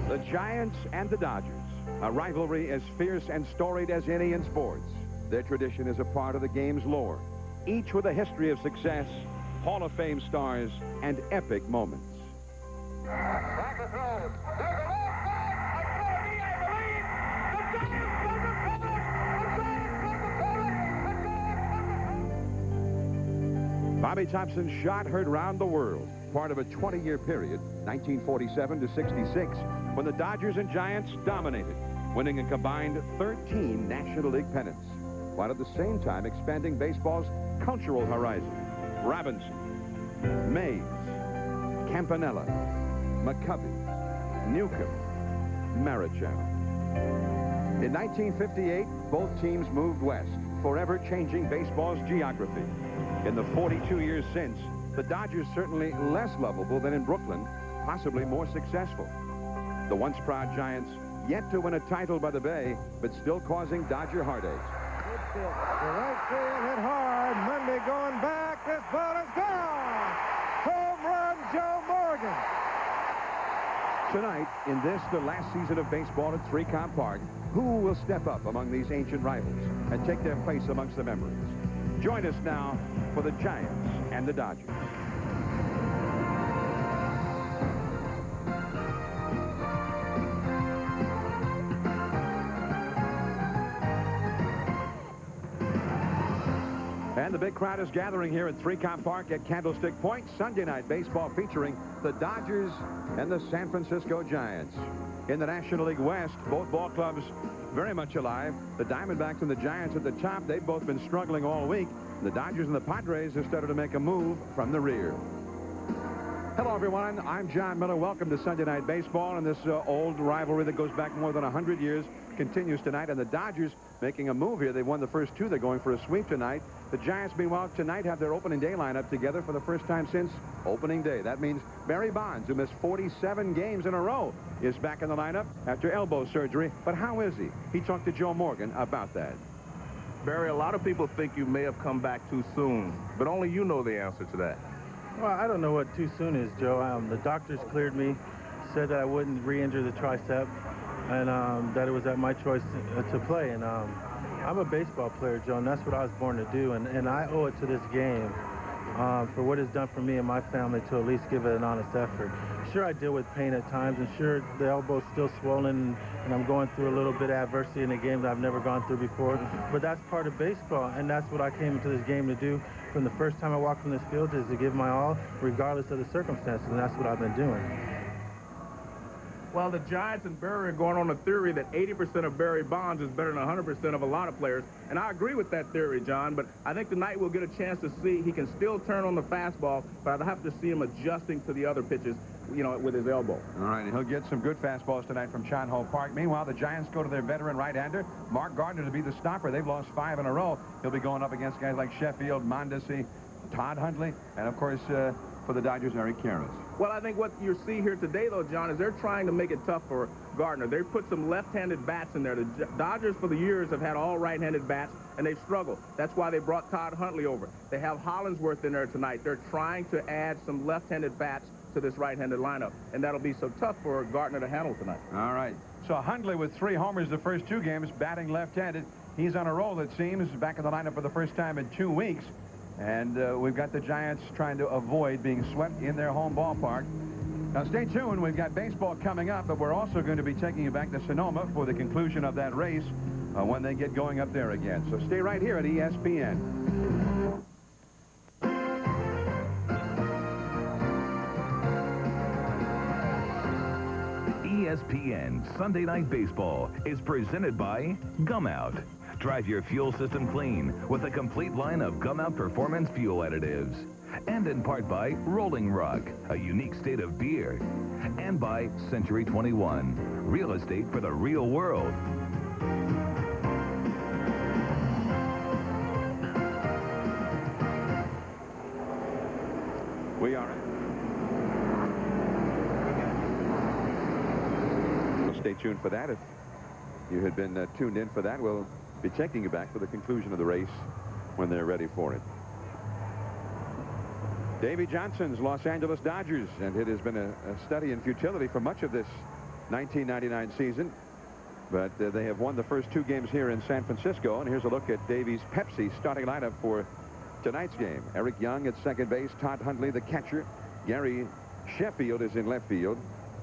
The Giants and the Dodgers, a rivalry as fierce and storied as any in sports. Their tradition is a part of the game's lore, each with a history of success, Hall of Fame stars, and epic moments. Bobby Thompson's shot heard round the world, part of a 20-year period, 1947 to 66, when the Dodgers and Giants dominated, winning a combined 13 National League pennants, while at the same time expanding baseball's cultural horizon. Robinson, Mays, Campanella, McCovey, Newcomb, Marichal. In 1958, both teams moved west, forever changing baseball's geography. In the 42 years since, the Dodgers certainly less lovable than in Brooklyn, possibly more successful. The once proud Giants yet to win a title by the Bay, but still causing Dodger heartaches. The right field hit hard. Monday going back. This ball is gone. Home run, Joe Morgan. Tonight, in this, the last season of baseball at 3Com Park, who will step up among these ancient rivals and take their place amongst the memories? Join us now for the Giants and the Dodgers. And the big crowd is gathering here at 3Com Park at Candlestick Point. Sunday night baseball featuring the Dodgers and the San Francisco Giants. In the National League West, both ball clubs very much alive. The Diamondbacks and the Giants at the top, they've both been struggling all week. The Dodgers and the Padres have started to make a move from the rear. Hello, everyone. I'm John Miller. Welcome to Sunday Night Baseball, and this old rivalry that goes back more than 100 years continues tonight. And the Dodgers making a move here. They won the first two. They're going for a sweep tonight. The Giants, meanwhile, tonight have their opening day lineup together for the first time since opening day. That means Barry Bonds, who missed 47 games in a row, is back in the lineup after elbow surgery. But how is he? He talked to Joe Morgan about that. Barry, a lot of people think you may have come back too soon, but only you know the answer to that. Well, I don't know what too soon is, Joe. The doctors cleared me, said that I wouldn't re-injure the tricep, and that it was at my choice to play. And I'm a baseball player, Joe, and that's what I was born to do. And I owe it to this game for what it's done for me and my family to at least give it an honest effort. Sure, I deal with pain at times, and sure, the elbow's still swollen, and I'm going through a little bit of adversity in a game that I've never gone through before. But that's part of baseball, and that's what I came into this game to do from the first time I walked from this field, is to give my all, regardless of the circumstances, and that's what I've been doing. Well, the Giants and Barry are going on a theory that 80% of Barry Bonds is better than 100% of a lot of players. And I agree with that theory, John, but I think tonight we'll get a chance to see he can still turn on the fastball, but I'd have to see him adjusting to the other pitches, you know, with his elbow. All right, and he'll get some good fastballs tonight from Chan Ho Park. Meanwhile, the Giants go to their veteran right-hander, Mark Gardner, to be the stopper. They've lost 5 in a row. He'll be going up against guys like Sheffield, Mondesi, Todd Hundley, and, of course, for the Dodgers, Eric Karras. Well, I think what you see here today, though, John, is they're trying to make it tough for Gardner. They put some left-handed bats in there. The Dodgers, for the years, have had all right-handed bats, and they've struggled. That's why they brought Todd Hundley over. They have Hollingsworth in there tonight. They're trying to add some left-handed bats to this right-handed lineup, and that'll be so tough for Gardner to handle tonight. All right. So Hundley with 3 homers the first 2 games, batting left-handed. He's on a roll, it seems, back in the lineup for the first time in 2 weeks. And we've got the Giants trying to avoid being swept in their home ballpark. Now, stay tuned. We've got baseball coming up, but we're also going to be taking you back to Sonoma for the conclusion of that race when they get going up there again. So stay right here at ESPN. ESPN Sunday Night Baseball is presented by Gum Out. Drive your fuel system clean with a complete line of Gum Out Performance fuel additives. And in part by Rolling Rock, a unique state of beer. And by Century 21, real estate for the real world. We are. Well, stay tuned for that. If you had been tuned in for that, we'll be taking you back for the conclusion of the race when they're ready for it. Davey Johnson's Los Angeles Dodgers, and it has been a study in futility for much of this 1999 season. But they have won the first 2 games here in San Francisco. And here's a look at Davies' Pepsi starting lineup for tonight's game. Eric Young at second base. Todd Hundley, the catcher. Gary Sheffield is in left field,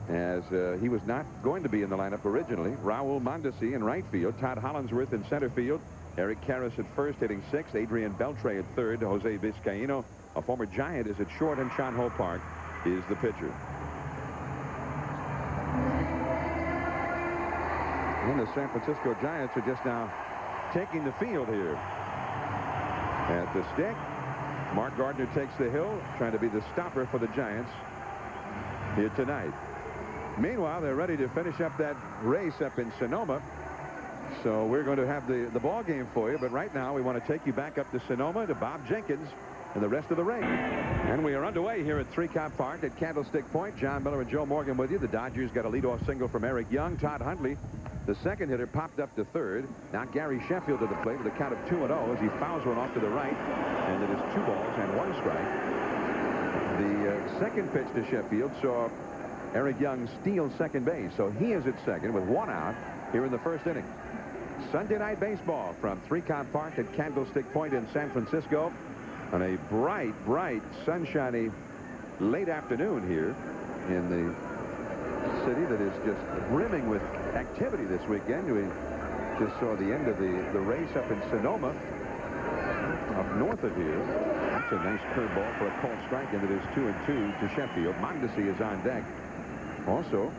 as he was not going to be in the lineup originally. Raul Mondesi in right field. Todd Hollinsworth in center field. Eric Karras at first, hitting 6th. Adrian Beltre at third. Jose Vizcaino, a former Giant, is at short, and Chan Ho Park is the pitcher. And the San Francisco Giants are just now taking the field here. At the stick, Mark Gardner takes the hill, trying to be the stopper for the Giants here tonight. Meanwhile, they're ready to finish up that race up in Sonoma. So we're going to have the ball game for you. But right now, we want to take you back up to Sonoma to Bob Jenkins and the rest of the race. And we are underway here at Three-Count Park at Candlestick Point. John Miller and Joe Morgan with you. The Dodgers got a leadoff single from Eric Young. Todd Hundley, the second hitter, popped up to third. Now Gary Sheffield to the plate with a count of 2-0 as he fouls one off to the right. And it is 2 balls and 1 strike. The second pitch to Sheffield saw Eric Young steal second base. So he is at second with 1 out here in the first inning. Sunday night baseball from Three-Count Park at Candlestick Point in San Francisco on a bright, sunshiny late afternoon here in the city that is just brimming with activity this weekend. We just saw the end of the race up in Sonoma, up north of here. That's a nice curveball for a called strike, and it is 2-2 to Sheffield. Mondesi is on deck. Also,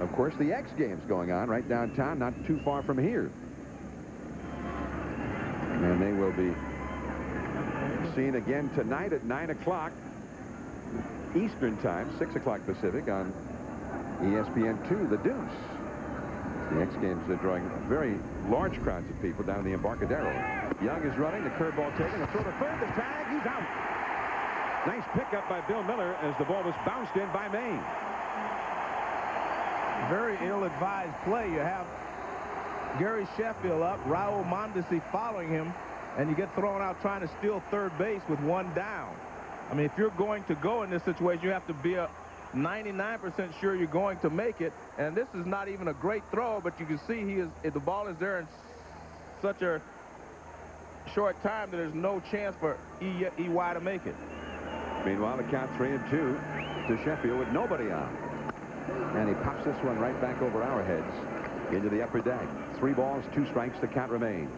of course, the X Games going on right downtown, not too far from here. And they will be seen again tonight at 9 o'clock Eastern Time, 6 o'clock Pacific on ESPN 2, The Deuce. The X Games are drawing very large crowds of people down in the Embarcadero. Young is running, the curveball taken, the throw to third, the tag, he's out. Nice pickup by Bill Miller as the ball was bounced in by Maine. Very ill-advised play. You have Gary Sheffield up, Raul Mondesi following him, and you get thrown out trying to steal third base with 1 down. I mean, if you're going to go in this situation, you have to be 99% sure you're going to make it. And this is not even a great throw, but you can see the ball is there in such a short time that there's no chance for EY to make it. Meanwhile, the count 3-2 to Sheffield with nobody on. And he pops this one right back over our heads into the upper deck. 3 balls, 2 strikes, the count remains.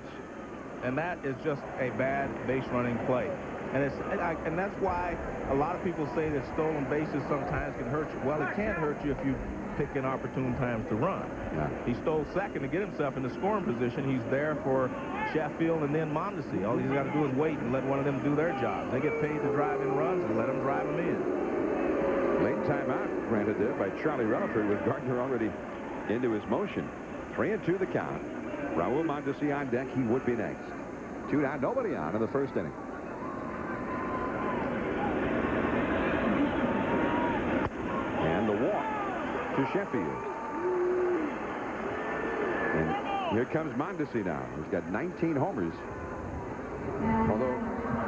And that is just a bad base running play. And that's why a lot of people say that stolen bases sometimes can hurt you. Well, it can't hurt you if you pick inopportune times to run. Yeah. He stole second to get himself in the scoring position. He's there for Sheffield and then Mondesi. All he's got to do is wait and let one of them do their job. They get paid to drive in runs, and let them drive them in. Late timeout granted there by Charlie Rutherford with Gardner already into his motion. 3-2 the count. Raul Mondesi on deck. He would be next. 2 down, nobody on in the first inning. And the walk to Sheffield. And here comes Mondesi now. He's got 19 homers. Although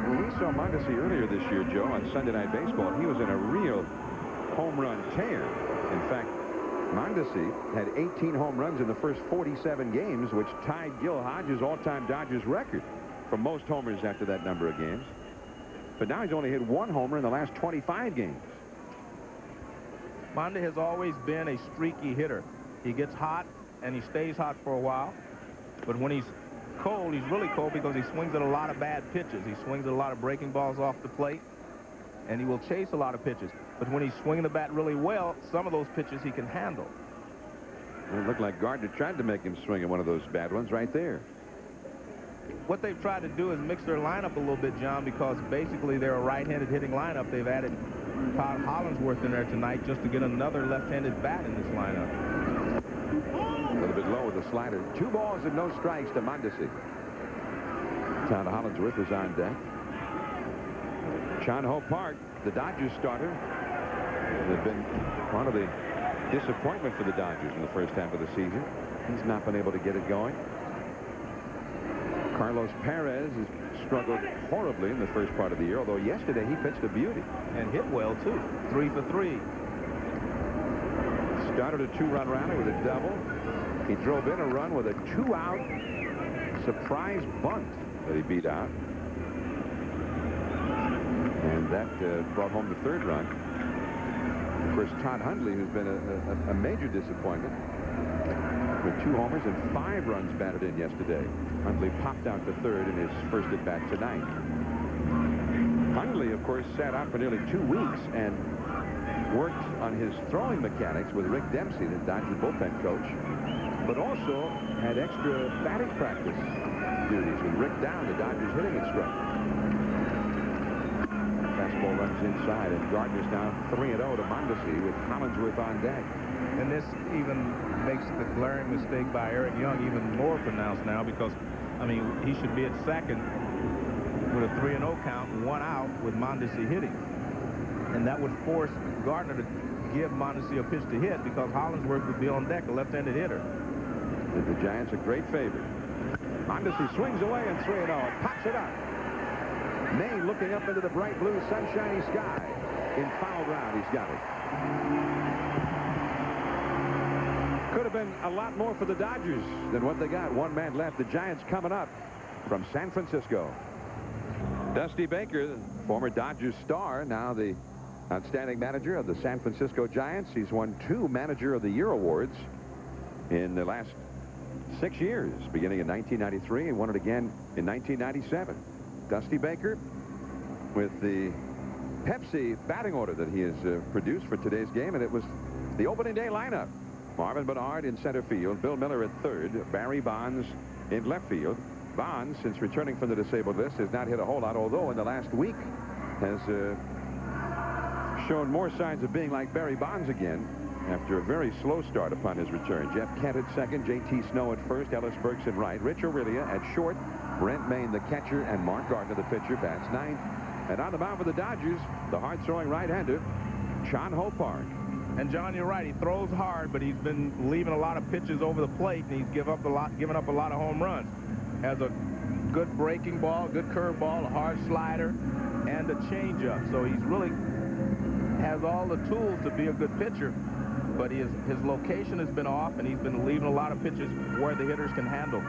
when we saw Mondesi earlier this year, Joe, on Sunday Night Baseball, he was in a real home run tear. In fact, Mondesi had 18 home runs in the first 47 games, which tied Gil Hodges' all-time Dodgers record for most homers after that number of games. But now he's only hit 1 homer in the last 25 games. Mondi has always been a streaky hitter. He gets hot, and he stays hot for a while. But when he's cold, he's really cold because he swings at a lot of bad pitches. He swings at a lot of breaking balls off the plate, and he will chase a lot of pitches. But when he's swinging the bat really well, some of those pitches he can handle. It looked like Gardner tried to make him swing at one of those bad ones right there. What they've tried to do is mix their lineup a little bit, John, because basically they're a right-handed hitting lineup. They've added Todd Hollinsworth in there tonight just to get another left-handed bat in this lineup. A little bit low with the slider. 2 balls and no strikes to Mondesi. Todd Hollinsworth is on deck. Chan Ho Park, the Dodgers starter, has been one of the disappointment for the Dodgers in the first half of the season. He's not been able to get it going. Carlos Perez has struggled horribly in the first part of the year, although yesterday he pitched a beauty. And hit well, too. 3 for 3. Started a 2-run rally with a double. He drove in a run with a 2-out surprise bunt that he beat out. And that brought home the 3rd run. Of course, Todd Hundley, who's been a major disappointment, with 2 homers and 5 runs batted in yesterday. Hundley popped out the 3rd in his first at-bat tonight. Hundley, of course, sat out for nearly 2 weeks and worked on his throwing mechanics with Rick Dempsey, the Dodgers bullpen coach, but also had extra batting practice duties with Rick Down, the Dodgers hitting instructor. Fastball runs inside, and Gardner's down 3-0 to Mondesi with Collinsworth on deck. And this even makes the glaring mistake by Eric Young even more pronounced now, because, I mean, he should be at second with a 3-0 count, 1 out with Mondesi hitting. And that would force Gardner to give Mondesi a pitch to hit, because Hollinsworth would be on deck, a left-handed hitter. The Giants a great favorite. Mondesi swings away and 3-0. Pops it up. Maine looking up into the bright blue sunshiny sky. In foul ground, he's got it. Could have been a lot more for the Dodgers than what they got. 1 man left. The Giants coming up from San Francisco. Dusty Baker, the former Dodgers star, now the outstanding manager of the San Francisco Giants. He's won 2 Manager of the Year awards in the last 6 years, beginning in 1993 and won it again in 1997. Dusty Baker with the Pepsi batting order that he has produced for today's game, and it was the opening day lineup. Marvin Bernard in center field, Bill Miller at third, Barry Bonds in left field. Bonds, since returning from the disabled list, has not hit a whole lot, although in the last week has shown more signs of being like Barry Bonds again after a very slow start upon his return. Jeff Kent at second, J.T. Snow at first, Ellis Burks at right, Rich Aurelia at short, Brent Maine the catcher, and Mark Gardner the pitcher bats 9th. And on the mound for the Dodgers, the hard-throwing right-hander, Chan Ho Park. And John, you're right. He throws hard, but he's been leaving a lot of pitches over the plate, and he's given up a lot of home runs. Has a good breaking ball, good curve ball, a hard slider, and a changeup. So he's really has all the tools to be a good pitcher, but his location has been off, and he's been leaving a lot of pitches where the hitters can handle.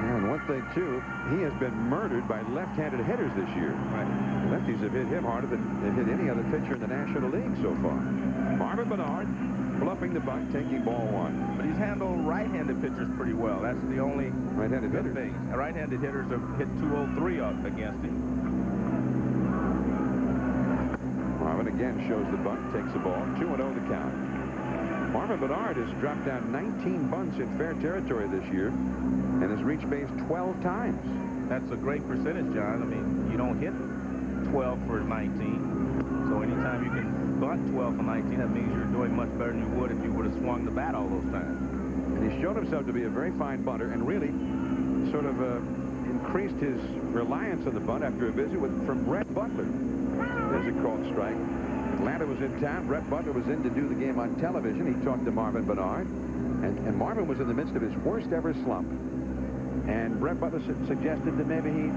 And one thing, too, he has been murdered by left-handed hitters this year. Right. Lefties have hit him harder than they've hit any other pitcher in the National League so far. Marvin Bernard bluffing the bunt, taking ball 1. But he's handled right-handed pitchers pretty well. That's the only Right-handed good hitter. thing. Right-handed hitters have hit 203 up against him. Marvin again shows the bunt, takes the ball, 2-0 the count. Marvin Bernard has dropped down 19 bunts in fair territory this year and has reached base 12 times. That's a great percentage, John. I mean, you don't hit 12 for 19. So anytime you can bunt 12 for 19, that means you're doing much better than you would if you would have swung the bat all those times. And he's shown himself to be a very fine bunter and really sort of increased his reliance on the bunt after a visit from Brett Butler. There's a called strike. Atlanta was in town. Brett Butler was in to do the game on television. He talked to Marvin Bernard, and Marvin was in the midst of his worst ever slump. And Brett Butler suggested that maybe he'd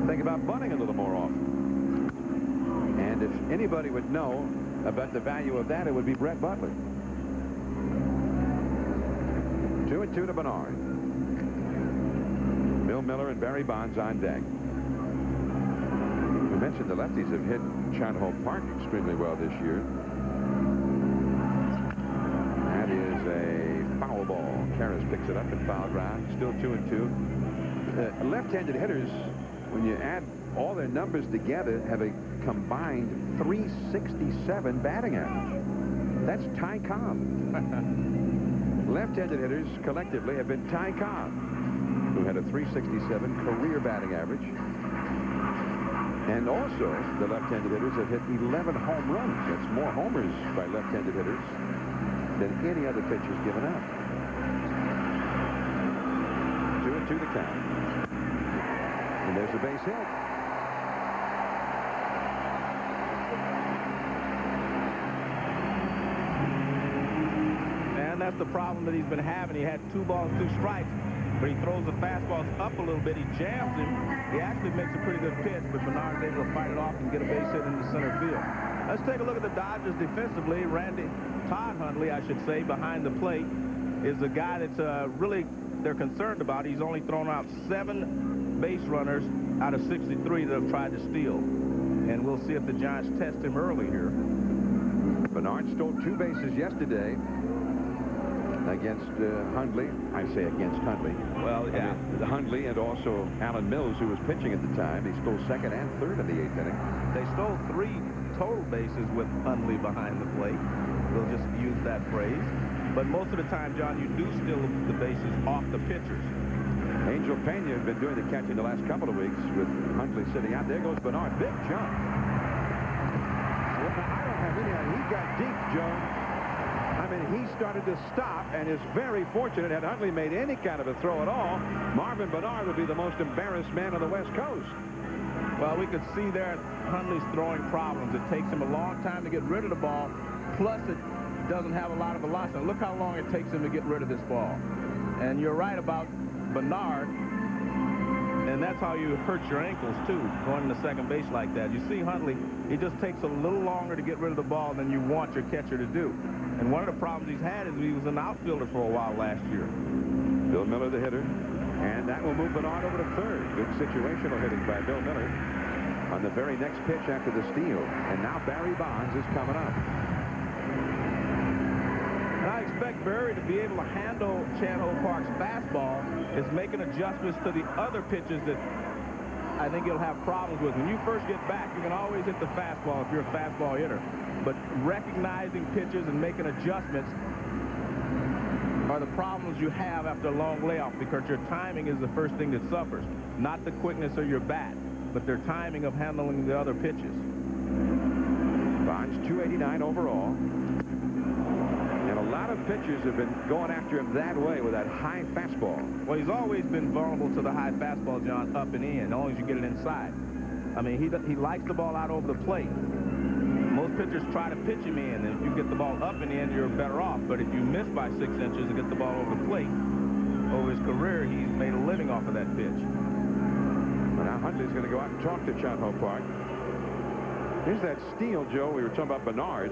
think about bunting a little more often. And if anybody would know about the value of that, it would be Brett Butler. 2-2 to Bernard. Bill Miller and Barry Bonds on deck. We mentioned the lefties have hit Chan Ho Park extremely well this year. That is a foul ball. Karras picks it up in foul ground. Still 2-2. Left-handed hitters, when you add all their numbers together, have a combined 367 batting average. That's Ty Cobb. Left-handed hitters collectively have been Ty Cobb, who had a 367 career batting average. And also, the left-handed hitters have hit 11 home runs. That's more homers by left-handed hitters than any other pitchers given up. 2-2 the count. And there's a base hit. And that's the problem that he's been having. He had 2 balls, 2 strikes. But he throws the fastballs up a little bit. He jams him. He actually makes a pretty good pitch, but Bernard's able to fight it off and get a base hit into center field. Let's take a look at the Dodgers defensively. Randy Todd Hundley, I should say, behind the plate, is the guy that's really they're concerned about. He's only thrown out 7 base runners out of 63 that have tried to steal. And we'll see if the Giants test him early here. Bernard stole 2 bases yesterday against Hundley. I say against Hundley. Well, yeah. Hundley and also Alan Mills, who was pitching at the time. He stole 2nd and 3rd in the 8th inning. They stole 3 total bases with Hundley behind the plate. We'll just use that phrase. But most of the time, John, you do steal the bases off the pitchers. Angel Pena has been doing the catching the last couple of weeks with Hundley sitting out. There goes Bernard. Big jump. Well, I don't have any idea. He got deep, Joe. I mean, he started to stop and is very fortunate. Had Hundley made any kind of a throw at all, Marvin Bernard would be the most embarrassed man on the West Coast. Well, we could see there Hundley's throwing problems. It takes him a long time to get rid of the ball, plus it doesn't have a lot of velocity. Look how long it takes him to get rid of this ball. And you're right about Bernard, and that's how you hurt your ankles, too, going to second base like that. You see Hundley, he just takes a little longer to get rid of the ball than you want your catcher to do. And one of the problems he's had is he was an outfielder for a while last year. Bill Miller, the hitter, and that will move Bernard over to 3rd. Good situational hitting by Bill Miller on the very next pitch after the steal. And now Barry Bonds is coming up. And I expect Barry to be able to handle Chan-Ho Park's fastball. Is making adjustments to the other pitches that I think he'll have problems with. When you first get back, you can always hit the fastball if you're a fastball hitter. But recognizing pitches and making adjustments are the problems you have after a long layoff, because your timing is the first thing that suffers. Not the quickness of your bat, but their timing of handling the other pitches. Bonds 289 overall. And a lot of pitchers have been going after him that way with that high fastball. Well, he's always been vulnerable to the high fastball, John, up and in, as long as you get it inside. I mean, he likes the ball out over the plate. Most pitchers try to pitch him in, and if you get the ball up and in, you're better off. But if you miss by 6 inches and get the ball over the plate, over his career, he's made a living off of that pitch. Well, now Hundley's going to go out and talk to Chan-Ho Park. Here's that steal, Joe. We were talking about Bernard.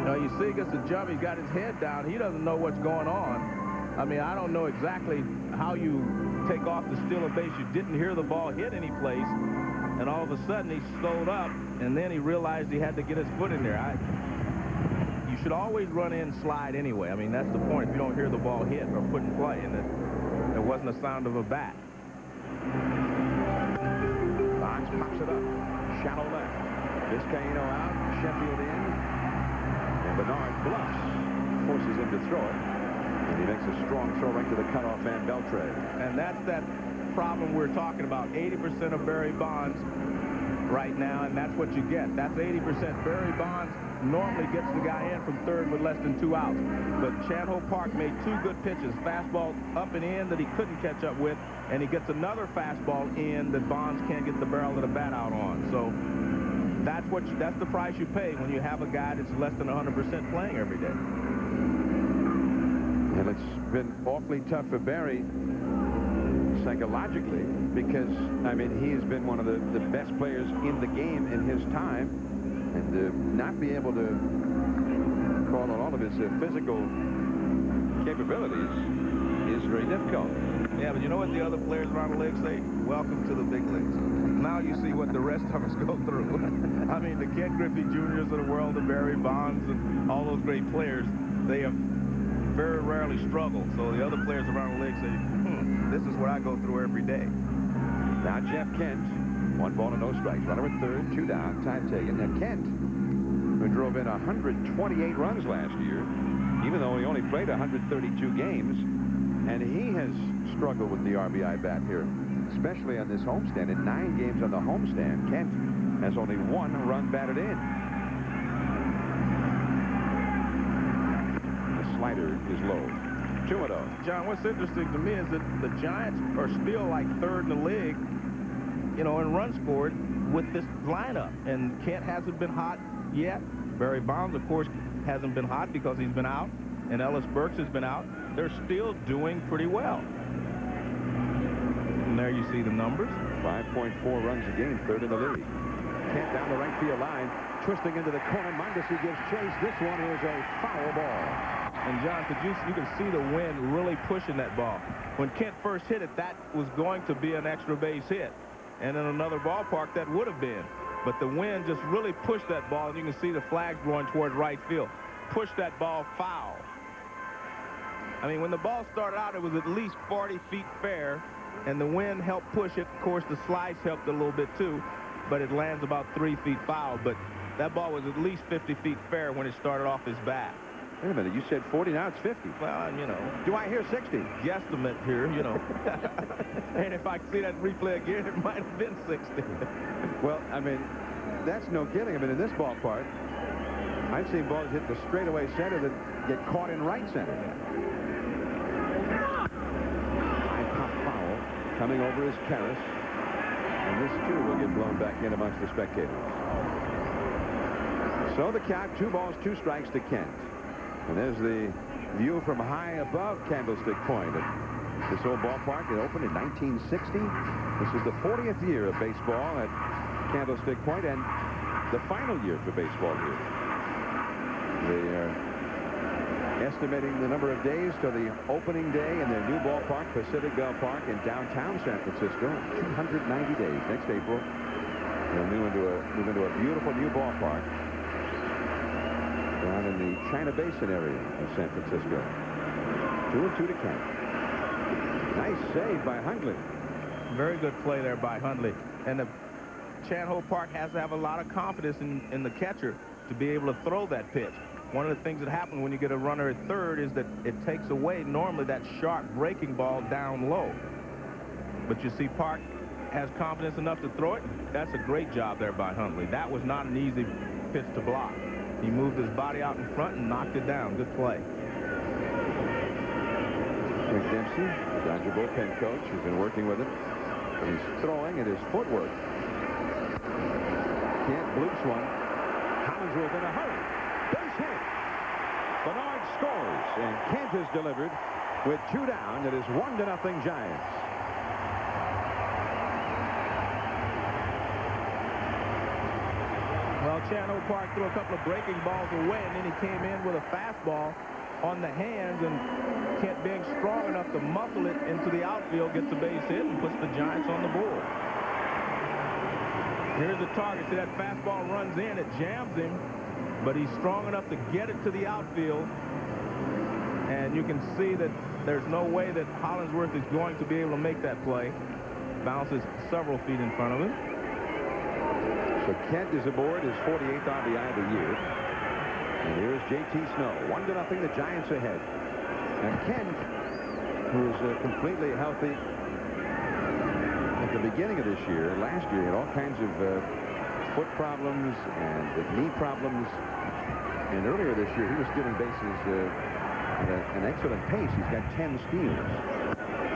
Now, you see, he gets a jump. He's got his head down. He doesn't know what's going on. I mean, I don't know exactly how you take off to steal a base. You didn't hear the ball hit any place, and all of a sudden he slowed up, and then he realized he had to get his foot in there. You should always run in slide anyway. I mean, that's the point. If you don't hear the ball hit or put in play, and there wasn't a sound of a bat. Bonds pops it up. Shallow left. Vizcaíno out. Sheffield in. And Bernard bluffs. Forces him to throw it. And he makes a strong throw right to the cutoff man, Beltre. And that's that problem we're talking about. 80% of Barry Bonds right now, and that's what you get. That's 80%. Barry Bonds normally gets the guy in from 3rd with less than 2 outs. But Chan-Ho Park made 2 good pitches. Fastball up and in that he couldn't catch up with, and he gets another fastball in that Bonds can't get the barrel of the bat out on. So that's the price you pay when you have a guy that's less than 100% playing every day. And it's been awfully tough for Barry psychologically, because, I mean, he has been one of the best players in the game in his time, and to not be able to call on all of his physical capabilities is very difficult. Yeah, but you know what the other players around the league say? Welcome to the big leagues. Now you see what the rest of us go through. I mean, the Ken Griffey Jr.'s of the world, the Barry Bonds, and all those great players, they have very rarely struggled. So the other players around the league say, this is what I go through every day. Now Jeff Kent, 1 ball and no strikes. Runner at 3rd, 2 down, time taken. Now Kent, who drove in 128 runs last year, even though he only played 132 games, and he has struggled with the RBI bat here, especially on this homestand. In 9 games on the homestand, Kent has only 1 run batted in. The slider is low. 2-0. John, what's interesting to me is that the Giants are still like 3rd in the league, you know, in runs scored with this lineup. And Kent hasn't been hot yet. Barry Bonds, of course, hasn't been hot because he's been out. And Ellis Burks has been out. They're still doing pretty well. And there you see the numbers. 5.4 runs a game, 3rd in the league. Kent down the right field line. twisting into the corner. Mondesi gives chase. This one is a foul ball. And John, you can see the wind really pushing that ball. When Kent first hit it, that was going to be an extra base hit. And in another ballpark, that would have been. But the wind just really pushed that ball, and you can see the flags blowing towards right field. Pushed that ball foul. I mean, when the ball started out, it was at least 40 feet fair, and the wind helped push it. Of course, the slice helped a little bit, too, but it lands about 3 feet foul. But that ball was at least 50 feet fair when it started off his bat. Wait a minute, you said 40, now it's 50. Well, you know. Do I hear 60? Guesstimate here, you know. And if I see that replay again, it might have been 60. Well, I mean, that's no kidding. I mean, in this ballpark, I've seen balls hit the straightaway center that get caught in right center. High pop foul coming over is Karras. And this, too, will get blown back in amongst the spectators. So the count, 2 balls, 2 strikes to Kent. And there's the view from high above Candlestick Point. This old ballpark, it opened in 1960. This is the 40th year of baseball at Candlestick Point and the final year for baseball here. They are estimating the number of days to the opening day in their new ballpark, Pacific Bell Park in downtown San Francisco. 290 days. Next April, they'll move into a beautiful new ballpark down in the China Basin area of San Francisco. 2-2 to Kent. Nice save by Hundley. Very good play there by Hundley. And the Chan-Ho Park has to have a lot of confidence in the catcher to be able to throw that pitch. One of the things that happens when you get a runner at third is that it takes away normally that sharp breaking ball down low. But you see Park has confidence enough to throw it. That's a great job there by Hundley. That was not an easy pitch to block. He moved his body out in front and knocked it down. Good play. Rick Dempsey, the Dodger bullpen coach, has been working with him. He's throwing at his footwork. Kent bloops one. Hollingsworth in a hurry. Base hit. Bernard scores, and Kent is delivered with 2 down. It is 1-0 Giants. Well, Chan-Ho Park threw a couple of breaking balls away, and then he came in with a fastball on the hands, and Kent, being strong enough to muffle it into the outfield, gets a base hit and puts the Giants on the board. Here's the target. See, that fastball runs in. It jams him, but he's strong enough to get it to the outfield, and you can see that there's no way that Hollingsworth is going to be able to make that play. Bounces several feet in front of him. So Kent is aboard his 48th RBI of the year. And here's J.T. Snow. 1-0, the Giants ahead. And Kent, who is completely healthy at the beginning of this year, last year, he had all kinds of foot problems and knee problems. And earlier this year, he was stealing bases at an excellent pace. He's got 10 steals.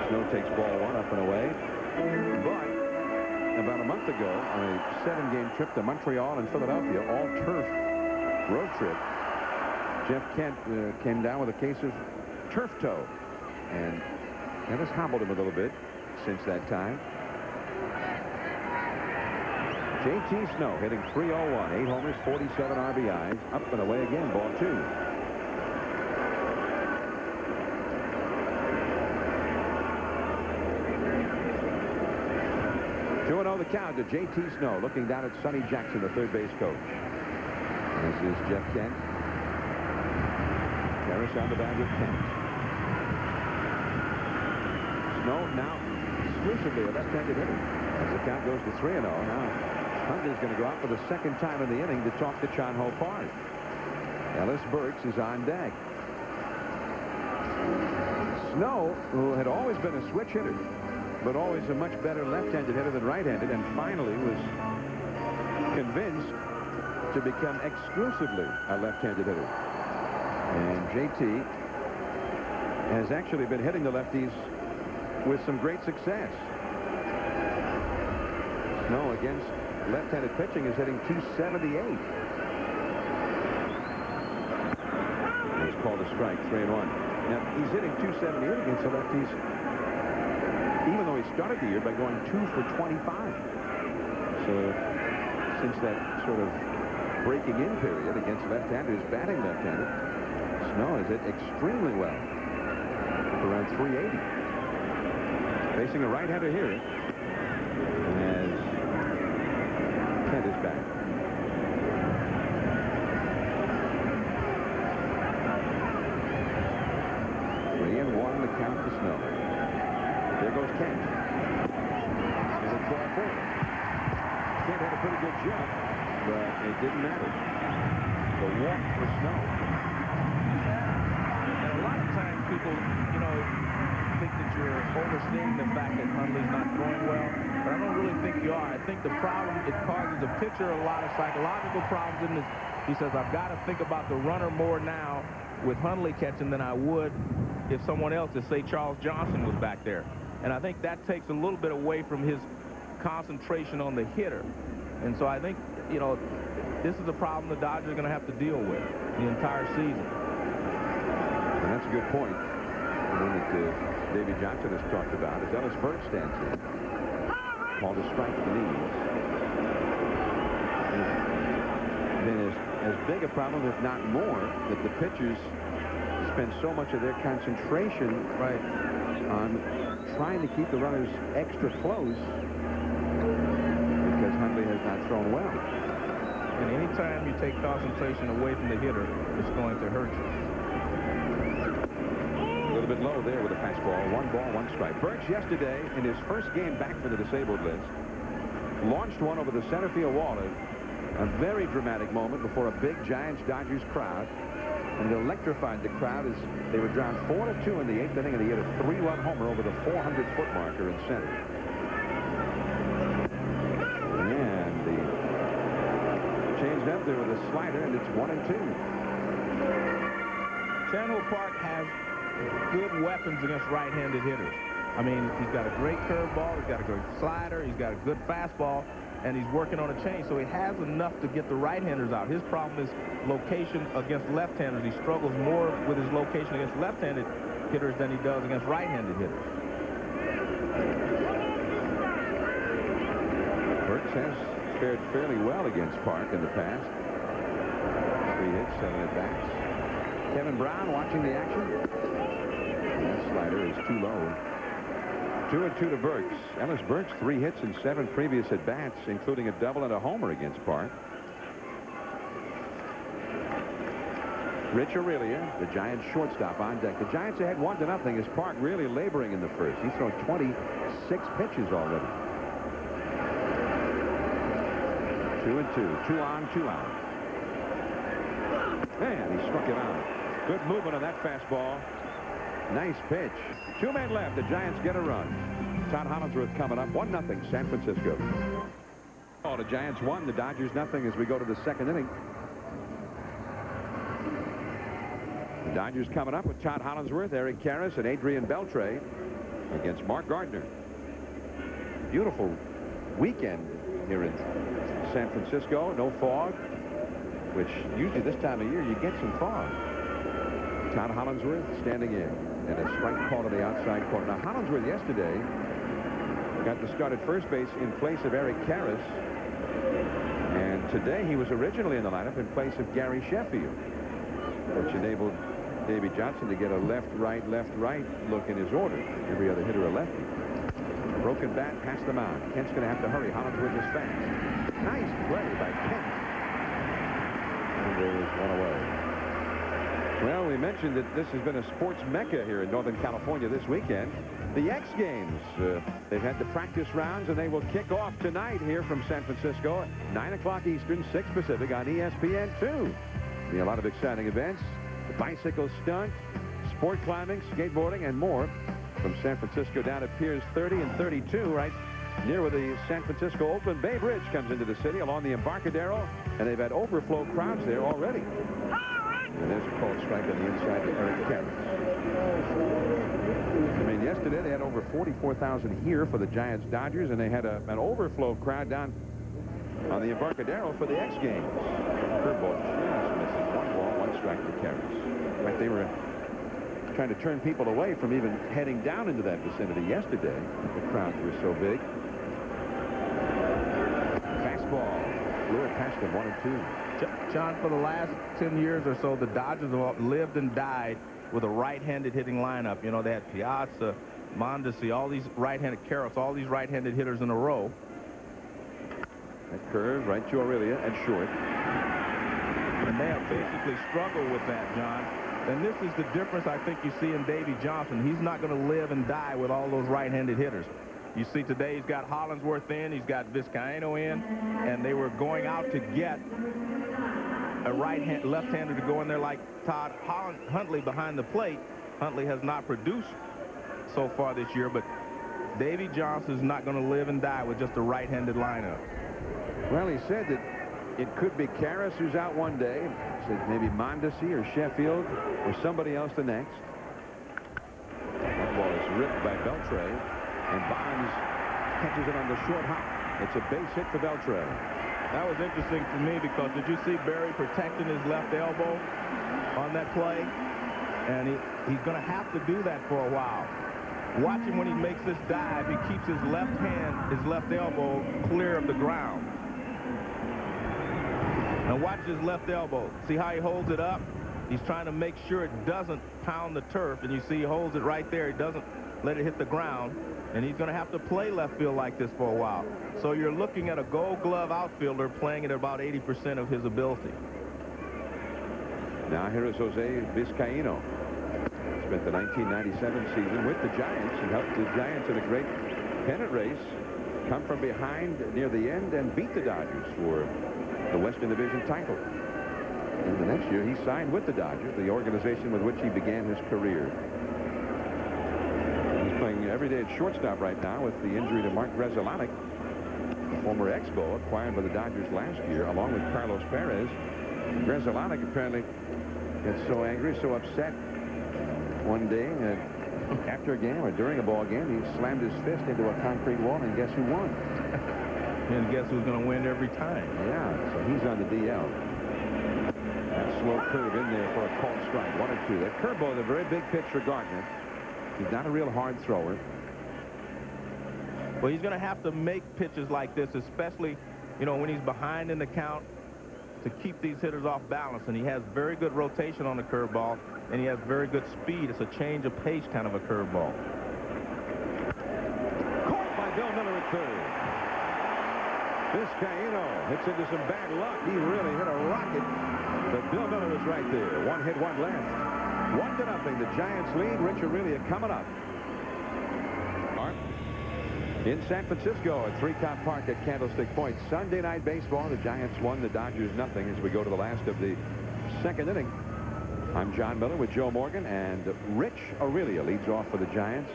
Snow takes ball 1 up and away. But about a month ago, on a 7-game trip to Montreal and Philadelphia, all-turf road trip, Jeff Kent came down with a case of turf toe, and that has hobbled him a little bit since that time. J.T. Snow hitting .301, 8 homers, 47 RBIs, up and away again, ball 2. 2-0 the count to J.T. Snow, looking down at Sonny Jackson, the third base coach. This is Jeff Kent. Karras on the bag with Kent. Snow now exclusively a left-handed hitter. As the count goes to 3-0, now Hundley's going to go out for the 2nd time in the inning to talk to Chan-Ho Park. Ellis Burks is on deck. Snow, who had always been a switch hitter, but always a much better left-handed hitter than right-handed, and finally was convinced to become exclusively a left-handed hitter. And J.T. has actually been hitting the lefties with some great success. Snow against left-handed pitching is hitting .278. He's called a strike, 3-1. Now, he's hitting .278 against the lefties, even though he started the year by going 2 for 25. So since that sort of breaking in period against left-handers batting left-handed. Snow has hit extremely well. Around 380. Facing a right-hander here. As Kent is back. The count to Snow. There goes Kent. And it's ball four. Kent had a pretty good jump, but it didn't matter. The walk for Snow. And a lot of times people, think that you're overstating the fact that Hundley's not throwing well, but I don't really think you are. I think the problem, it causes the pitcher a lot of psychological problems in this. He says, I've got to think about the runner more now with Hundley catching than I would if someone else, say Charles Johnson, was back there. And I think that takes a little bit away from his concentration on the hitter. And so I think, this is a problem the Dodgers are going to have to deal with the entire season. And that's a good point. The one that Davey Johnson has talked about is Ellis Burks stands in. Called a strike to the knees. Then as big a problem, if not more, that the pitchers spend so much of their concentration on trying to keep the runners extra close because Hundley has not thrown well. And anytime you take concentration away from the hitter, it's going to hurt you. A little bit low there with a fastball. 1 ball, 1 strike. Burks yesterday, in his first game back for the disabled list, launched one over the center field wall. A very dramatic moment before a big Giants-Dodgers crowd. And it electrified the crowd as they were down 4-2 in the 8th inning, and he hit a 3-run homer over the 400-foot marker in center. And the changed up there with a slider, and it's 1-2. Candlestick Park has good weapons against right-handed hitters. I mean, he's got a great curveball, he's got a great slider, he's got a good fastball, and he's working on a change, so he has enough to get the right-handers out. His problem is location against left-handers. He struggles more with his location against left-handed hitters than he does against right-handed hitters. Burks has fared fairly well against Park in the past. 3 hits, 7 at-bats. Kevin Brown watching the action. And that slider is too low. 2-2 to Burks. Ellis Burks, 3 hits and 7 previous at-bats, including a double and a homer against Park. Rich Aurelia, the Giants shortstop, on deck. The Giants ahead 1-0 as Park really laboring in the first. He's thrown 26 pitches already. 2-2. 2 on, 2 out. And he struck it out. Good movement on that fastball. Nice pitch. 2 men left. The Giants get a run. Todd Hollinsworth coming up. 1-0 San Francisco. Oh, the Giants 1, the Dodgers 0 as we go to the 2nd inning. The Dodgers coming up with Todd Hollinsworth, Eric Karras, and Adrian Beltre against Mark Gardner. Beautiful weekend here in San Francisco. No fog, which usually this time of year you get some fog. Todd Hollinsworth standing in, and a strike call to the outside corner. Now, Hollinsworth yesterday got the start at first base in place of Eric Karras, and today he was originally in the lineup in place of Gary Sheffield, which enabled Davey Johnson to get a left-right look in his order. Every other hitter a lefty. Broken bat past the mound. Kent's going to have to hurry. Hollinsworth is fast. Nice play by Kent. And there is one away. Well, we mentioned that this has been a sports mecca here in Northern California this weekend. The X Games, they've had the practice rounds, and they will kick off tonight here from San Francisco at 9 o'clock Eastern, 6 Pacific on ESPN2. Be a lot of exciting events. The bicycle stunt, sport climbing, skateboarding, and more. From San Francisco down at Piers 30 and 32, right near where the San Francisco Oakland Bay Bridge comes into the city along the Embarcadero, and they've had overflow crowds there already. And there's a called strike on the inside to Eric Karras. I mean, yesterday they had over 44,000 here for the Giants-Dodgers, and they had an overflow crowd down on the Embarcadero for the X Games. Curveball just missing. 1 ball, 1 strike to Karras. In fact, they were trying to turn people away from even heading down into that vicinity yesterday. The crowds were so big. Fastball. Blew it past him, 1-2. John, for the last 10 years or so, the Dodgers have lived and died with a right-handed hitting lineup. You know, they had Piazza, Mondesi, all these right-handed Karros, all these right-handed hitters in a row. That curve right to Aurelia at short. And they have basically struggled with that, John. And this is the difference I think you see in Davey Johnson. He's not going to live and die with all those right-handed hitters. You see today he's got Hollingsworth in, he's got Vizcaino in, and they were going out to get a left-hander to go in there like Todd Huntley behind the plate. Huntley has not produced so far this year, but Davey Johnson is not going to live and die with just a right-handed lineup. Well, he said that it could be Karras who's out one day. He said maybe Mondesi or Sheffield or somebody else the next. That ball is ripped by Beltre, and Bonds catches it on the short hop. It's a base hit for Beltre. That was interesting to me because did you see Barry protecting his left elbow on that play? And he's going to have to do that for a while. Watch him when he makes this dive. He keeps his left hand, his left elbow clear of the ground. Now watch his left elbow. See how he holds it up? He's trying to make sure it doesn't pound the turf. And you see he holds it right there. He doesn't let it hit the ground. And he's going to have to play left field like this for a while. So you're looking at a Gold Glove outfielder playing at about 80% of his ability. Now here is Jose Vizcaino. Spent the 1997 season with the Giants and helped the Giants in a great pennant race come from behind near the end and beat the Dodgers for the Western Division title. And the next year he signed with the Dodgers, the organization with which he began his career. He's playing every day at shortstop right now with the injury to Mark Grzelcyk, the former Expo acquired by the Dodgers last year, along with Carlos Perez. Grzelcyk apparently gets so angry, so upset one day after a game or during a ball game, he slammed his fist into a concrete wall, and guess who won? And guess who's going to win every time? Yeah, so he's on the DL. That slow curve in there for a called strike, 1-2. That curveball is a very big pitch for Gardner. He's not a real hard thrower. Well, he's going to have to make pitches like this, especially, you know, when he's behind in the count, to keep these hitters off balance. And he has very good rotation on the curveball, and he has very good speed. It's a change of pace kind of a curveball. Caught by Bill Miller at third. Vizcaino hits into some bad luck. He really hit a rocket, but Bill Miller was right there. One hit, one left. 1-0. The Giants lead. Rich Aurelia coming up. In San Francisco at 3-Count Park at Candlestick Point. Sunday night baseball. The Giants won, the Dodgers nothing as we go to the last of the second inning. I'm John Miller with Joe Morgan, and Rich Aurelia leads off for the Giants.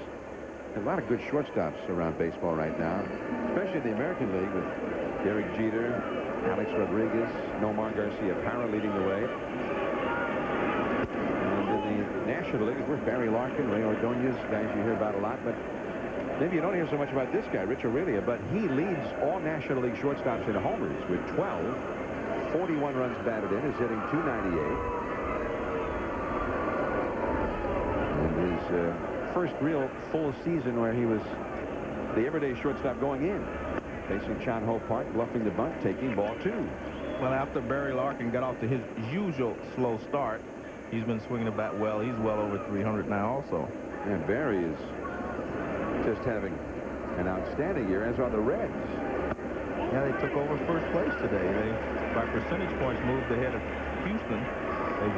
A lot of good shortstops around baseball right now, especially in the American League with Derek Jeter, Alex Rodriguez, Nomar Garcia-Parra leading the way. And in the National League, with Barry Larkin, Ray Ordonez, guys you hear about a lot, but maybe you don't hear so much about this guy, Rich Aurelia, but he leads all National League shortstops in homers with 12. 41 runs batted in, is hitting .298. And his first real full season where he was the everyday shortstop going in. Facing Chan Ho Park, bluffing the bunt, taking ball 2. Well, after Barry Larkin got off to his usual slow start, he's been swinging the bat well. He's well over 300 now also. And Barry is just having an outstanding year, as are the Reds. Yeah, they took over first place today. They, by percentage points, moved ahead of Houston. They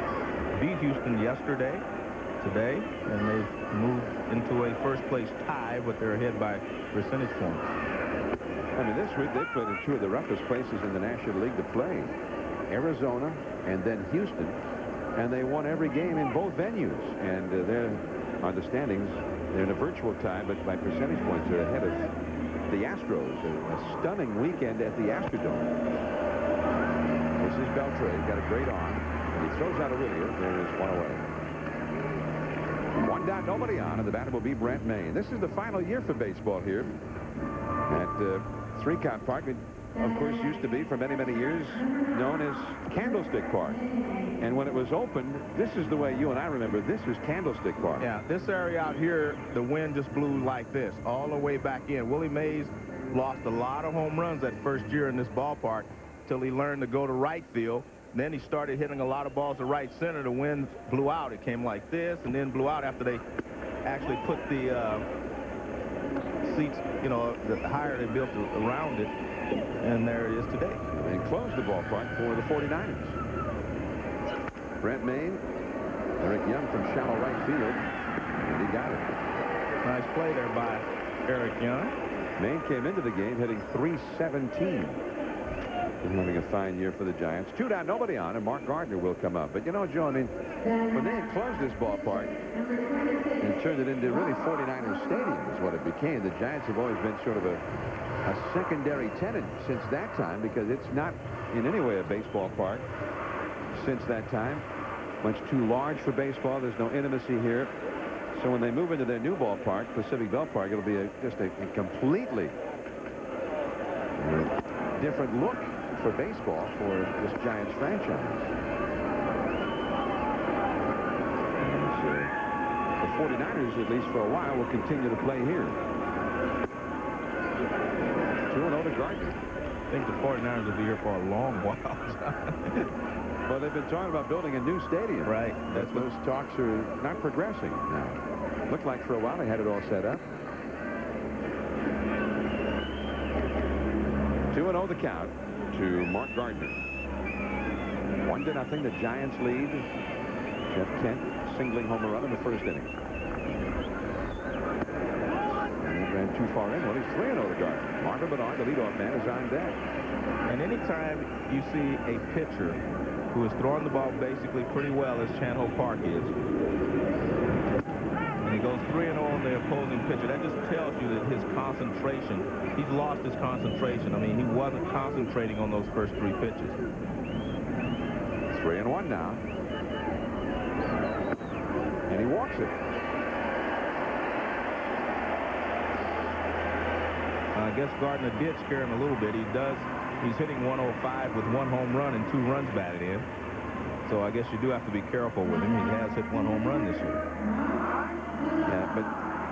beat Houston yesterday, today, and they've moved into a first-place tie, but they're ahead by percentage points. I mean, this week they played in 2 of the roughest places in the National League to play. Arizona and then Houston. And they won every game in both venues. And they're on the standings. They're in a virtual tie, but by percentage points, they're ahead of the Astros. A stunning weekend at the Astrodome. This is Beltre. He's got a great arm. And he throws out Aurelia. There is one away. 1 down, nobody on, and the batter will be Brent Maine. This is the final year for baseball here at 3-Count Park. It, of course, used to be for many, many years known as Candlestick Park. And when it was opened, this is the way you and I remember. This was Candlestick Park. Yeah, this area out here, the wind just blew like this all the way back in. Willie Mays lost a lot of home runs that first year in this ballpark. till he learned to go to right field. And then he started hitting a lot of balls to right center. The wind blew out. It came like this and then blew out after they actually put the seats, you know, the higher they built around it. And there it is today. They closed the ballpark for the 49ers. Brent Maine, Eric Young from shallow right field, and he got it. Nice play there by Eric Young. Maine came into the game hitting .317. And having a fine year for the Giants. 2 down, nobody on, and Mark Gardner will come up. But you know, Joe, I mean, when they enclosed this ballpark and turned it into really 49ers Stadium is what it became. The Giants have always been sort of a secondary tenant since that time, because it's not in any way a baseball park since that time. Much too large for baseball. There's no intimacy here. So when they move into their new ballpark, Pacific Bellpark, it'll be just a completely different look for baseball for this Giants franchise. So the 49ers, at least for a while, will continue to play here. 2-0 to Gardner. I think the 49ers will be here for a long while. Well, they've been talking about building a new stadium. Right. That's those talks are not progressing now. Looked like for a while they had it all set up. 2-0 the count to Mark Gardner. 1-0 the Giants lead. Jeff Kent singling home run in the first inning. And that ran too far in. Well, he's 3-0 to Gardner. Marvin Bernard, the leadoff man, is on deck. And anytime you see a pitcher who is throwing the ball basically pretty well, as Candlestick Park is, and he goes 3-0 on the opposing pitcher, that just tells you that his concentration, he's lost his concentration. I mean, he wasn't concentrating on those first 3 pitches. 3-1 now. And he walks it. I guess Gardner did scare him a little bit. He's hitting 105 with 1 home run and 2 runs batted in. So I guess you do have to be careful with him. He has hit 1 home run this year. Yeah, but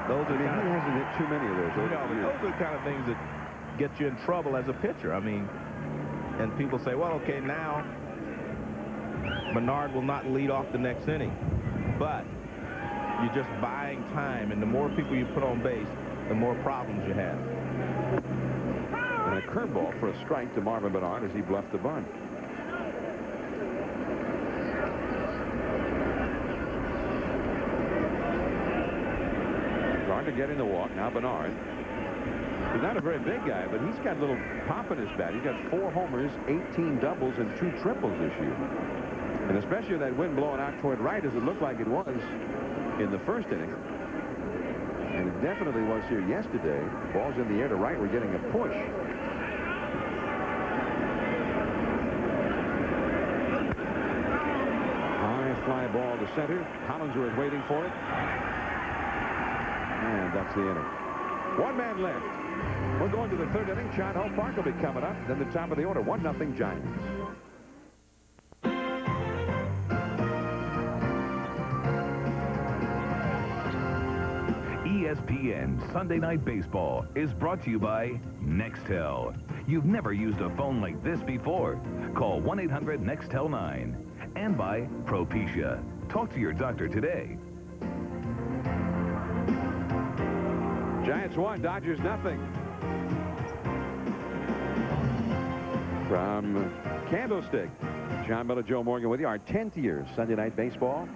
those are he hasn't hit too many of those. Those are the kind of things that get you in trouble as a pitcher. I mean, and people say, well, okay, now Bernard will not lead off the next inning. But you're just buying time, and the more people you put on base, the more problems you have. And a curveball for a strike to Marvin Bernard as he bluffed the bunt. Gardner getting the walk. Now Bernard. He's not a very big guy, but he's got a little pop in his bat. He's got 4 homers, 18 doubles, and 2 triples this year. And especially that wind blowing out toward right, as it looked like it was in the first inning. And it definitely was here yesterday. Balls in the air to right. We're getting a push. High fly ball to center. Hollinger is waiting for it. And that's the inning. 1 man left. We're going to the 3rd inning. Candlestick Park will be coming up. Then the top of the order. 1-0 Giants. ESPN Sunday Night Baseball is brought to you by Nextel. You've never used a phone like this before. Call 1-800-NEXTEL-9. And by Propecia. Talk to your doctor today. Giants 1, Dodgers 0. From Candlestick, John Miller, Joe Morgan with you. Our 10th year Sunday Night Baseball.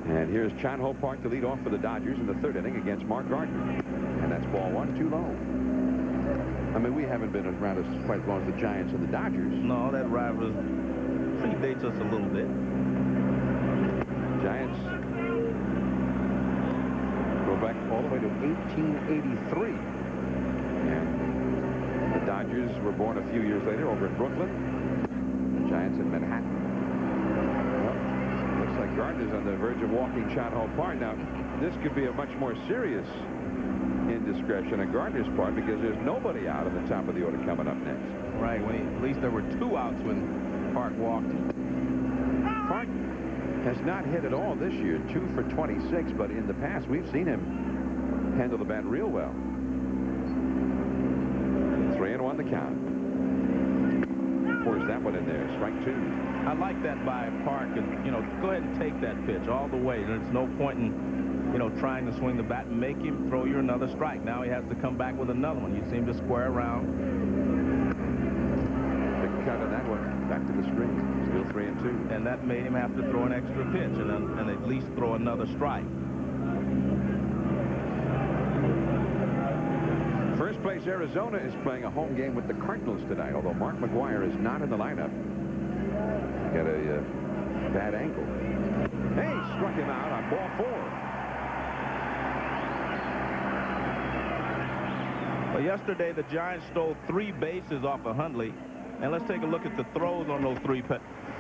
And here's Candlestick Park to lead off for the Dodgers in the 3rd inning against Mark Gardner. And that's ball 1, too low. I mean, we haven't been around as quite as long as the Giants and the Dodgers. No, that rivalry predates us a little bit. Giants go back all the way to 1883. And the Dodgers were born a few years later over in Brooklyn. The Giants in Manhattan. Looks like Gardner's on the verge of walking Candlestick Park. Now, this could be a much more serious indiscretion on Gardner's part, because there's nobody out at the top of the order coming up next. Right. At least there were 2 outs when Park walked. Park has not hit at all this year. 2 for 26, but in the past we've seen him handle the bat real well. 3-1 the count. force that one in there. Strike 2. I like that by Park, and, you know, go ahead and take that pitch all the way. There's no point in, you know, trying to swing the bat and make him throw you another strike. Now he has to come back with another one. You seem to square around. Big cut on that one. Back to the screen. Still 3-2. And that made him have to throw an extra pitch and at least throw another strike. First place Arizona is playing a home game with the Cardinals tonight, although Mark McGwire is not in the lineup. Got a bad ankle. Hey, struck him out on ball 4. Well, yesterday the Giants stole 3 bases off of Hundley. And let's take a look at the throws on those 3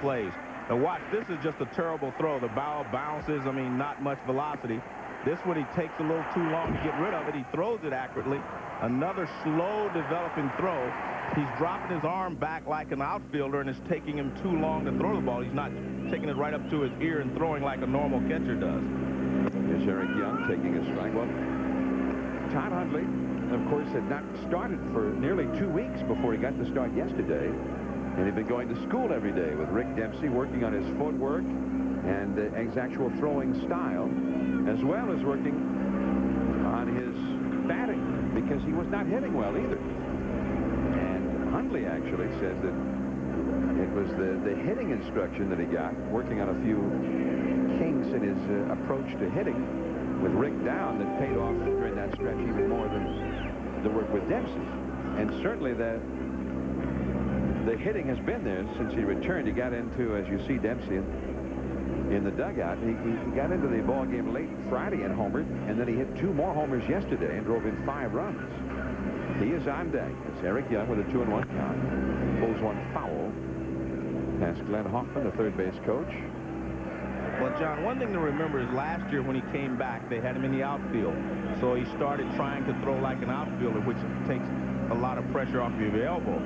plays. Now watch, this is just a terrible throw. The ball bounces, I mean, not much velocity. This one, he takes a little too long to get rid of it. He throws it accurately. Another slow developing throw. He's dropping his arm back like an outfielder, and it's taking him too long to throw the ball. He's not taking it right up to his ear and throwing like a normal catcher does. Here's Eric Young taking a strike. Well, Todd Hundley, of course, had not started for nearly 2 weeks before he got the start yesterday. And he'd been going to school every day with Rick Dempsey, working on his footwork and his actual throwing style, as well as working on his batting, because he was not hitting well either. And Hundley actually says that it was the hitting instruction that he got, working on a few kinks in his approach to hitting with Rick down, that paid off during that stretch even more than the work with Dempsey. And certainly the hitting has been there since he returned. He got into, as you see Dempsey in the dugout, he got into the ball game late Friday and homered, and then he hit 2 more homers yesterday and drove in 5 runs. He is on deck. It's Eric Young with a 2-1 count. Pulls one foul past Glenn Hoffman, the third base coach. Well, John, one thing to remember is last year when he came back, they had him in the outfield. So he started trying to throw like an outfielder, which takes a lot of pressure off your elbow.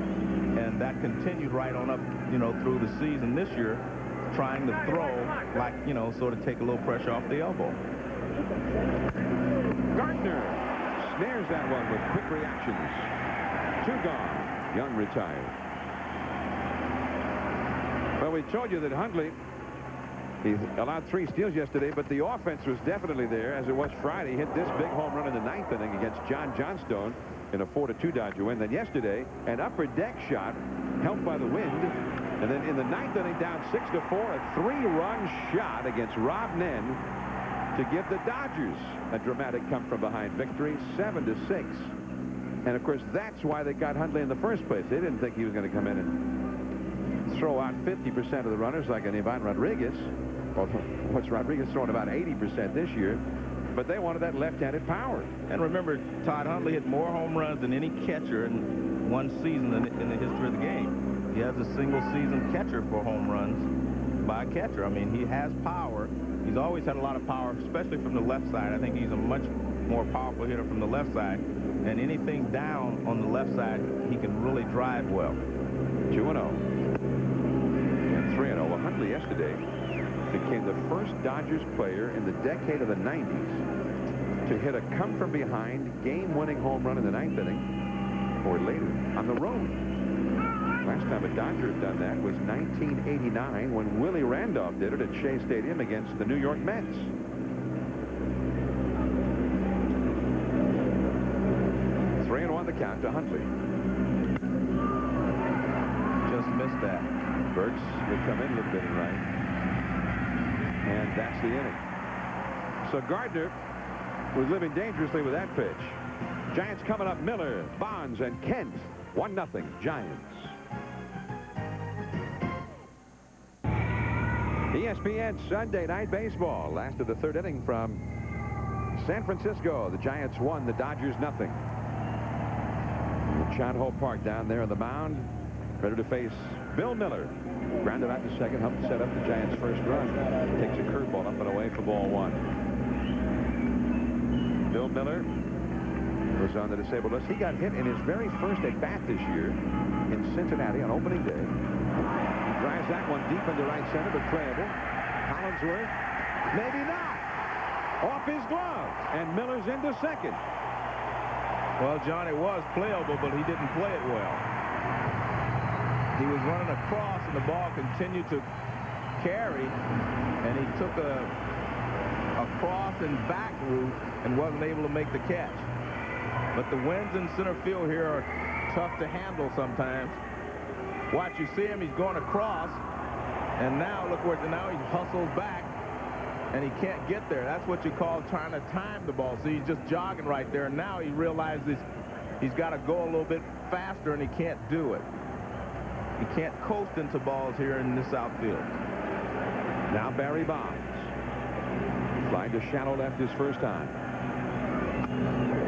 And that continued right on up, you know, through the season this year, trying to throw like, you know, sort of take a little pressure off the elbow. Gardner snares that one with quick reactions. 2 gone. Young retired. Well, we told you that Hundley, he allowed 3 steals yesterday, but the offense was definitely there, as it was Friday. He hit this big home run in the 9th inning against John Johnstone in a 4-2 Dodger win. Then yesterday, an upper deck shot helped by the wind. And then in the 9th inning, down 6-4, a 3-run shot against Rob Nen to give the Dodgers a dramatic come-from-behind victory, 7-6. And, of course, that's why they got Hundley in the first place. They didn't think he was going to come in and throw out 50% of the runners like an Ivan Rodriguez. Well, what's Rodriguez throwing about 80% this year? But they wanted that left-handed power. And remember, Todd Hundley hit more home runs than any catcher in one season in the history of the game. He has a single-season catcher for home runs by a catcher. I mean, he has power. He's always had a lot of power, especially from the left side. I think he's a much more powerful hitter from the left side. And anything down on the left side, he can really drive well. 2-0. And 3-0. Well, Hundley yesterday became the first Dodgers player in the decade of the 90s to hit a come-from-behind game-winning home run in the 9th inning or later on the road. Last time a Dodger had done that was 1989 when Willie Randolph did it at Shea Stadium against the New York Mets. Three and 1 the count to Hundley. Just missed that. Burks will come in a little bit right. And that's the inning. So Gardner was living dangerously with that pitch. Giants coming up. Miller, Bonds, and Kent. 1-0 Giants. ESPN Sunday Night Baseball. Last of the 3rd inning from San Francisco. The Giants won, the Dodgers nothing. Chad Hall Park down there on the mound, ready to face Bill Miller. Grounded out to second, helped set up the Giants' first run. Takes a curveball up and away for ball 1. Bill Miller was on the disabled list. He got hit in his very first at-bat this year in Cincinnati on opening day. He drives that one deep into right center, but playable. Collinsworth, maybe not. Off his glove, and Miller's into second. Well, John, it was playable, but he didn't play it well. He was running across, and the ball continued to carry, and he took a cross and back route and wasn't able to make the catch. But the winds in center field here are tough to handle sometimes. Watch, you see him, he's going across, and now look where now he hustles back, and he can't get there. That's what you call trying to time the ball. See, he's just jogging right there, and now he realizes he's got to go a little bit faster, and he can't do it. He can't coast into balls here in this outfield. Now Barry Bonds. Flying to shallow left his first time.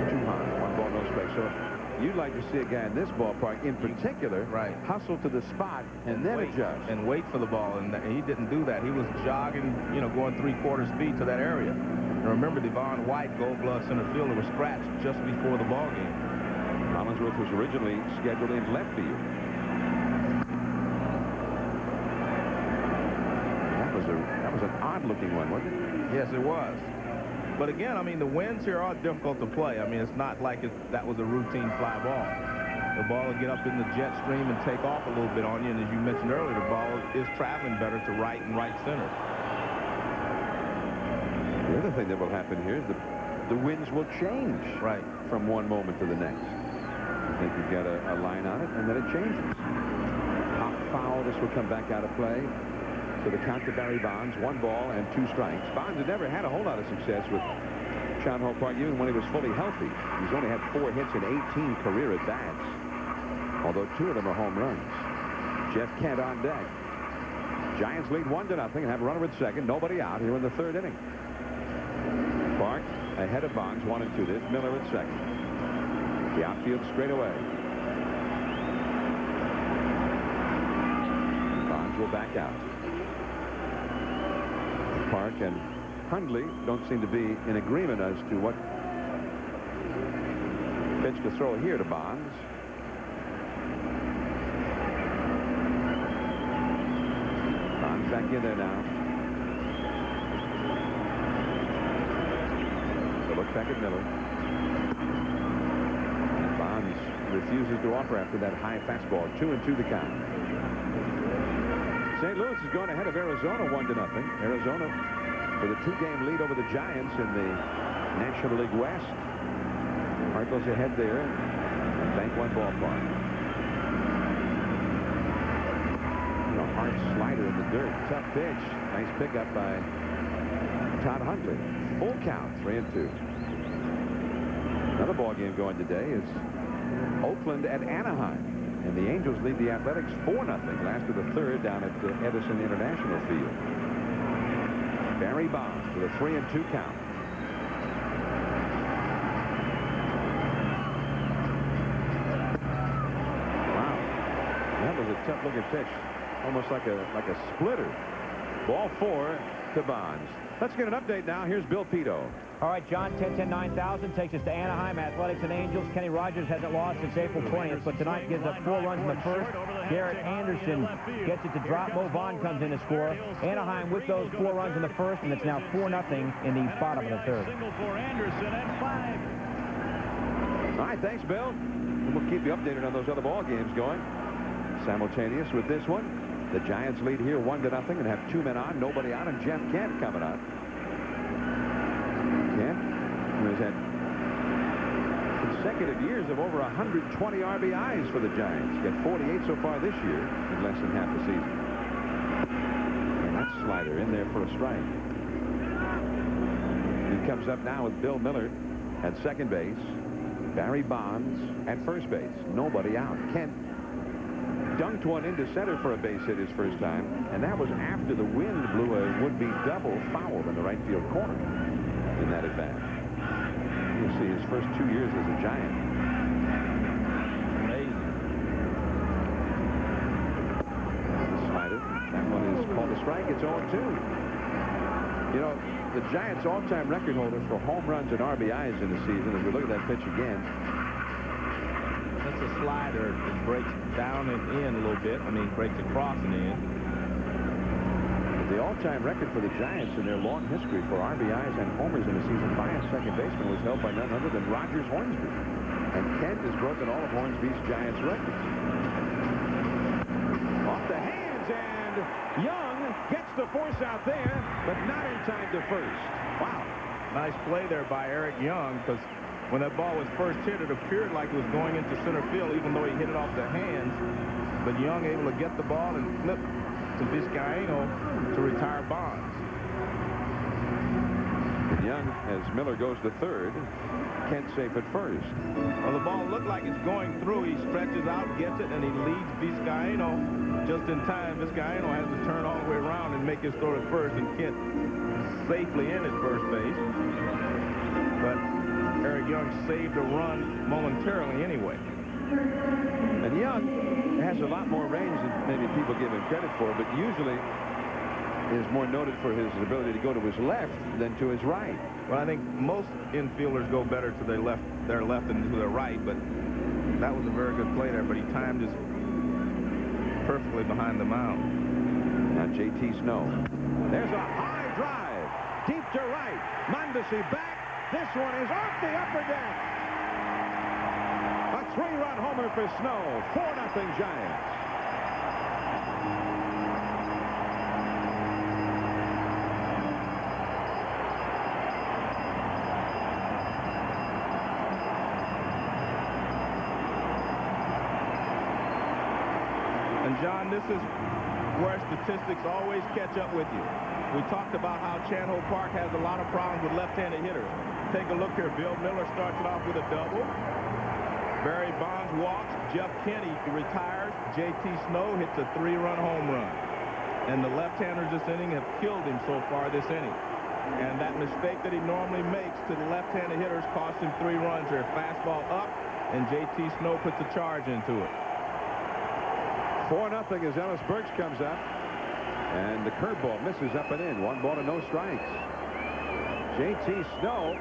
Too high. One ball, no strike. So you'd like to see a guy in this ballpark in particular hustle to the spot and then adjust. And wait for the ball. And he didn't do that. He was jogging, you know, going 3/4 speed to that area. And remember, Devon White, Gold Glove center fielder, was scratched just before the ball game. Collinsworth was originally scheduled in left field. That was an odd-looking one, wasn't it? Yes, it was. But again, I mean, the winds here are difficult to play. I mean, it's not like that was a routine fly ball. The ball will get up in the jet stream and take off a little bit on you. And as you mentioned earlier, the ball is traveling better to right and right center. The other thing that will happen here is the winds will change from one moment to the next. I think you've got a line on it, and then it changes. Hot foul. This will come back out of play. So the count to Barry Bonds, 1 ball and 2 strikes. Bonds had never had a whole lot of success with Town Hall Park, even when he was fully healthy. He's only had 4 hits in 18 career at-bats, although 2 of them are home runs. Jeff Kent on deck. Giants lead 1-0 and have a runner at second. Nobody out here in the 3rd inning. Park ahead of Bonds, 1-2. There's Miller at second. The outfield straight away. Bonds will back out. Park and Hundley don't seem to be in agreement as to what pitch to throw here to Bonds. Bonds back in there now. So look back at Miller. And Bonds refuses to offer after that high fastball. 2-2 the count. St. Louis is going ahead of Arizona 1-0. Arizona with a 2-game lead over the Giants in the National League West. Cardinals ahead there at Bank One Ballpark. A hard slider in the dirt. Tough pitch. Nice pickup by Todd Hundley. Full count, 3-2. Another ball game going today is Oakland at Anaheim. And the Angels lead the Athletics 4-0. Last of the 3rd down at Edison International Field. Barry Bonds with a 3-2 count. Wow. That was a tough-looking pitch. Almost like a splitter. Ball 4 to Bonds. Let's get an update now. Here's Bill Pito. All right, John, 10-10-9000 takes us to Anaheim. Athletics and Angels. Kenny Rogers hasn't lost since April 20th, but tonight gives up 4 runs in the first. Garrett Anderson gets it to drop. Mo Vaughn comes in to score. Anaheim with those 4 runs in the first, and it's now 4-0 in the bottom of the 3rd. All right, thanks, Bill. And we'll keep you updated on those other ball games going. Simultaneous with this one. The Giants lead here 1-0 and have 2 men on, nobody out, and Jeff Kent coming on. Kent, who has had consecutive years of over 120 RBIs for the Giants. Got 48 so far this year in less than half the season. And that slider in there for a strike. He comes up now with Bill Miller at second base. Barry Bonds at first base. Nobody out. Kent dunked one into center for a base hit his first time, and that was after the wind blew a would-be double foul in the right field corner in that at bat. You'll see his first 2 years as a Giant. Amazing. The slider. That one is called a strike. It's 0-2. You know, the Giants' all-time record holder for home runs and RBIs in the season, as we look at that pitch again. That's a slider that breaks down and in a little bit. I mean, breaks across and in. The all-time record for the Giants in their long history for RBIs and homers in a season by a second baseman was held by none other than Rogers Hornsby. And Kent has broken all of Hornsby's Giants records. Young gets the force out there, but not in time to first. Wow. Nice play there by Eric Young, because when that ball was first hit, it appeared like it was going into center field, even though he hit it off the hands. But Young able to get the ball and flip to Vizcaíno to retire Bonds. Young, as Miller goes to third, Kent safe at first. Well, the ball looked like it's going through. He stretches out, gets it, and he leads Vizcaíno just in time. Vizcaíno has to turn all the way around and make his throw at first, and Kent safely in at first base. But Eric Young saved a run momentarily anyway. And Young has a lot more range than maybe people give him credit for, but usually is more noted for his ability to go to his left than to his right. Well, I think most infielders go better to their left than to their right, but that was a very good play there, but he timed this perfectly behind the mound. Now J.T. Snow. There's a high drive, deep to right. Mondesi back. This one is off the upper deck. A 3-run homer for Snow. 4-0 Giants. And John, this is where statistics always catch up with you. We talked about how Chan Ho Park has a lot of problems with left-handed hitters. Take a look here. Bill Miller starts it off with a double. Barry Bonds walks. Jeff Kenney retires. J.T. Snow hits a 3-run home run. And the left-handers this inning have killed him so far this inning. And that mistake that he normally makes to the left-handed hitters cost him 3 runs here. Fastball up, and J.T. Snow puts a charge into it. 4-0 as Ellis Burks comes up. And the curveball misses up and in. 1 ball and no strikes. J.T. Snow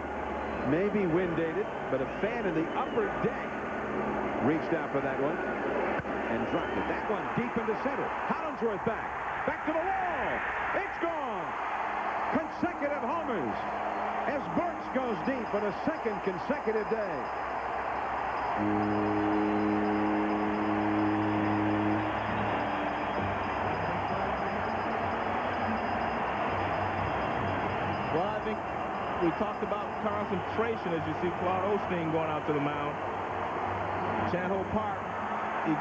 may be wind-dated, but a fan in the upper deck reached out for that one and dropped it. That one deep into center. Hollingsworth back to the wall. It's gone. Consecutive homers as Burks goes deep on a second consecutive day. Well, I think we talked about concentration as you see Claude Osteen going out to the mound. Chan Ho Park, he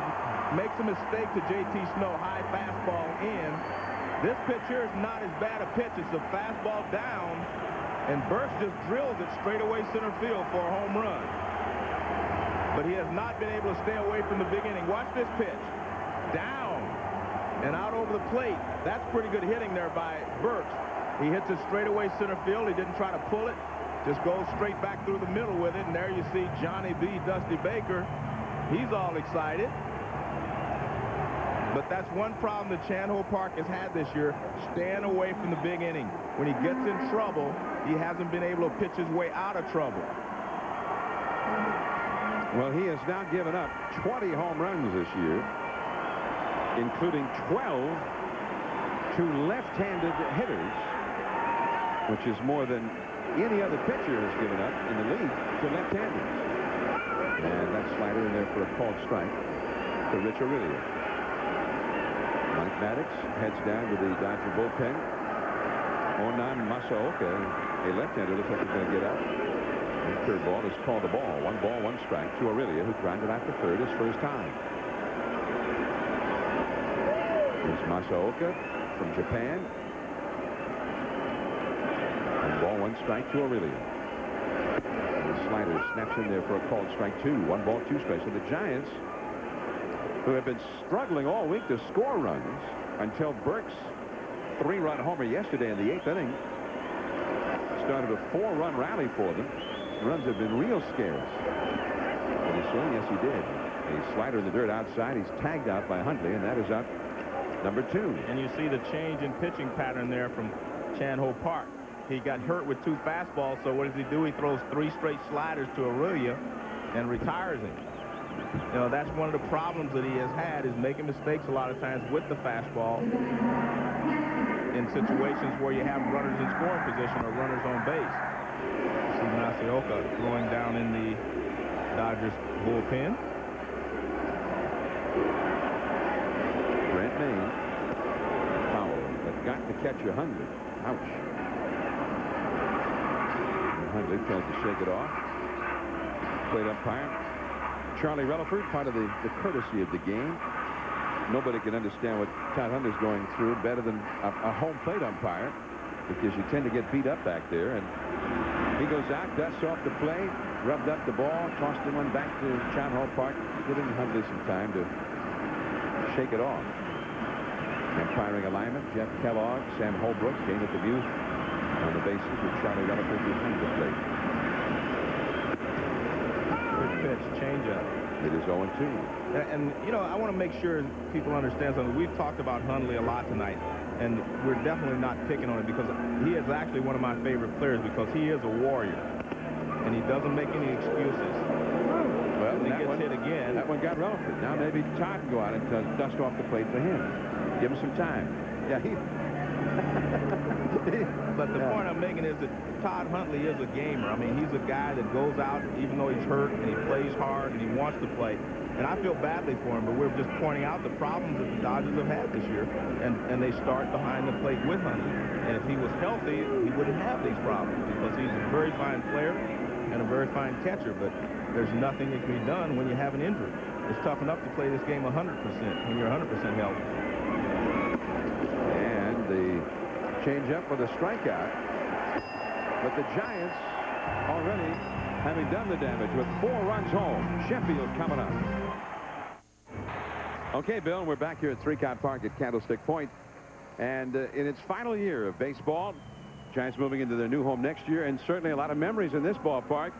makes a mistake to J.T. Snow. High fastball in. This pitch here is not as bad a pitch. It's a fastball down, and Burks just drills it straight away center field for a home run. But he has not been able to stay away from the big inning. Watch this pitch. Down and out over the plate. That's pretty good hitting there by Burks. He hits it straight away center field. He didn't try to pull it. Just goes straight back through the middle with it. And there you see Johnny B. Dusty Baker. He's all excited. But that's one problem that Chan Ho Park has had this year, staying away from the big inning. When he gets in trouble, he hasn't been able to pitch his way out of trouble. Well, he has now given up 20 home runs this year, including 12 to left-handed hitters, which is more than any other pitcher has given up in the league to left-handers. And that slider in there for a called strike to Rich Aurelio. Mike Maddox heads down to the Dodger bullpen. Onan Masaoka, a left-hander, looks like he's going to get out. And third ball is called a ball. 1 ball, 1 strike to Aurelio, who grounded out to third his first time. Here's Masaoka from Japan. 1 ball, 1 strike to Aurelio. And the slider snaps in there for a called strike 2. 1 ball, 2 strikes. So the Giants, who have been struggling all week to score runs until Burks' 3-run homer yesterday in the 8th inning, started a 4-run rally for them. Runs have been real scarce. Did he swing? Yes, he did. A slider in the dirt outside. He's tagged out by Huntley, and that is out number 2. And you see the change in pitching pattern there from Chan Ho Park. He got hurt with 2 fastballs, so what does he do? He throws 3 straight sliders to Aurelio and retires him. You know, that's one of the problems that he has had, is making mistakes a lot of times with the fastball in situations where you have runners in scoring position or runners on base. See Masaoka throwing down in the Dodgers bullpen. Brent Maine. Foul got to catch 100. Ouch. Hundley tries to shake it off. Plate umpire Charlie Relaford, part of the courtesy of the game. Nobody can understand what Todd Hundley's going through better than a home plate umpire, because you tend to get beat up back there. And he goes out, dusts off the plate, rubbed up the ball, tossed him one back to John Hall Park, giving Hundley some time to shake it off. Umpiring alignment, Jeff Kellogg, Sam Holbrook, Dana DeMuse on the bases with Charlie Relaford behind the plate. Good pitch, changeup. It is 0-2. And, you know, I want to make sure people understand something. We've talked about Hundley a lot tonight, and we're definitely not picking on him, because he is actually one of my favorite players, because he is a warrior, and he doesn't make any excuses. Well, he gets hit again. That one got Relaford. Now maybe Todd can go out and dust off the plate for him. Give him some time. Yeah, But the point I'm making is that Todd Hundley is a gamer. I mean, he's a guy that goes out even though he's hurt, and he plays hard, and he wants to play. And I feel badly for him, but we're just pointing out the problems that the Dodgers have had this year, and they start behind the plate with Hundley. And if he was healthy, he wouldn't have these problems, because he's a very fine player and a very fine catcher, but there's nothing that can be done when you have an injury. It's tough enough to play this game 100% when you're 100% healthy. And the changeup for the strikeout. But the Giants already having done the damage with 4 runs home. Sheffield coming up. Okay, Bill, we're back here at Three-Count Park at Candlestick Point. And in its final year of baseball, Giants moving into their new home next year, and certainly a lot of memories in this ballpark,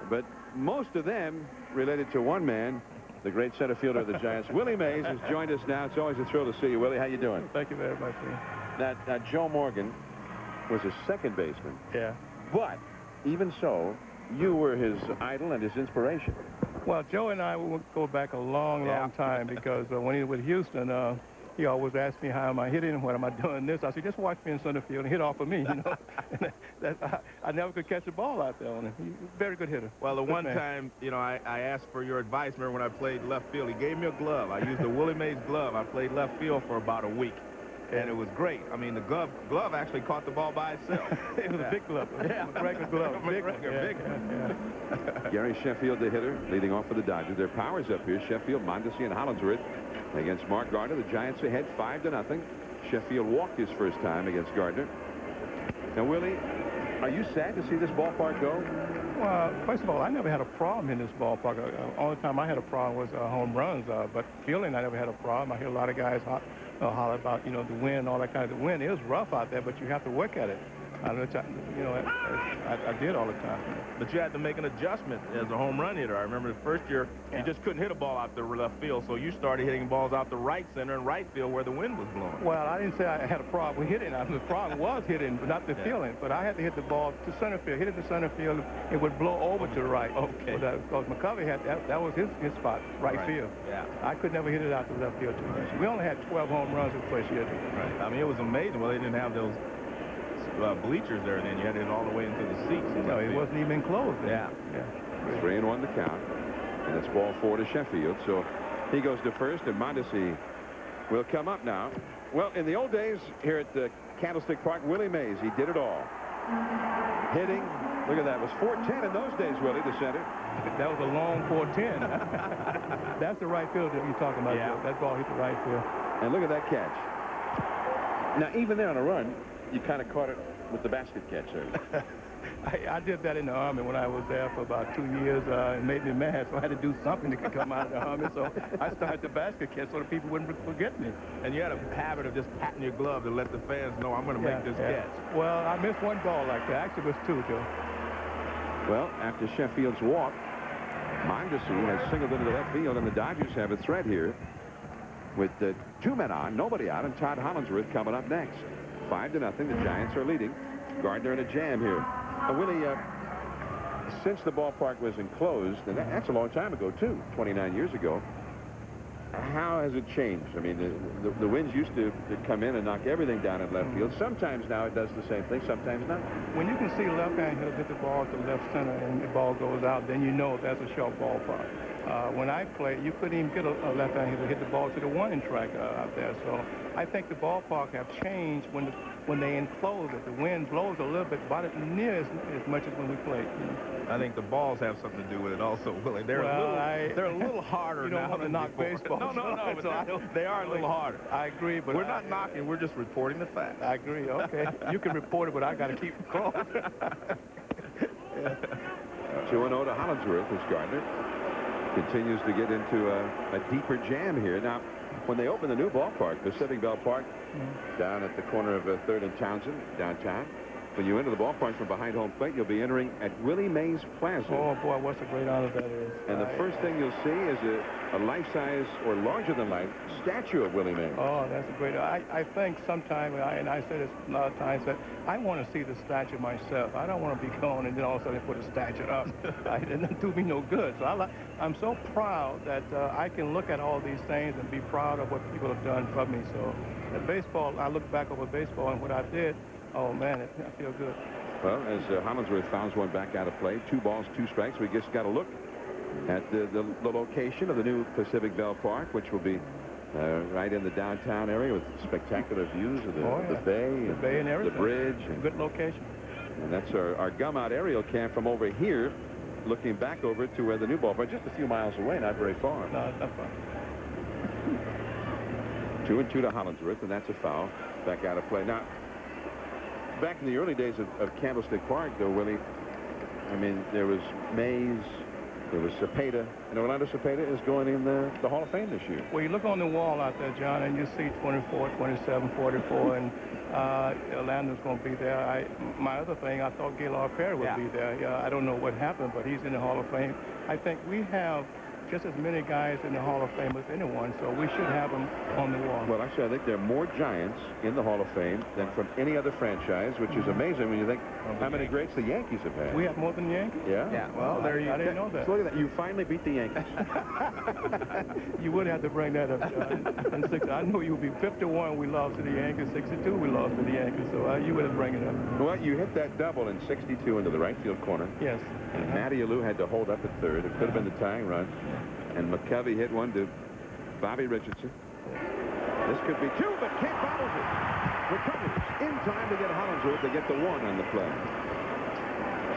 but most of them related to one man, the great center fielder of the Giants. Willie Mays has joined us now. It's always a thrill to see you, Willie. How you doing? Thank you very much, man. Now, Joe Morgan was a second baseman. Yeah. But even so, you were his idol and his inspiration. Well, Joe and I will go back a long time, because when he was with Houston, he always asked me, how am I hitting? What am I doing this? I said, just watch me in center field and hit off of me, you know. I never could catch a ball out there on him. He's a very good hitter. Well, the one time, you know, I asked for your advice. Remember when I played left field? He gave me a glove. I used the Willie Mays glove. I played left field for about a week. And it was great. I mean, the glove actually caught the ball by itself. It was a big glove. Yeah. McGregor glove. Big one. Gary Sheffield, the hitter, leading off for the Dodgers. Their power's up here. Sheffield, Mondesi, and Hollingsworth against Mark Gardner. The Giants ahead 5-0. Sheffield walked his first time against Gardner. Now, Willie, are you sad to see this ballpark go? Well, first of all, I never had a problem in this ballpark. Only time I had a problem was home runs. But fielding, I never had a problem. I hear a lot of guys holler about, you know, the wind, all that kind of. The wind is rough out there, but you have to work at it. I did all the time. But you had to make an adjustment as a home run hitter. I remember the first year, you just couldn't hit a ball out the left field, so you started hitting balls out the right center and right field where the wind was blowing. Well, I didn't say I had a problem with hitting. The problem was hitting, but not the fielding. But I had to hit the ball to center field. Hit it to center field, it would blow over to the right. Okay. Because McCovey had that was his spot, right field. Yeah. I could never hit it out to left field too much. We only had 12 home runs in the first year. Right. I mean, it was amazing. Well, they didn't have those bleachers there then. You had it all the way into the seats. No, it wasn't even closed then. Yeah. 3-1 the count, and it's ball 4 to Sheffield. So he goes to first, and Mondesi will come up now. Well, in the old days here at the Candlestick Park, Willie Mays, he did it all. Hitting, look at that, it was 410 in those days, Willie, the center. That was a long 410. That's the right field that you're talking about. Yeah. That ball hit the right field. And look at that catch. Now, even there on a run, you kind of caught it with the basket catch there. I did that in the Army when I was there for about 2 years. It made me mad, so I had to do something that could come out of the Army. So I started the basket catch so the people wouldn't forget me. And you had a habit of just patting your glove to let the fans know, I'm going to make this catch. Well, I missed one ball like that. Actually, it was 2, Joe. Well, after Sheffield's walk, Mondesi has singled into the left field, and the Dodgers have a threat here with 2 men on, nobody out, and Todd Hollingsworth coming up next. 5-0. The Giants are leading. Gardner in a jam here. Willie, since the ballpark was enclosed, and that's a long time ago, too, 29 years ago, how has it changed? I mean, the winds used to come in and knock everything down in left field. Sometimes now it does the same thing, sometimes not. When you can see left-hand hitters hit the ball to left center and the ball goes out, then you know that's a short ballpark. When I played, you couldn't even get a left-hand hitter to hit the ball to the warning track out there. So I think the ballpark have changed when they enclose it. The wind blows a little bit, but it near as much as when we played. You know? I think the balls have something to do with it also, Willie. They're a little harder you don't now want to than knock before. baseball. No, but they are a little harder. I agree, but we're not knocking. We're just reporting the facts. I agree. Okay, you can report it, but I got to keep it close. 2-0 to Hollingsworth as Gardner continues to get into a deeper jam here. Now, when they open the new ballpark, Pacific Bell Park, down at the corner of 3rd and Townsend, downtown, when you enter the ballpark from behind home plate, you'll be entering at Willie Mays Plaza. Oh, boy, what a great honor that is. And the first thing you'll see is a life-size or larger-than-life statue of Willie Mays. Oh, that's a great... I think sometime, and I said this a lot of times, that I want to see the statue myself. I don't want to be gone and then all of a sudden put a statue up. It doesn't do me no good. So I'm so proud that I can look at all these things and be proud of what people have done for me. So at baseball, I look back over baseball and what I did. Oh, man, I feel good. Well, as Hollingsworth fouls one back out of play, 2 balls, 2 strikes. We just got a look at the location of the new Pacific Bell Park, which will be right in the downtown area with spectacular views of the bay, and everything. The bridge. And good location. And that's our gum-out aerial cam from over here, looking back over to where the new ballpark, just a few miles away, not very far. No, it's not far. 2-2 to Hollingsworth, and that's a foul. Back out of play. Now, back in the early days of Candlestick Park, though, Willie, I mean, there was Mays, there was Cepeda, and Orlando Cepeda is going in the Hall of Fame this year. Well, you look on the wall out there, John, and you see 24, 27, 44, and Orlando's going to be there. My other thing, I thought Gaylord Perry would be there. Yeah, I don't know what happened, but he's in the Hall of Fame. I think we have just as many guys in the Hall of Fame as anyone, so we should have them on the wall. Well, actually, I think there are more Giants in the Hall of Fame than from any other franchise, which is amazing when you think how many greats the Yankees have had. We have more than the Yankees? Yeah. Yeah, well, there you I didn't know that. So look at that. You finally beat the Yankees. You would have to bring that up, John. I know you would be 51 we lost to the Yankees, 62 we lost to the Yankees, so you would have bring it up. Well, you hit that double in 62 into the right field corner. Yes. And Matty Alou had to hold up at third. It could have been the tying run. And McCovey hit one to Bobby Richardson. This could be 2, but Kent follows it. Recovers in time to get Hollingsworth to get the 1 on the play.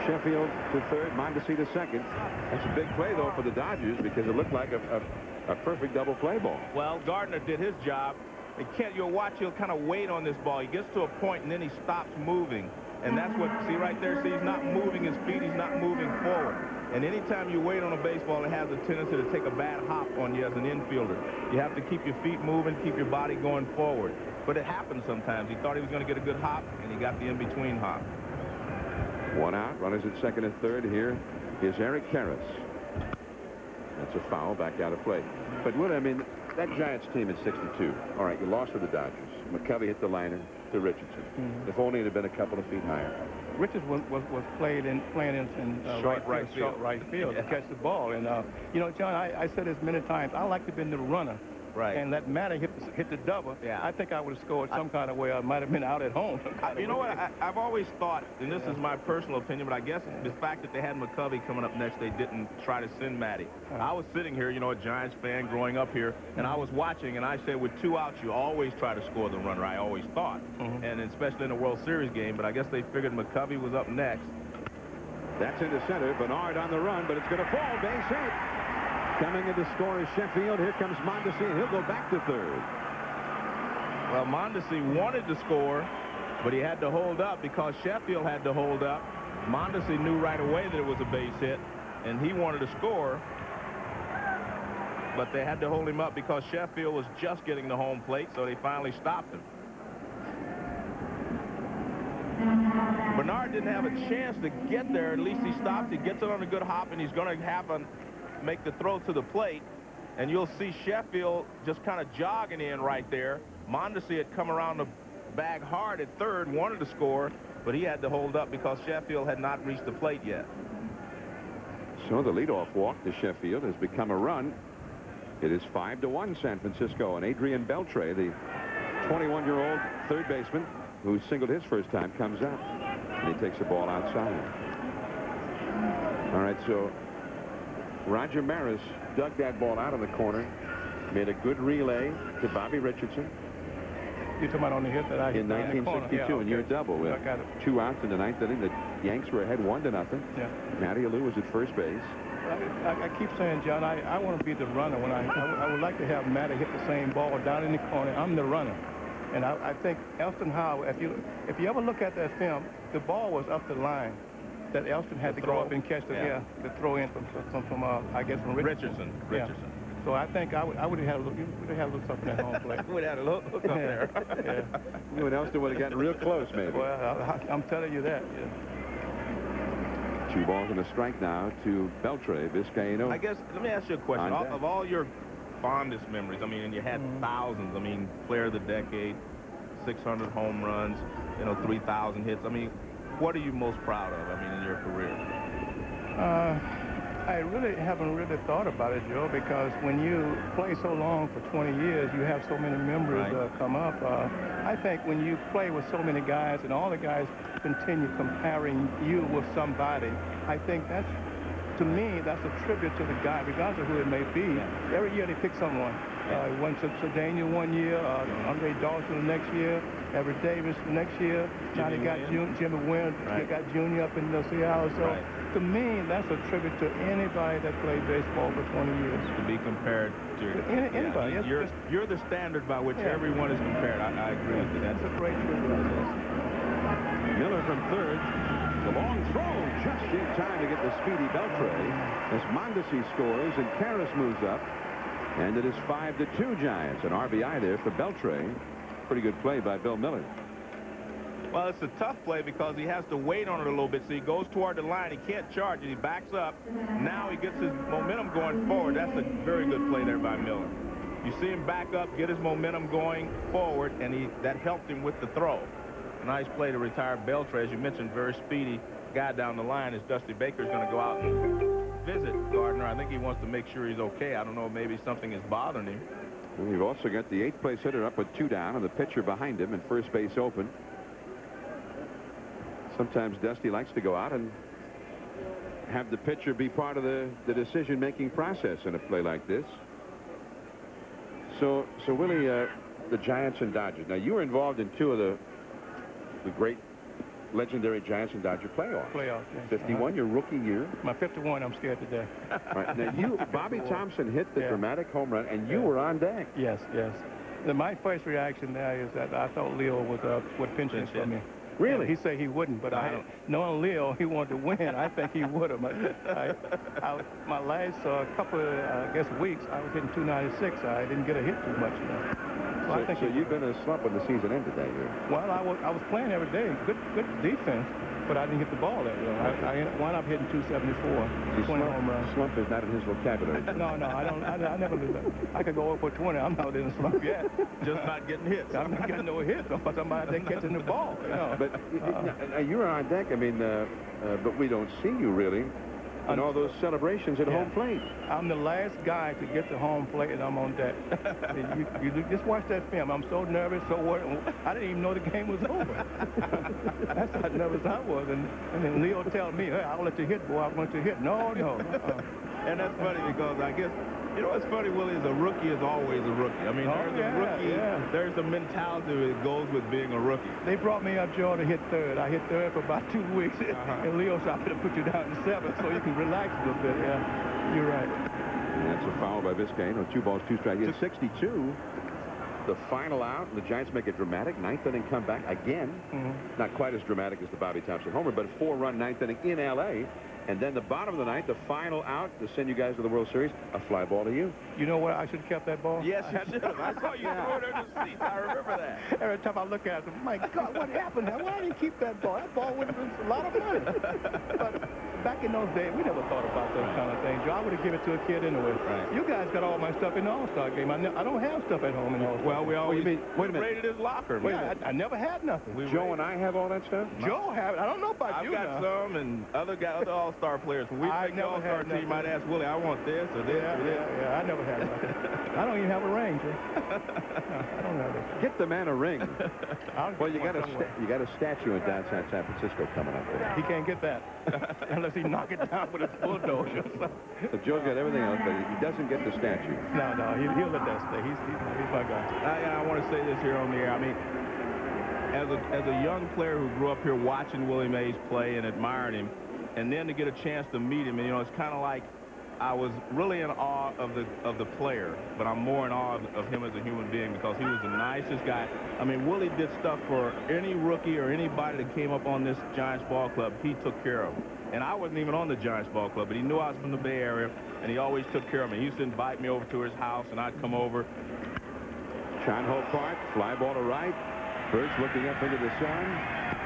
Sheffield to third, Mondesi to second. That's a big play, though, for the Dodgers because it looked like a perfect double play ball. Well, Gardner did his job. And Kent, you'll watch, he'll kind of wait on this ball. He gets to a point, and then he stops moving. And that's what, see right there, see, he's not moving his feet, he's not moving forward. And anytime you wait on a baseball, it has a tendency to take a bad hop on you as an infielder. You have to keep your feet moving, keep your body going forward. But it happens sometimes. He thought he was going to get a good hop, and he got the in-between hop. 1 out, runners at second and third. Here is Eric Karras. That's a foul, back out of play. But what I mean, that Giants team in 62. All right, you lost to the Dodgers. McCovey hit the liner to Richardson. If only it had been a couple of feet higher. Richards was playing in short right field to catch the ball. And, you know, John, I said this many times. I like to have been the runner. Right. And let Matty hit the double. Yeah. I think I would have scored some kind of way. I might have been out at home. You know what? I've always thought, and this is my personal opinion, but I guess the fact that they had McCovey coming up next, they didn't try to send Matty. I was sitting here, you know, a Giants fan growing up here, and I was watching, and I said, with 2 outs, you always try to score the runner. I always thought, and especially in a World Series game. But I guess they figured McCovey was up next. That's into center. Bernard on the run, but it's going to fall. Base hit. Coming in to score is Sheffield. Here comes Mondesi, and he'll go back to third. Well, Mondesi wanted to score, but he had to hold up because Sheffield had to hold up. Mondesi knew right away that it was a base hit, and he wanted to score, but they had to hold him up because Sheffield was just getting the home plate, so they finally stopped him. Bernard didn't have a chance to get there. At least he stopped. He gets it on a good hop, and he's going to make the throw to the plate, and you'll see Sheffield just kind of jogging in right there. Mondesi had come around the bag hard at third, wanted to score, but he had to hold up because Sheffield had not reached the plate yet. So the leadoff walk to Sheffield has become a run. It is 5-1 San Francisco, and Adrian Beltre, the 21-year-old third baseman who singled his first time, comes out, and he takes the ball outside. All right, so Roger Maris dug that ball out of the corner, made a good relay to Bobby Richardson. You're talking about on the hit that I hit in 1962, yeah, and you're double. I got it. 2 outs in the 9th inning. The Yanks were ahead 1-0. Yeah. Matty Alou was at first base. I keep saying, John, I want to be the runner. When I would like to have Matty hit the same ball down in the corner. I'm the runner. And I think Elston Howe, if you ever look at that film, the ball was up the line that Elston had to go up and catch the throw in from I guess from Richardson. Yeah. So I think I would have had a little something at home plate. Would have had a little hook up there. Yeah. You and Elston would have gotten real close, maybe. Well, I'm telling you that. Yeah. 2 balls and a strike now to Beltre. Vizcaino. I guess, let me ask you a question. Of all your fondest memories, I mean, and you had thousands, I mean, player of the decade, 600 home runs, 3,000 hits. I mean, what are you most proud of, I mean, in your career? I really haven't thought about it, Joe, because when you play so long for 20 years, you have so many memories come up. I think when you play with so many guys and all the guys continue comparing you with somebody, I think that's, to me, that's a tribute to the guy, regardless of who it may be. Every year they pick someone. One Cedeno one year, Andre Dawson the next year, Everett Davis the next year. Now they got Jimmy Wynn, they got Junior up in Seattle. So to me, that's a tribute to anybody that played baseball for 20 years. To be compared to anybody. You're the standard by which everyone is compared. I agree with you. That's a great tribute. Miller from third. The long throw just in time to get the speedy Beltre as Mondesi scores and Karras moves up. And it is 5-2 Giants. An RBI there for Beltre. Pretty good play by Bill Miller. Well, it's a tough play because he has to wait on it a little bit. So he goes toward the line. He can't charge it. He backs up. Now he gets his momentum going forward. That's a very good play there by Miller. You see him back up, get his momentum going forward, and that helped him with the throw. A nice play to retire Beltre. As you mentioned, very speedy guy down the line as Dusty Baker's going to go out and visit Gardner. I think he wants to make sure he's okay. I don't know, maybe something is bothering him. And we've also got the 8th place hitter up with 2 down and the pitcher behind him and first base open. Sometimes Dusty likes to go out and have the pitcher be part of the decision-making process in a play like this. So Willie, the Giants and Dodgers. Now, you were involved in 2 of the great legendary Giants and Dodger playoffs. Yes. 51, your rookie year. My 51, I'm scared to death. Right. Now, Bobby Thompson hit the dramatic home run, and you were on deck. Yes. My first reaction there is that I thought Leo would pinch hit for me. Really? He said he wouldn't, but knowing Leo, he wanted to win. I think he would have. My last couple of, I guess, weeks, I was hitting 296. I didn't get a hit too much. So you've been in a slump when the season ended that year. Well, I was playing every day. Good defense, but I didn't hit the ball that well. I wound up hitting 274, 20 home runs. Slump is not in his vocabulary. No, I don't. I never do that. I could go over 20. I'm not in a slump yet. Just not getting hits. I'm not getting no hits. But somebody they catching the ball. But you were on deck. I mean, but we don't see you really. And all those celebrations at home plate. I'm the last guy to get to home plate, and I'm on deck. you just watch that film. I'm so nervous, so worried. I didn't even know the game was over. That's how nervous I was. And then Leo tell me, hey, I'll let you hit, boy. I'm going to hit. No. And that's funny because I guess, what's funny, Willie, is a rookie is always a rookie. I mean, there's a rookie. There's a mentality that goes with being a rookie. They brought me up, Joe, to hit third. I hit third for about 2 weeks. And Leo said, I'm going to put you down to 7 so you can relax a little bit. Yeah, you're right. And that's a foul by Vizcaino. 2 balls, 2 strikes. He had 62. The final out, and the Giants make it dramatic. 9th inning comeback again. Not quite as dramatic as the Bobby Thompson homer, but a 4-run 9th inning in L.A. And then the bottom of the 9th, the final out to send you guys to the World Series, a fly ball to you. You know what? I should have kept that ball. Yes, you should have. I saw you throw it in the seat. I remember that. Every time I look at it, my God, what happened? Why didn't you keep that ball? That ball would have been a lot of money. But back in those days, we never thought about those kind of things. Joe, I would have given it to a kid anyway. Right. You guys got all my stuff in the All-Star game. I don't have stuff at home in the All-Star. Well, we always wait a minute. raided his locker. I never had nothing. Joe and I have all that stuff? Joe have it. I don't know about you. I've got some, and other All-Star players. When we pick the All-Star team, you might ask Willie, I want this or this or this. Yeah, I never had nothing. I don't even have a ring, Joe. No, I don't have it. Get the man a ring. Well, you got a statue in downtown San Francisco coming up there. He can't get that unless he knock it down with his bulldozer. So Joe's got everything else, but he doesn't get the statue. No, he'll let that stay. He's my guy. I want to say this here on the air. I mean, as a young player who grew up here watching Willie Mays play and admiring him, and then to get a chance to meet him, and, you know, it's kind of like I was really in awe of the player, but I'm more in awe of him as a human being because he was the nicest guy. I mean, Willie did stuff for any rookie or anybody that came up on this Giants ball club. He took care of them. And I wasn't even on the Giants ball club, but he knew I was from the Bay Area, and he always took care of me. He used to invite me over to his house, and I'd come over. Chandho Park, fly ball to right. Burks looking up into the sun,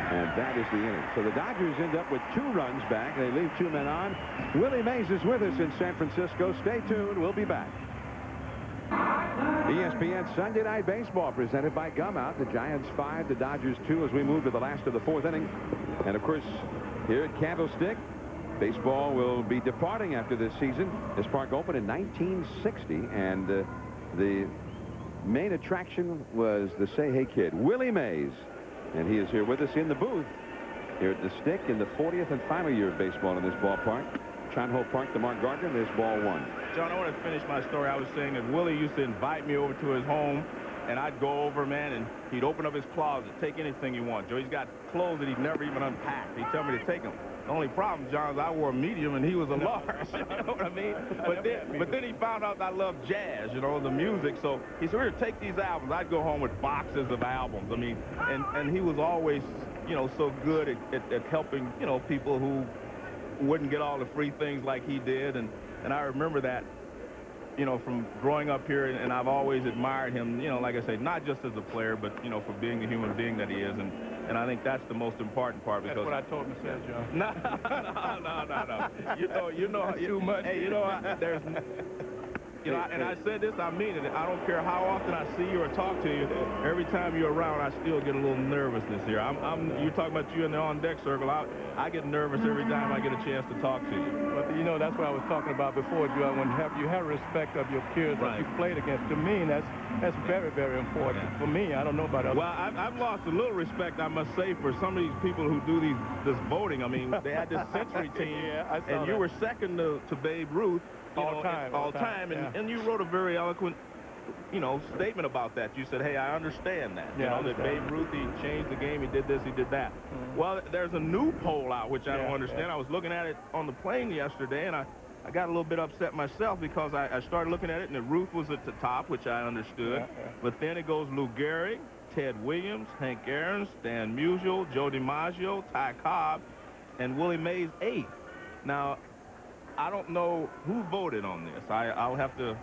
and that is the inning. So the Dodgers end up with 2 runs back. They leave 2 men on. Willie Mays is with us in San Francisco. Stay tuned. We'll be back. ESPN Sunday Night Baseball presented by Gumout. The Giants 5, the Dodgers 2 as we move to the last of the 4th inning. And, of course, here at Candlestick, baseball will be departing after this season. This park opened in 1960, and the main attraction was the Say Hey Kid, Willie Mays. And he is here with us in the booth here at the Stick in the 40th and final year of baseball in this ballpark. Chandho Park, the Mark Gardner, there's ball 1. John, I want to finish my story. I was saying that Willie used to invite me over to his home, and I'd go over, man, and he'd open up his closet, take anything you want. Joe, he's got clothes that he'd never even unpacked. He'd tell me to take them. The only problem, John, is I wore a medium and he was a large. You know what I mean? But then he found out I loved jazz, you know, the music. So he said, here, take these albums. I'd go home with boxes of albums. I mean, and he was always, you know, so good at helping, you know, people who wouldn't get all the free things like he did. And I remember that, you know, from growing up here, and I've always admired him, you know, like I say, not just as a player, but, you know, for being the human being that he is. And I think that's the most important part because... That's what I told him to say, John. No. You know, too much. Hey, you know, there's... You know, and I said this, I mean it. I don't care how often I see you or talk to you. Every time you're around, I still get a little nervousness here. You're talking about you in the on-deck circle. I get nervous every time I get a chance to talk to you. But, you know, that's what I was talking about before, Joe. When you have respect of your peers that you played against. To me, that's very, very important. For me, I don't know about others. Well, I've lost a little respect, I must say, for some of these people who do this voting. I mean, they had this century team, and you were second to Babe Ruth. All time. And you wrote a very eloquent, you know, statement about that. You said, hey, I understand that. You know, that Babe Ruth, he changed the game, he did this, he did that. Well, there's a new poll out, which I don't understand. I was looking at it on the plane yesterday, and I got a little bit upset myself because I started looking at it, and Ruth was at the top, which I understood. But then it goes Lou Gehrig, Ted Williams, Hank Aaron, Stan Musial, Joe DiMaggio, Ty Cobb, and Willie Mays 8th. Now, I don't know who voted on this. I'll have to,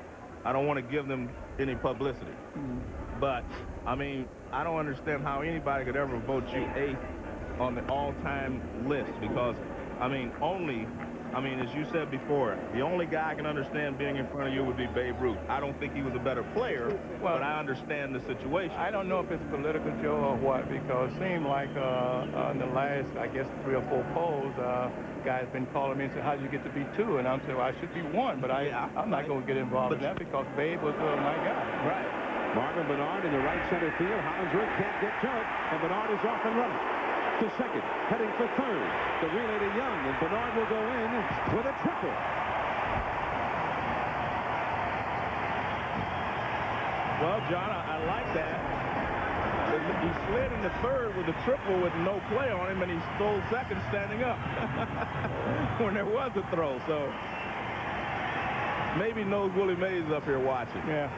I don't want to give them any publicity. But, I mean, I don't understand how anybody could ever vote you 8th on the all-time list because, I mean, as you said before, the only guy I can understand being in front of you would be Babe Ruth. I don't think he was a better player, but I understand the situation. I don't know if it's political, Joe, or what, because it seemed like in the last, I guess, 3 or 4 polls, guys been calling me and said, how did you get to be 2? And I'm saying, well, I should be 1, but I'm not going to get involved in that because Babe was my guy. Right. Marvin Bernard in the right center field. Hollingsworth can't get to it, and Bernard is off and running. To second, heading for third. The relay to Young, and Bernard will go in with a triple. Well, John, I like that. He slid into third with a triple with no play on him, and he stole second standing up when there was a throw. So maybe knows Willie Mays up here watching. Yeah.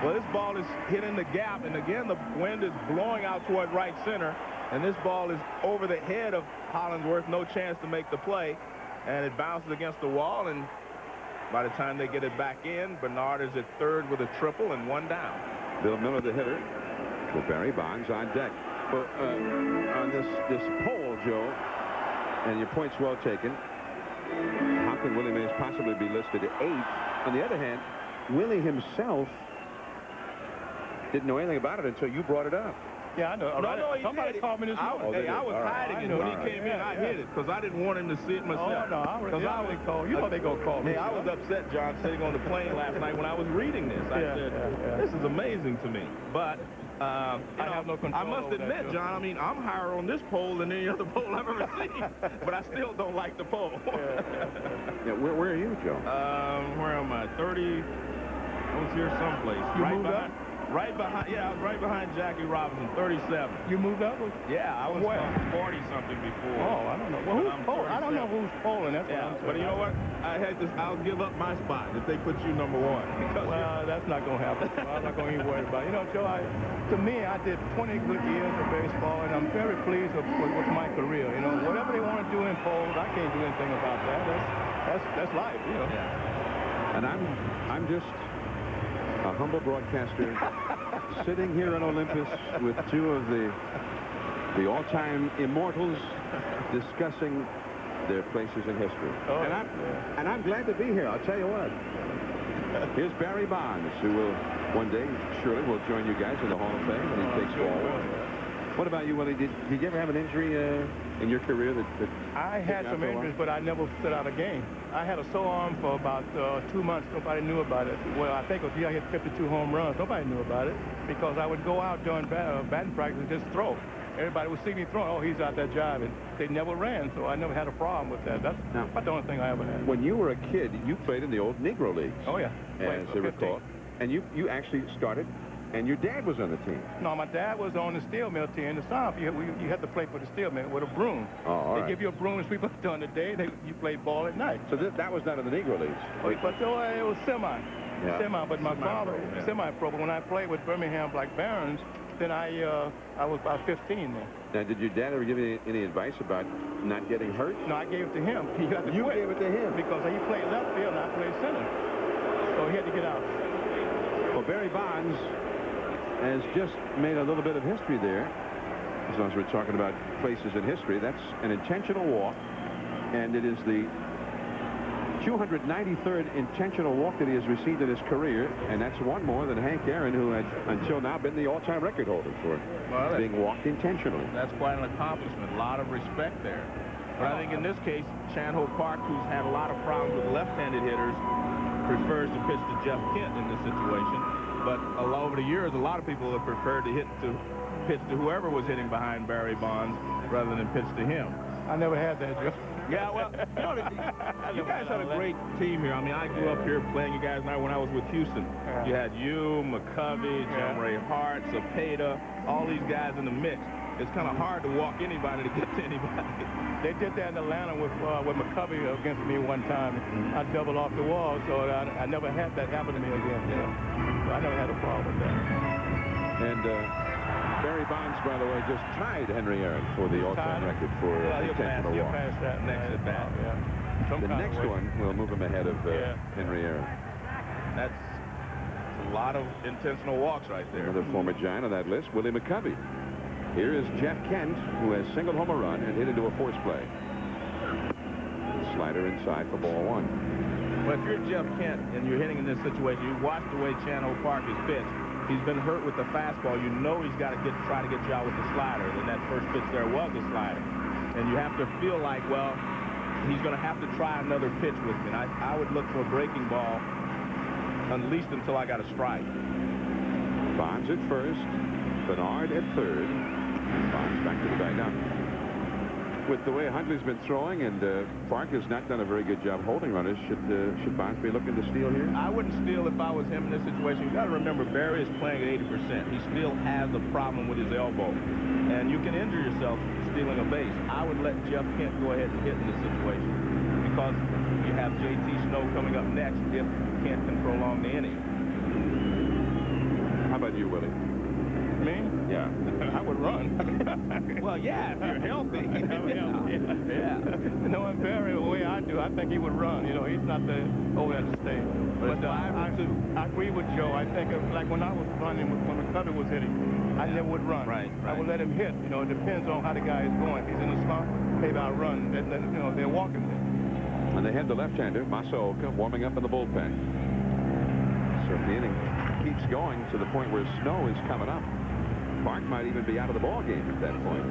Well, this ball is hitting the gap, and again, the wind is blowing out toward right center, and this ball is over the head of Hollingsworth, no chance to make the play, and it bounces against the wall, and by the time they get it back in, Bernard is at third with a triple and 1 down. Bill Miller, the hitter, with Barry Bonds on deck. Well, on this poll, Joe, and your point's well taken, how can Willie Mays possibly be listed at 8th? On the other hand, Willie himself didn't know anything about it until you brought it up. Yeah, I know. No, somebody called me this morning. I was hiding it when he came in. I hid it because I didn't want him to see it myself. Oh, no, I already called. You know they gonna call me. Hey, I was upset, John, sitting on the plane last night when I was reading this. I said, this is amazing to me. But I have no control. I must over admit, that, John, I mean, I'm higher on this pole than any other pole I've ever seen, but I still don't like the pole. Yeah, where are you, Joe? Where am I? 30. I was here someplace. You moved up? Right behind. Yeah, I was right behind Jackie Robinson, 37. You moved up? Yeah, I was Where? 40 something before. Oh, I don't know. Well, who's pole? I don't know who's polling. That's Yeah, what I'm but you know what? I'll give up my spot if they put you number 1. Because well, that's not going to happen. I'm not going to even worry about it. You know, Joe, to me, I did 20 good years of baseball, and I'm very pleased with my career. You know, whatever they want to do in polls, I can't do anything about that. That's life, you know. Yeah. And I'm just a humble broadcaster sitting here in Olympus with two of the all-time immortals discussing their places in history. Oh, and I'm glad to be here. I'll tell you what. Here's Barry Bonds, who will one day surely will join you guys in the Hall of Fame when he takes ball. What about you, Willie? Did you ever have an injury in your career that I had some injuries, but I never stood out a game. I had a sore arm for about 2 months. Nobody knew about it. Well, I think I hit 52 home runs. Nobody knew about it because I would go out during batting practice and just throw. Everybody would see me throwing. Oh, he's out there jiving. They never ran, so I never had a problem with that. That's about the only thing I ever had. When you were a kid, you played in the old Negro Leagues. Oh, yeah. As I recall. And you actually started, and your dad was on the team. No, my dad was on the steel mill team. In the South, you had to play for the steel mill with a broom. Oh, all right. They give you a broom and sweep up during the day. You played ball at night. So that was not in the Negro Leagues. But it was semi. Yeah. Semi, but my father, semi-pro. But when I played with Birmingham Black Barons, then I was about 15 then. Now, did your dad ever give you any advice about not getting hurt? No, I gave it to him. He had to You quit gave it to him? because he played left field and I played center. So he had to get out. Well, Barry Bonds has just made a little bit of history there. As long as we're talking about places in history, that's an intentional walk, and it is the 293rd intentional walk that he has received in his career, and that's one more than Hank Aaron, who had until now been the all-time record holder for being walked intentionally. That's quite an accomplishment. A lot of respect there. But I think in this case, Chan-Ho Park, who's had a lot of problems with left-handed hitters, prefers to pitch to Jeff Kent in this situation. But over the years, a lot of people have preferred to pitch to whoever was hitting behind Barry Bonds rather than pitch to him. I never had that, Joe. Yeah, well, you guys had a great team here. I mean, I grew up here playing you guys now when I was with Houston. You had you, McCovey, John Ray Hart, Cepeda, all these guys in the mix. It's kind of hard to walk anybody to get to anybody. They did that in Atlanta with McCovey against me one time. I doubled off the wall, so I never had that happen to me again. You know? So I never had a problem with that. And Barry Bonds, by the way, just tied Henry Aaron for the all-time record for intentional He'll walk. pass that next at bat. Yeah. The next one will move him ahead of Henry Aaron. That's a lot of intentional walks right there. Another former Giant on that list, Willie McCovey. Here is Jeff Kent, who has singled home a run and hit into a force play. Slider inside for ball 1. Well, if you're Jeff Kent and you're hitting in this situation, you watch the way Chan-Ho Park is pitched. He's been hurt with the fastball. You know he's got to try to get you out with the slider. And that first pitch there was a slider. And you have to feel like, well, he's going to have to try another pitch with me. And I would look for a breaking ball at least until I got a strike. Bonds at first, Bernard at third. Bonds back to the dugout. With the way Huntley's been throwing, and Park has not done a very good job holding runners, should Bonds be looking to steal here? I wouldn't steal if I was him in this situation. You got to remember, Barry is playing at 80%. He still has a problem with his elbow, and you can injure yourself stealing a base. I would let Jeff Kent go ahead and hit in this situation because you have J.T. Snow coming up next if Kent can prolong the inning. How about you, Willie? Me? Yeah. I would run. Well, yeah, if you're healthy. Yeah. Knowing Barry the way I do, I think he would run. You know, he's not the over at the stage. But I agree with Joe. I think like when I was running, when McCovey was hitting, I never would run. Right. I would let him hit. You know, it depends on how the guy is going. If he's in a slump, maybe I'll run. You know, they're walking there. And they have the left-hander, Masaoka, warming up in the bullpen. So if the inning keeps going to the point where Snow is coming up, Park might even be out of the ball game at that point.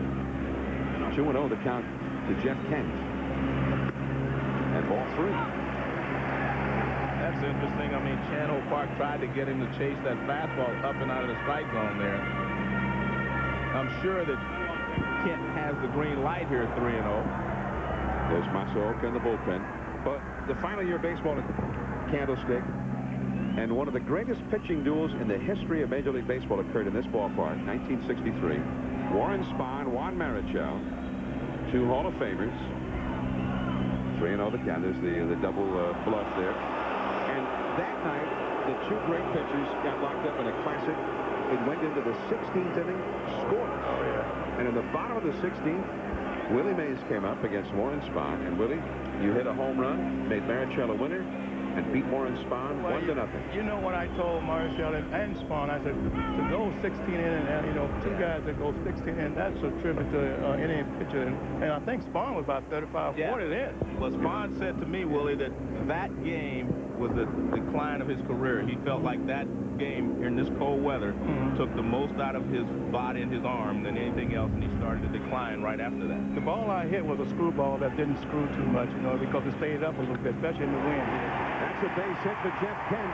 2-0 the count to Jeff Kent. And ball 3. That's interesting. I mean, Chan-Ho Park tried to get him to chase that fastball up and out of the strike zone there. I'm sure that Kent has the green light here at 3-0. There's Masaoka in the bullpen. But the final year of baseball at Candlestick, and one of the greatest pitching duels in the history of Major League Baseball occurred in this ballpark, 1963. Warren Spahn, Juan Marichal, two Hall of Famers. 3-0 the count. There's the double bluff there. And that night, the two great pitchers got locked up in a classic. It went into the 16th inning, scoreless. Oh, yeah. And in the bottom of the 16th, Willie Mays came up against Warren Spahn. And Willie, you hit a home run, made Marichal a winner, and beat Warren Spahn 1-0. You know what I told Marichal and Spahn? I said, to go 16 innings, and you know, two guys that go 16 innings, that's a tribute to any pitcher. And I think Spahn was about 35, 40 then. Well, Spahn said to me, Willie, that game was the decline of his career. He felt like that game in this cold weather took the most out of his body and his arm than anything else, and he started to decline right after that. The ball I hit was a screwball that didn't screw too much, you know, because it stayed up a little bit, especially in the wind. That's a base hit for Jeff Kent,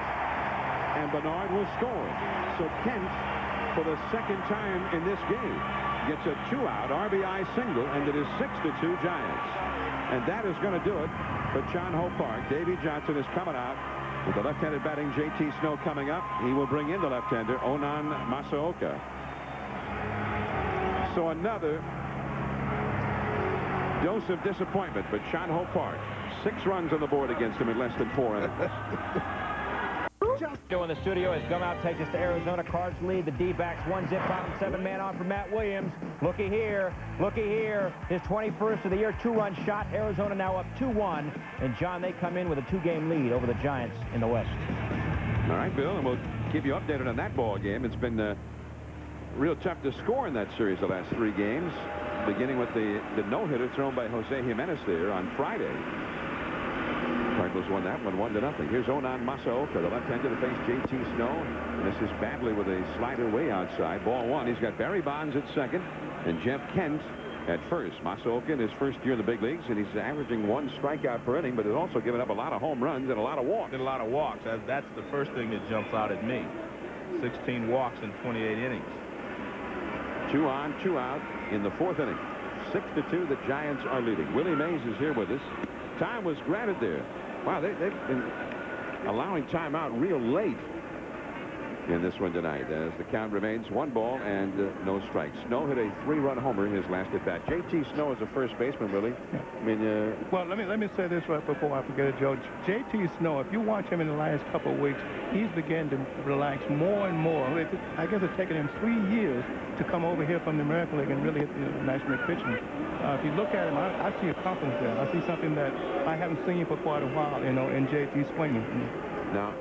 and Bernard will score. So Kent, for the second time in this game, gets a 2-out RBI single, and it is 6-2 Giants. And that is going to do it for John Ho Park. Davey Johnson is coming out with the left-handed batting J.T. Snow coming up. He will bring in the left-hander Onan Masaoka. So another dose of disappointment for John Ho Park. 6 runs on the board against him in less than 4 innings. In the studio as Gumout takes us to Arizona. Cards lead the D-backs 1-zip bottom 7-man on for Matt Williams. Looky here, his 21st of the year 2-run shot. Arizona now up 2-1, and John, they come in with a 2-game lead over the Giants in the West. All right, Bill, and we'll keep you updated on that ball game. It's been real tough to score in that series the last 3 games, beginning with the no-hitter thrown by Jose Jimenez there on Friday. Cardinals won that one 1-0. Here's Onan Masaoka, the left-hander to face J.T. Snow. Misses badly with a slider way outside. Ball 1. He's got Barry Bonds at second and Jeff Kent at first. Masaoka in his first year in the big leagues, and he's averaging 1 strikeout per inning, but has also given up a lot of home runs and a lot of walks. And a lot of walks. That's the first thing that jumps out at me. 16 walks in 28 innings. 2 on, 2 out in the 4th inning. 6-2, the Giants are leading. Willie Mays is here with us. Time was granted there. Wow, they've been allowing timeout real late in this one tonight, as the count remains 1 ball and no strikes. Snow hit a 3-run homer in his last at bat. J.T. Snow is a first baseman, Willie. I mean, well, let me say this right before I forget it, Joe. J.T. Snow, if you watch him in the last couple of weeks, he's beginning to relax more and more. I guess it's taken him 3 years to come over here from the American League and really hit the National League pitching. If you look at him, I see a confidence there. I see something that I haven't seen for quite a while, you know, in J.T. swinging. Now,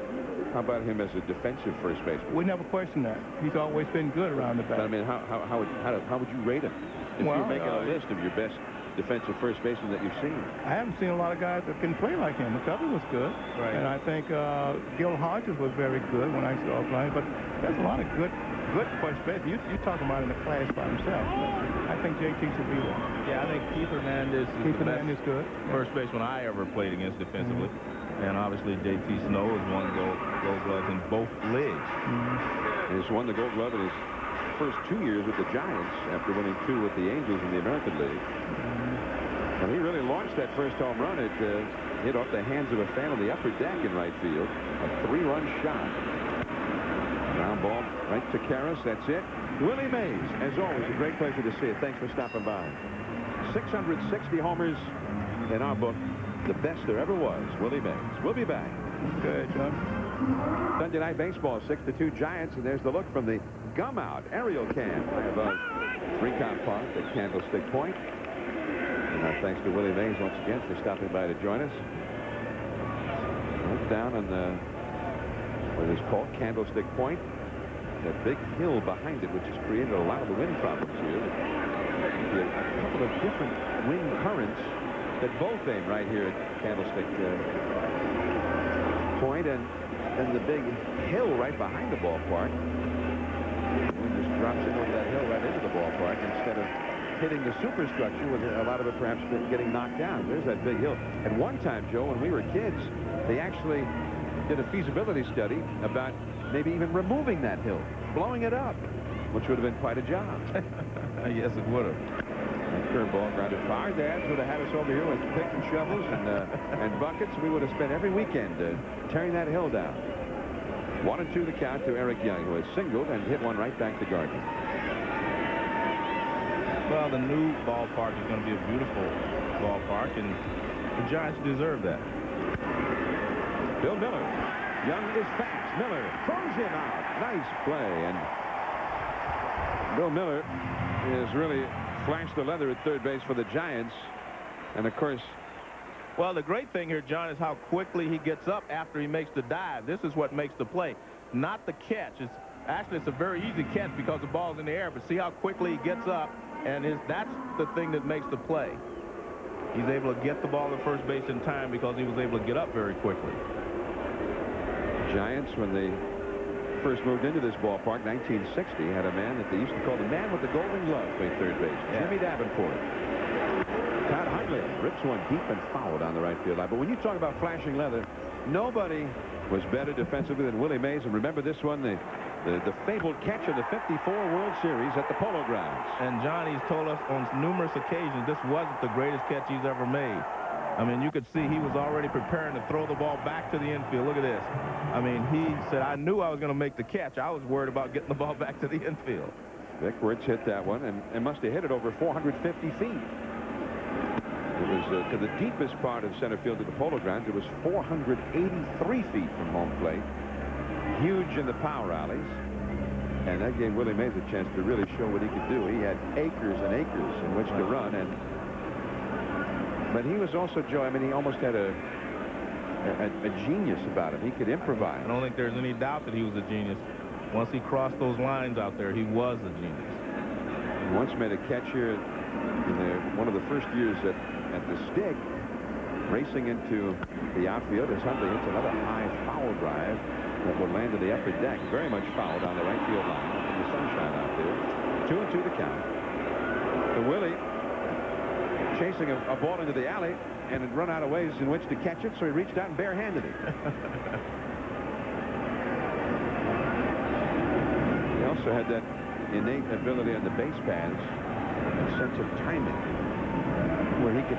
how about him as a defensive first baseman? We never question that. He's always been good around the bat. But, I mean, how would you rate him if you're making a list of your best defensive first baseman that you've seen? I haven't seen a lot of guys that can play like him. McCovey was good, and I think Gil Hodges was very good when I saw him playing. But there's a lot of good first base. You're talking about in the class by himself. I think JT should be there. Yeah, I think Keith Hernandez is the best good first baseman I ever played against defensively. And obviously, J.T. Snow has won Gold Gloves in both leagues. He's won the Gold Glove in his first 2 years with the Giants after winning 2 with the Angels in the American League. And he really launched that first home run. It hit off the hands of a fan on the upper deck in right field. A 3-run shot. Ground ball right to Karras. That's it. Willie Mays, as always, a great pleasure to see you. Thanks for stopping by. 660 homers in our book. The best there ever was, Willie Mays. We'll be back. Good, John. Sunday Night Baseball, 6-2 Giants, and there's the look from the Gumout aerial cam high above Rincon Park at Candlestick Point. And our thanks to Willie Mays once again for stopping by to join us. Right down on what is called Candlestick Point. That big hill behind it, which has created a lot of the wind problems here. A couple of different wind currents that both aim right here at Candlestick Point, and then the big hill right behind the ballpark. The wind just drops in over that hill right into the ballpark instead of hitting the superstructure with a lot of it perhaps getting knocked down. There's that big hill. At one time, Joe, when we were kids, they actually did a feasibility study about maybe even removing that hill, blowing it up. which would have been quite a job. Yes, it would have. That curveball grounded far. Dads would have had us over here with picks and shovels and buckets. We would have spent every weekend tearing that hill down. 1-2 the count to Eric Young, who has singled and hit one right back to Gardner. Well, the new ballpark is going to be a beautiful ballpark, and the Giants deserve that. Bill Miller. Young is fast. Miller throws him out. Nice play. And Bill Miller has really flashed the leather at third base for the Giants. And, of course, well, the great thing here, John, is how quickly he gets up after he makes the dive. This is what makes the play, not the catch. It's a very easy catch because the ball's in the air, but see how quickly he gets up, and that's the thing that makes the play. He's able to get the ball to first base in time because he was able to get up very quickly. Giants, when they first moved into this ballpark, 1960, had a man that they used to call the man with the golden glove play third base, Jimmy Davenport. Todd Huntley rips one deep and foul down the right field line. But when you talk about flashing leather, nobody was better defensively than Willie Mays. And remember this one, the fabled catch of the '54 World Series at the Polo Grounds. And John, he's told us on numerous occasions this wasn't the greatest catch he's ever made. I mean, you could see he was already preparing to throw the ball back to the infield. Look at this. I mean, he said, I knew I was going to make the catch. I was worried about getting the ball back to the infield. Vic Wirtz hit that one and must have hit it over 450 feet. It was to the deepest part of center field of the Polo Grounds. It was 483 feet from home plate. Huge in the power alleys. And that gave Willie Mays a chance to really show what he could do. He had acres and acres in which to run. But he was also, Joe, I mean, he almost had a genius about him. He could improvise. I don't think there's any doubt that he was a genius. Once he crossed those lines out there, he was a genius. He once made a catch here in one of the first years at the Stick, racing into the outfield as Huntley hits another high foul drive that will land to the upper deck. Very much fouled on the right field line in the sunshine out there. 2-2 the count. To Willie, chasing a ball into the alley and had run out of ways in which to catch it, so he reached out and barehanded it. He also had that innate ability on the base paths, a sense of timing, where he could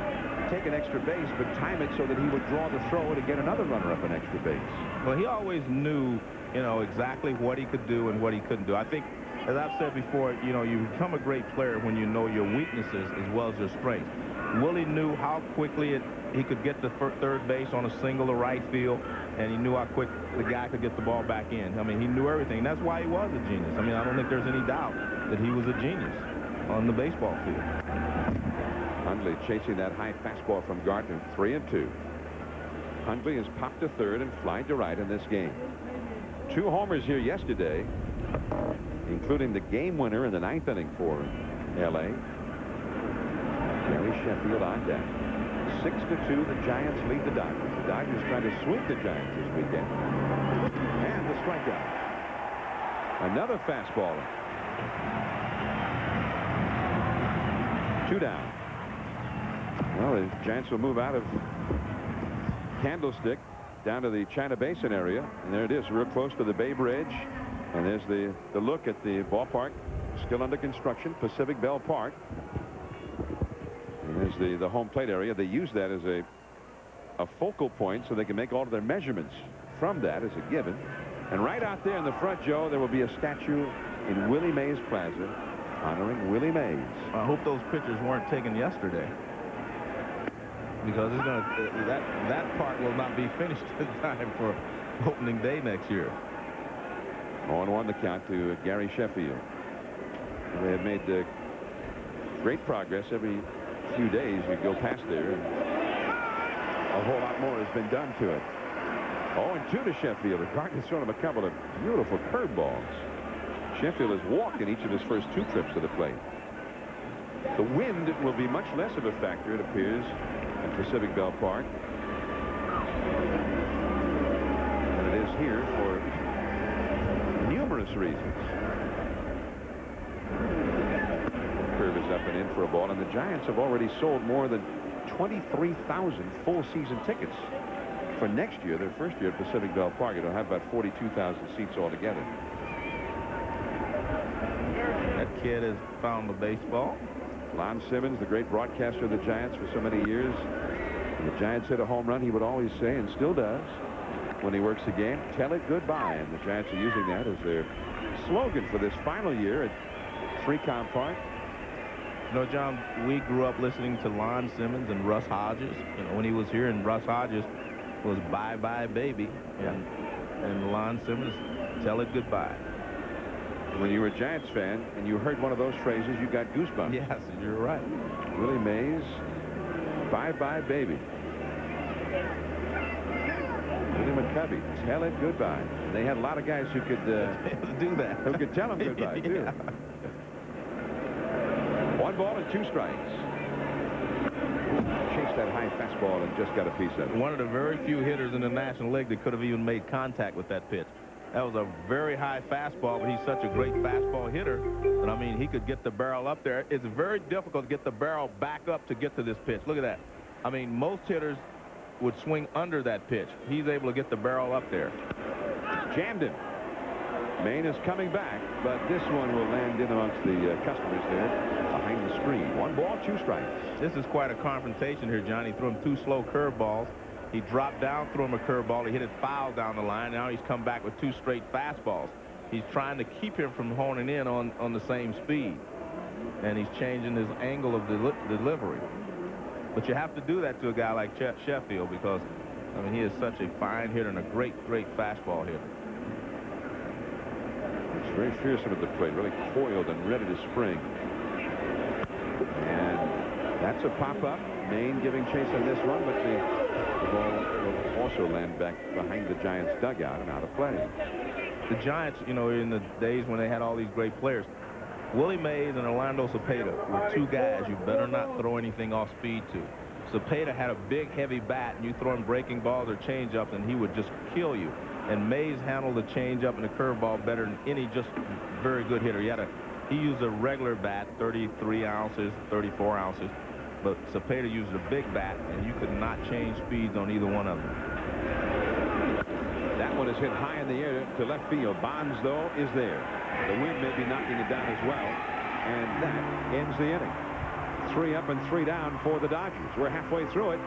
take an extra base but time it so that he would draw the throw to get another runner up an extra base. Well, he always knew, exactly what he could do and what he couldn't do. I think, as I've said before, you become a great player when you know your weaknesses as well as your strengths. Willie knew how quickly he could get to third base on a single to right field, and he knew how quick the guy could get the ball back in. I mean, he knew everything. That's why he was a genius. I mean, I don't think there's any doubt that he was a genius on the baseball field. Hundley chasing that high fastball from Gardner. 3-2. Hundley has popped to third and flied to right in this game. 2 homers here yesterday, including the game winner in the 9th inning for L.A. Gary Sheffield on deck. 6-2, the Giants lead the Dodgers. The Dodgers trying to sweep the Giants this weekend. And the strikeout. Another fastball. 2 down. Well, the Giants will move out of Candlestick down to the China Basin area. And there it is, real close to the Bay Bridge. And there's the look at the ballpark, still under construction, Pacific Bell Park. And there's the home plate area. They use that as a focal point so they can make all of their measurements from that as a given. And right out there in the front, Joe, there will be a statue in Willie Mays Plaza honoring Willie Mays. I hope those pictures weren't taken yesterday, because it's going that part will not be finished in time for opening day next year. 0-1 the count to Gary Sheffield. They have made great progress every few days. You go past there, and a whole lot more has been done to it. 0-2 to Sheffield. Gardner's thrown him a couple of beautiful curveballs. Sheffield has walked in each of his first 2 trips to the plate. The wind will be much less of a factor, it appears, at Pacific Bell Park than it is here for numerous reasons. Curve is up and in for a ball, and the Giants have already sold more than 23,000 full season tickets for next year, their first year at Pacific Bell Park. It'll have about 42,000 seats altogether. kid has found the baseball. Lon Simmons, the great broadcaster of the Giants for so many years. When the Giants hit a home run, he would always say, and still does, when he works a game, tell it goodbye. And the Giants are using that as their slogan for this final year at 3Com Park. You know, John, we grew up listening to Lon Simmons and Russ Hodges. You know, when he was here, and Russ Hodges was Bye Bye Baby, and Lon Simmons, tell it goodbye. When you were a Giants fan and you heard one of those phrases, you got goosebumps. Yes, you're right. Willie Mays, Bye Bye Baby. Willie McCovey, tell it goodbye. They had a lot of guys who could do that. Who could tell him goodbye, too. 1 ball and 2 strikes. Chased that high fastball and just got a piece of it. One of the very few hitters in the National League that could have even made contact with that pitch. That was a very high fastball, but he's such a great fastball hitter. And, I mean, he could get the barrel up there. It's very difficult to get the barrel back up to get to this pitch. Look at that. I mean, most hitters would swing under that pitch. He's able to get the barrel up there. Jammed him. Maine is coming back, but this one will land in amongst the customers there behind the screen. 1 ball, 2 strikes. This is quite a confrontation here, Johnny. Threw him 2 slow curveballs. He dropped down, threw him a curveball. He hit it foul down the line. Now he's come back with 2 straight fastballs. He's trying to keep him from honing in on the same speed. And he's changing his angle of delivery. But you have to do that to a guy like Sheffield because, I mean, he is such a fine hitter and a great, great fastball hitter. It's very fearsome at the plate, really coiled and ready to spring. And that's a pop-up. Maine giving chase on this one, but the ball will also land back behind the Giants' dugout and out of play. The Giants, you know, in the days when they had all these great players, Willie Mays and Orlando Cepeda were 2 guys you better not throw anything off speed to. Cepeda had a big, heavy bat, and you throw him breaking balls or changeups, and he would just kill you. And Mays handled the changeup and the curveball better than any just very good hitter. He used a regular bat, 33 ounces, 34 ounces. But Cepeda used a big bat, and you could not change speeds on either one of them. That one is hit high in the air to left field. Bonds, though, is there. The wind may be knocking it down as well. And that ends the inning. 3 up and 3 down for the Dodgers. We're halfway through it.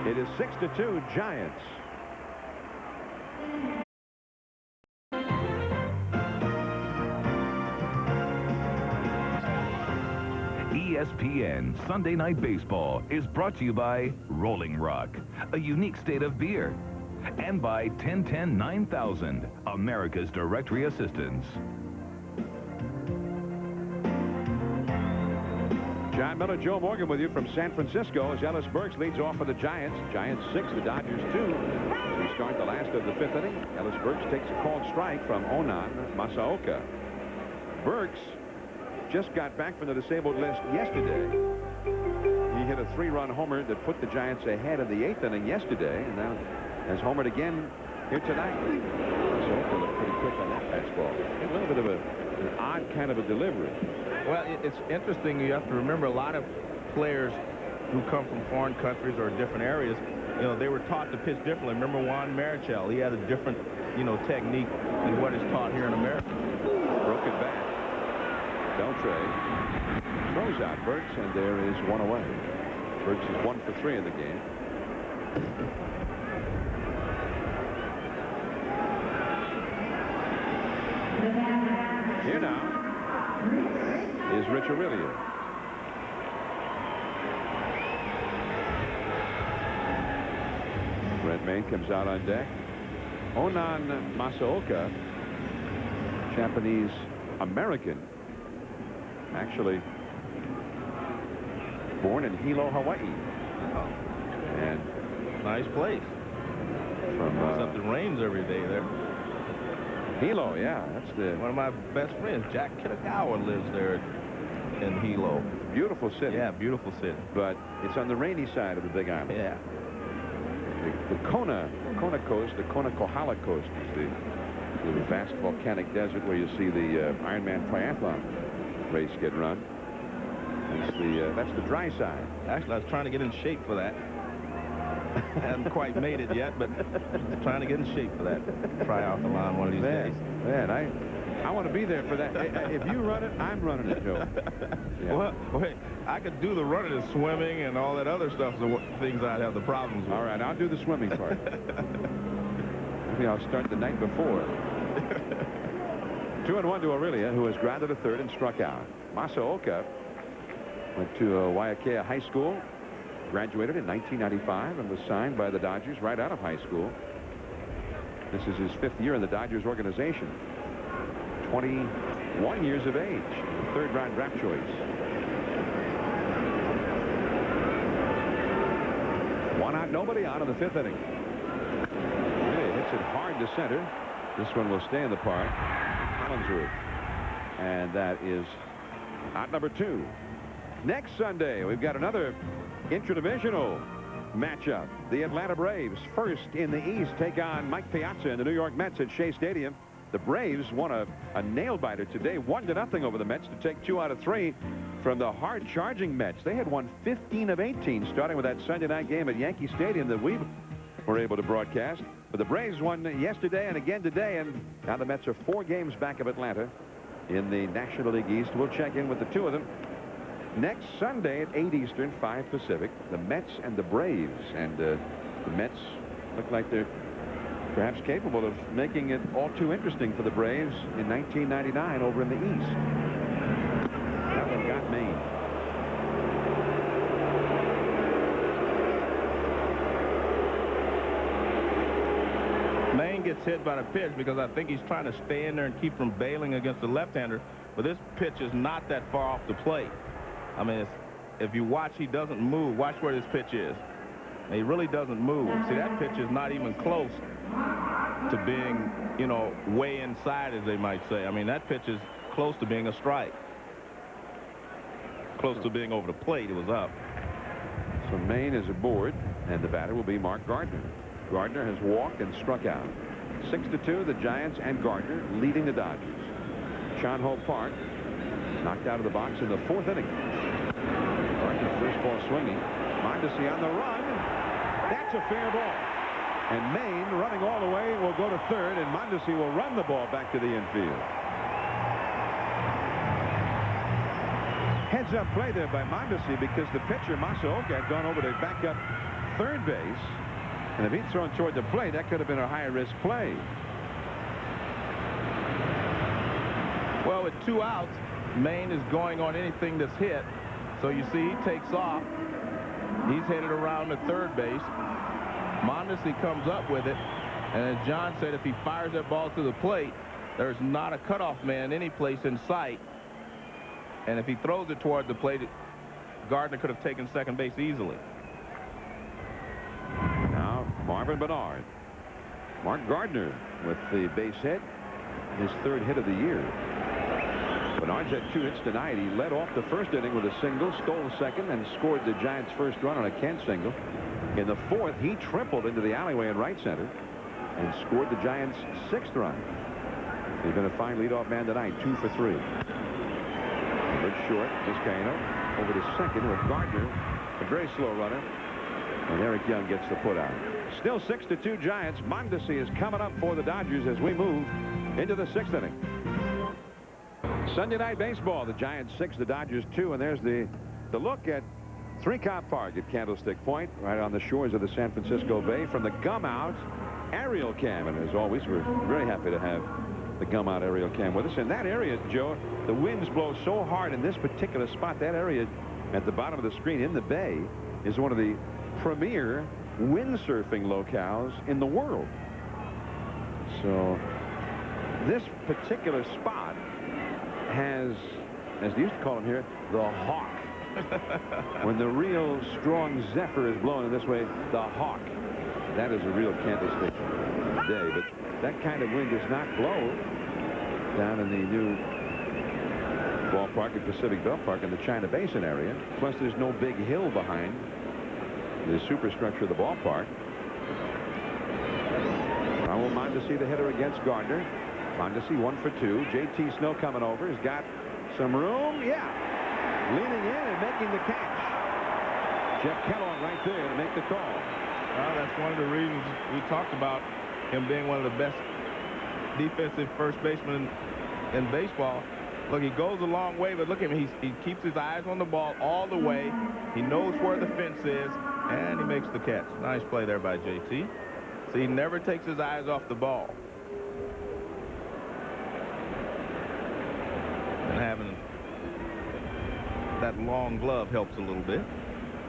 It is 6-2 Giants. ESPN Sunday Night Baseball is brought to you by Rolling Rock, a unique state of beer, and by 1010-9000, America's Directory Assistance. John Miller, Joe Morgan with you from San Francisco as Ellis Burks leads off for the Giants. Giants 6, the Dodgers 2. As we start the last of the 5th inning, Ellis Burks takes a called strike from Onan Masaoka. Burks just got back from the disabled list yesterday. He hit a 3-run homer that put the Giants ahead of the 8th inning yesterday, and now has homered again here tonight. Masaoka looked pretty quick on that fastball. A little bit of an odd kind of a delivery. Well, it's interesting. You have to remember a lot of players who come from foreign countries or different areas, you know, they were taught to pitch differently. Remember Juan Marichal? He had a different, you know, technique than what is taught here in America. Broken back. Beltre throws out Burks, and there is 1 away. Burks is 1 for 3 in the game. Here now is Rich Aurelio. Brent Maine comes out on deck. Onan Masaoka, Japanese American, actually born in Hilo, Hawaii. And nice place. From something rains every day there. Hilo, yeah, that's the one of my best friends, Jack Kitagawa, lives there in Hilo. Beautiful city. Yeah, beautiful city. But it's on the rainy side of the Big Island. Yeah. The Kona coast, the Kona Kohala coast is the vast volcanic desert where you see the Ironman triathlon race get run. That's the dry side. Actually, I was trying to get in shape for that. I haven't quite made it yet, but trying to get in shape for that triathlon one of these days. Man, I want to be there for that. If you run it, I'm running it, Joe. Yeah. Well, wait, I could do the running and swimming and all that other stuff, so things I'd have the problems with. All right, I'll do the swimming part. Maybe I'll start the night before. 2-1 to Aurelia, who has grounded a third and struck out. Masaoka went to Waiakea High School, graduated in 1995, and was signed by the Dodgers right out of high school. This is his 5th year in the Dodgers organization. 21 years of age. 3rd-round draft choice. 1-out, nobody out in the 5th inning. Really hits it hard to center. This one will stay in the park. Collinsworth. And that is out number 2. Next Sunday, we've got another interdivisional matchup. The Atlanta Braves, first in the East, take on Mike Piazza and the New York Mets at Shea Stadium. The Braves won a nail-biter today, 1-0 over the Mets to take 2 out of 3 from the hard-charging Mets. They had won 15 of 18, starting with that Sunday night game at Yankee Stadium that we were able to broadcast. But the Braves won yesterday and again today, and now the Mets are 4 games back of Atlanta in the National League East. We'll check in with the 2 of them next Sunday at 8 Eastern, 5 Pacific, the Mets and the Braves. And the Mets look like they're perhaps capable of making it all too interesting for the Braves in 1999 over in the East. That one got Maine. Maine gets hit by the pitch because I think he's trying to stay in there and keep from bailing against the left-hander. But this pitch is not that far off the plate. I mean, if you watch, he doesn't move. Watch where this pitch is. He really doesn't move. See, that pitch is not even close to being, you know, way inside, as they might say. I mean, that pitch is close to being a strike. Close to being over the plate. It was up. So Maine is aboard, and the batter will be Mark Gardner. Gardner has walked and struck out. 6-2, the Giants and Gardner leading the Dodgers. Sean Hope Park knocked out of the box in the 4th inning. Gardner first ball swinging. Mondesi on the run. That's a fair ball. And Maine, running all the way, will go to 3rd, and Mondesi will run the ball back to the infield. Heads-up play there by Mondesi because the pitcher, Masaoka, had gone over to back up 3rd base. And if he'd thrown toward the plate, that could have been a high-risk play. Well, with 2 outs, Maine is going on anything that's hit. So you see, he takes off. He's headed around to 3rd base. Mondesi comes up with it. And as John said, if he fires that ball to the plate, there's not a cutoff man any place in sight. And if he throws it toward the plate, Gardner could have taken 2nd base easily. Now, Marvin Bernard. Mark Gardner with the base hit, his 3rd hit of the year. Bernard's had 2 hits tonight. He led off the 1st inning with a single, stole the 2nd, and scored the Giants' 1st run on a Kent single. In the 4th, he tripled into the alleyway in right center and scored the Giants' 6th run. He's been a fine leadoff man tonight, 2 for 3. But short, Vizcaino over to 2nd with Gardner, a very slow runner, and Eric Young gets the put out. Still 6-2 Giants. Mondesi is coming up for the Dodgers as we move into the 6th inning. Sunday night baseball, the Giants 6, the Dodgers 2, and there's the look at 3-Cop Park at Candlestick Point, right on the shores of the San Francisco Bay, from the Gum-Out aerial cam. And as always, we're very happy to have the Gum-Out aerial cam with us. In that area, Joe, the winds blow so hard in this particular spot. That area at the bottom of the screen in the bay is one of the premier windsurfing locales in the world. So this particular spot has, as they used to call him here, the hawk. When the real strong zephyr is blowing in this way, the hawk. That is a real Candlestick day. But that kind of wind does not blow down in the new ballpark at Pacific Bell Park in the China Basin area. Plus, there's no big hill behind the superstructure of the ballpark. Raul Mondesi, the hitter against Gardner. Mondesi 1 for 2. J.T. Snow coming over. He's got some room. Yeah. Leaning in and making the catch. Jeff Kellogg right there to make the call. Well, that's one of the reasons we talked about him being one of the best defensive first basemen in baseball. Look, he goes a long way, but look at him. He keeps his eyes on the ball all the way. He knows where the fence is, and he makes the catch. Nice play there by JT. See, he never takes his eyes off the ball. And having that long glove helps a little bit.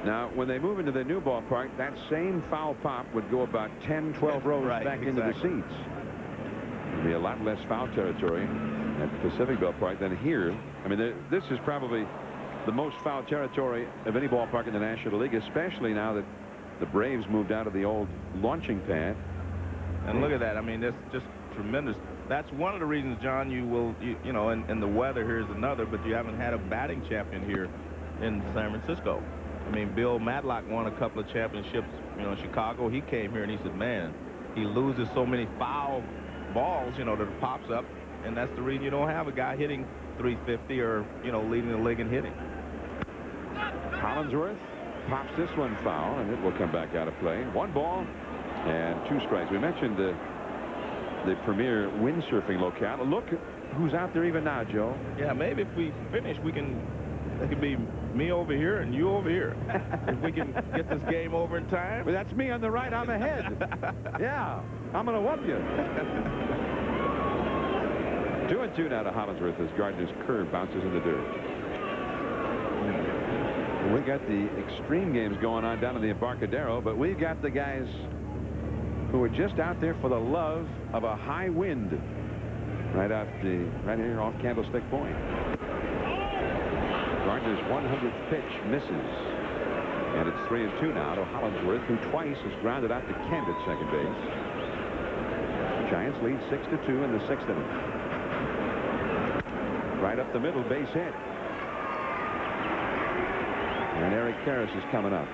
Now, when they move into the new ballpark, that same foul pop would go about 10, 12 rows Right, back into the seats. There'd be a lot less foul territory at Pacific Bell Park than here. I mean, this is probably the most foul territory of any ballpark in the National League, especially now that the Braves moved out of the old launching pad. And look at that. I mean, that's just tremendous. That's one of the reasons, John, you know, and the weather here is another, but you haven't had a batting champion here in San Francisco. I mean, Bill Matlock won a couple of championships, you know, in Chicago. He came here and he said, man, he loses so many foul balls, you know, that it pops up, and that's the reason you don't have a guy hitting 350 or, you know, leading the league in hitting. Hollingsworth pops this one foul, and it will come back out of play. 1 ball and 2 strikes. We mentioned the premier windsurfing locale. Look who's out there even now, Joe. Yeah, maybe if we finish, it could be me over here and you over here. If we can get this game over in time. Well, that's me on the right. I'm ahead. Yeah, I'm going to whoop you. 2-2 now to Hollingsworth as Gardner's curve bounces in the dirt. We got the extreme games going on down in the Embarcadero, but we've got the guys who are just out there for the love of a high wind right here off Candlestick Point. Gardner's 100th pitch misses, and it's 3-2 now to Hollingsworth, who twice has grounded out to Kent at second base. Giants lead 6-2 in the 6th inning. Right up the middle, base hit. And Eric Karras is coming up.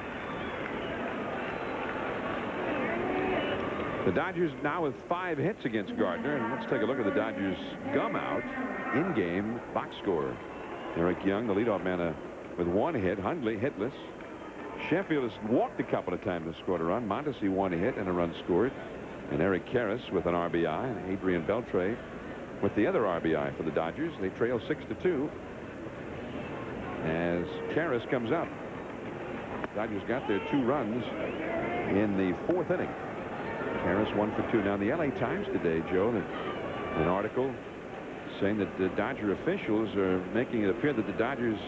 The Dodgers now with 5 hits against Gardner. And let's take a look at the Dodgers gum out in-game box score. Eric Young, the leadoff man, with 1 hit. Hundley hitless. Sheffield has walked a couple of times and scored a run. Mondesi 1 hit and a run scored. And Eric Karras with an RBI. And Adrian Beltre with the other RBI for the Dodgers. They trail 6-2 as Karras comes up. Dodgers got their 2 runs in the 4th inning. Karras 1 for 2. Now, the LA Times today, Joe, an article saying that the Dodger officials are making it appear that the Dodgers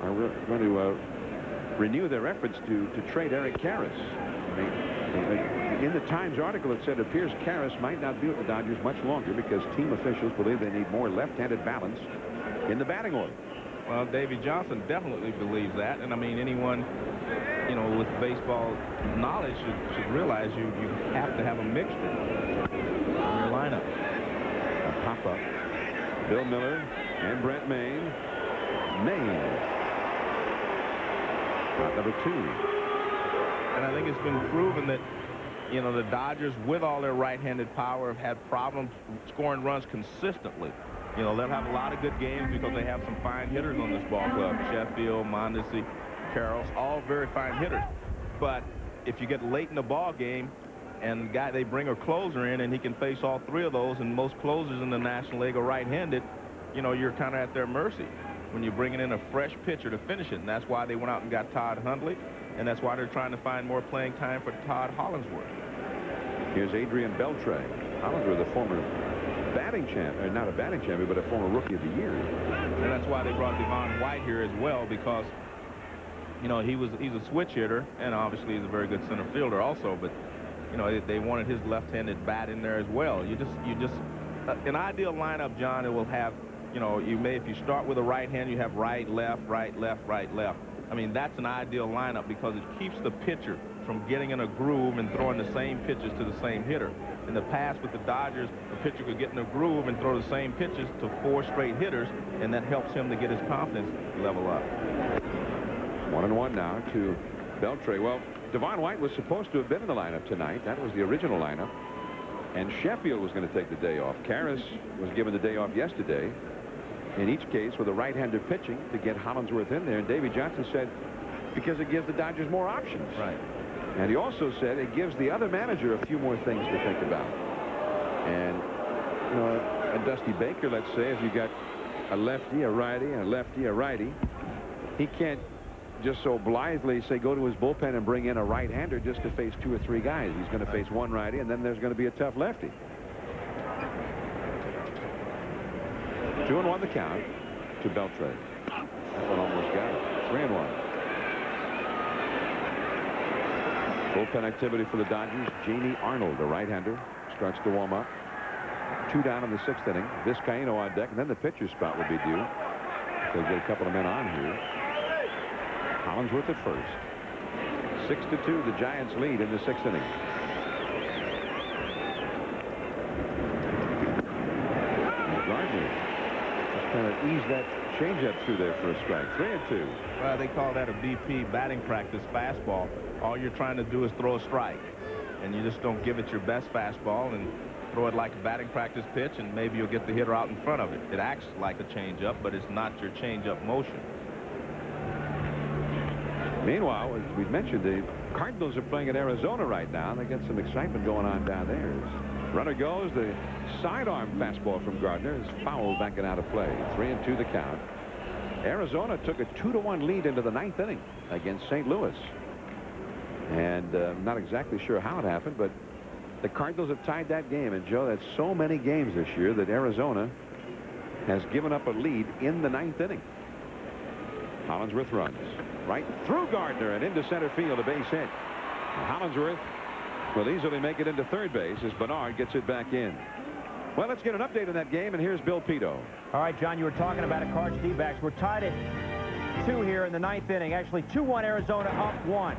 are going to renew their efforts to trade Eric Karras. In the Times article, it said it appears Karras might not be with the Dodgers much longer because team officials believe they need more left-handed balance in the batting order. Well, Davey Johnson definitely believes that, and I mean anyone, you know, with baseball knowledge should realize you have to have a mixture in your lineup. A pop-up. Bill Miller and Brent Mayne. Mayne. Shot number 2. And I think it's been proven that, you know, the Dodgers, with all their right-handed power, have had problems scoring runs consistently. You know, they'll have a lot of good games because they have some fine hitters on this ball club. Sheffield, Mondesi, Karras, all very fine hitters. But if you get late in the ball game and they bring a closer in and he can face all 3 of those, and most closers in the National League are right-handed, you know, you're kind of at their mercy when you're bringing in a fresh pitcher to finish it. And that's why they went out and got Todd Hundley, and that's why they're trying to find more playing time for Todd Hollingsworth. Here's Adrian Beltre. Hollingsworth, a former batting champion, not a batting champion, but a former Rookie of the Year. And that's why they brought Devon White here as well, because, you know, he's a switch hitter, and obviously he's a very good center fielder also, but, you know, they wanted his left-handed bat in there as well. You just an ideal lineup, John, it will have, you know, if you start with a right hand, you have right, left, right, left, right, left. I mean, that's an ideal lineup because it keeps the pitcher from getting in a groove and throwing the same pitches to the same hitter. In the past with the Dodgers, the pitcher could get in a groove and throw the same pitches to 4 straight hitters, and that helps him to get his confidence level up. 1-1 now to Beltre. Well, Devon White was supposed to have been in the lineup tonight. That was the original lineup. And Sheffield was going to take the day off. Karras was given the day off yesterday. In each case with a right-hander pitching to get Hollingsworth in there. And Davey Johnson said because it gives the Dodgers more options. Right. And he also said it gives the other manager a few more things to think about. And You know, a Dusty Baker, let's say, if you got a lefty, a righty, and a lefty, a righty, he can't just so blithely say go to his bullpen and bring in a right-hander just to face 2 or 3 guys. He's going to face one righty, and then there's going to be a tough lefty. 2-1 the count to Beltray. That one almost got it. 3-1. Bullpen activity for the Dodgers. Jamie Arnold, the right-hander, starts to warm up. 2 down in the 6th inning. Vizcaino on deck, and then the pitcher's spot will be due. They'll get a couple of men on here. Collinsworth at first. 6-2, the Giants lead in the 6th inning. Gardner just kind of eased that changeup through there for a strike. 3-2. Well, they call that a BP batting practice fastball. All you're trying to do is throw a strike, and you just don't give it your best fastball and throw it like a batting practice pitch, and maybe you'll get the hitter out in front of it. It acts like a changeup, but it's not your changeup motion. Meanwhile, as we mentioned, the Cardinals are playing at Arizona right now. They got some excitement going on down there. Runner goes. The sidearm fastball from Gardner is fouled back and out of play. 3-2 the count. Arizona took a 2-1 lead into the 9th inning against St. Louis. And I'm not exactly sure how it happened, but the Cardinals have tied that game. And, Joe, that's so many games this year that Arizona has given up a lead in the 9th inning. Hollinsworth runs right through Gardner and into center field, a base hit. Hollinsworth will easily make it into third base as Bernard gets it back in. Well, let's get an update on that game, and here's Bill Pito. All right, John, you were talking about it. Cards D-backs. We're tied at 2 here in the 9th inning. Actually, 2-1 Arizona, up 1.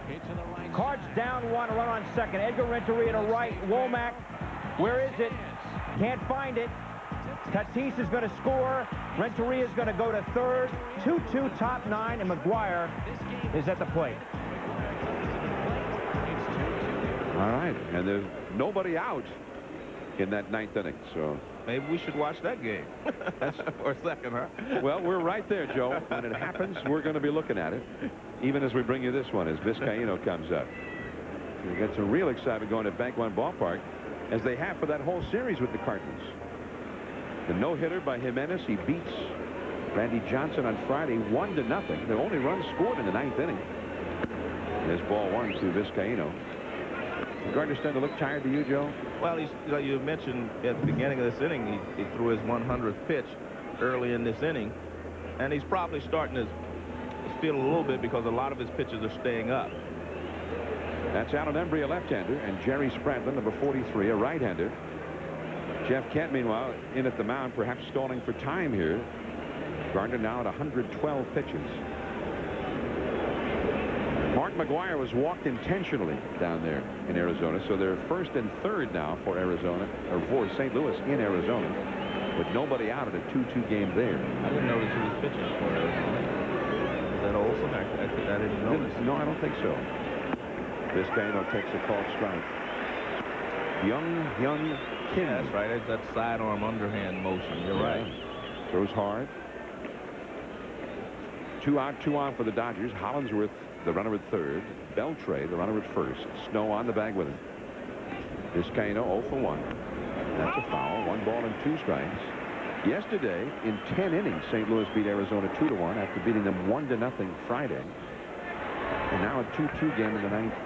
Cards down 1, a run on second. Edgar Renteria to right. Womack, where is it? Can't find it. Tatis is going to score. Renteria is going to go to third. 2-2 top 9, and McGuire is at the plate. All right, and there's nobody out in that 9th inning, so maybe we should watch that game. That's for a second, huh? Well, we're right there, Joe. When it happens, we're going to be looking at it, even as we bring you this one, as Vizcaino comes up. We got some real excitement going at Bank One Ballpark, as they have for that whole series with the Cardinals. The no-hitter by Jimenez, he beats Randy Johnson on Friday 1-0. The only run scored in the 9th inning. There's ball 1 to Vizcaino. Gardner starting to look tired to you, Joe? Well, you mentioned at the beginning of this inning, he threw his 100th pitch early in this inning, and he's probably starting to feel a little bit because a lot of his pitches are staying up. That's Alan Embry, a left-hander, and Jerry Spradlin, number 43, a right-hander. Jeff Kent, meanwhile, in at the mound, perhaps stalling for time here. Gardner now at 112 pitches. Mark McGuire was walked intentionally down there in Arizona, so they're 1st and 3rd now for Arizona, or for St. Louis in Arizona, with nobody out at a 2-2 game there. I didn't notice he was pitching for Arizona. Is that Olsen? I didn't notice. No, I don't think so. Vizcaino takes a called strike. Young Kim. Yeah, that's right. It's that sidearm underhand motion. You're right. Throws hard. 2 out, 2 on for the Dodgers. Hollinsworth, the runner at third. Beltray, the runner at first. Snow on the bag with him. Vizcaino 0 for 1. That's a foul. 1 ball and 2 strikes. Yesterday, in 10 innings, St. Louis beat Arizona 2-1 after beating them 1-0 Friday. And now a 2-2 game in the 9th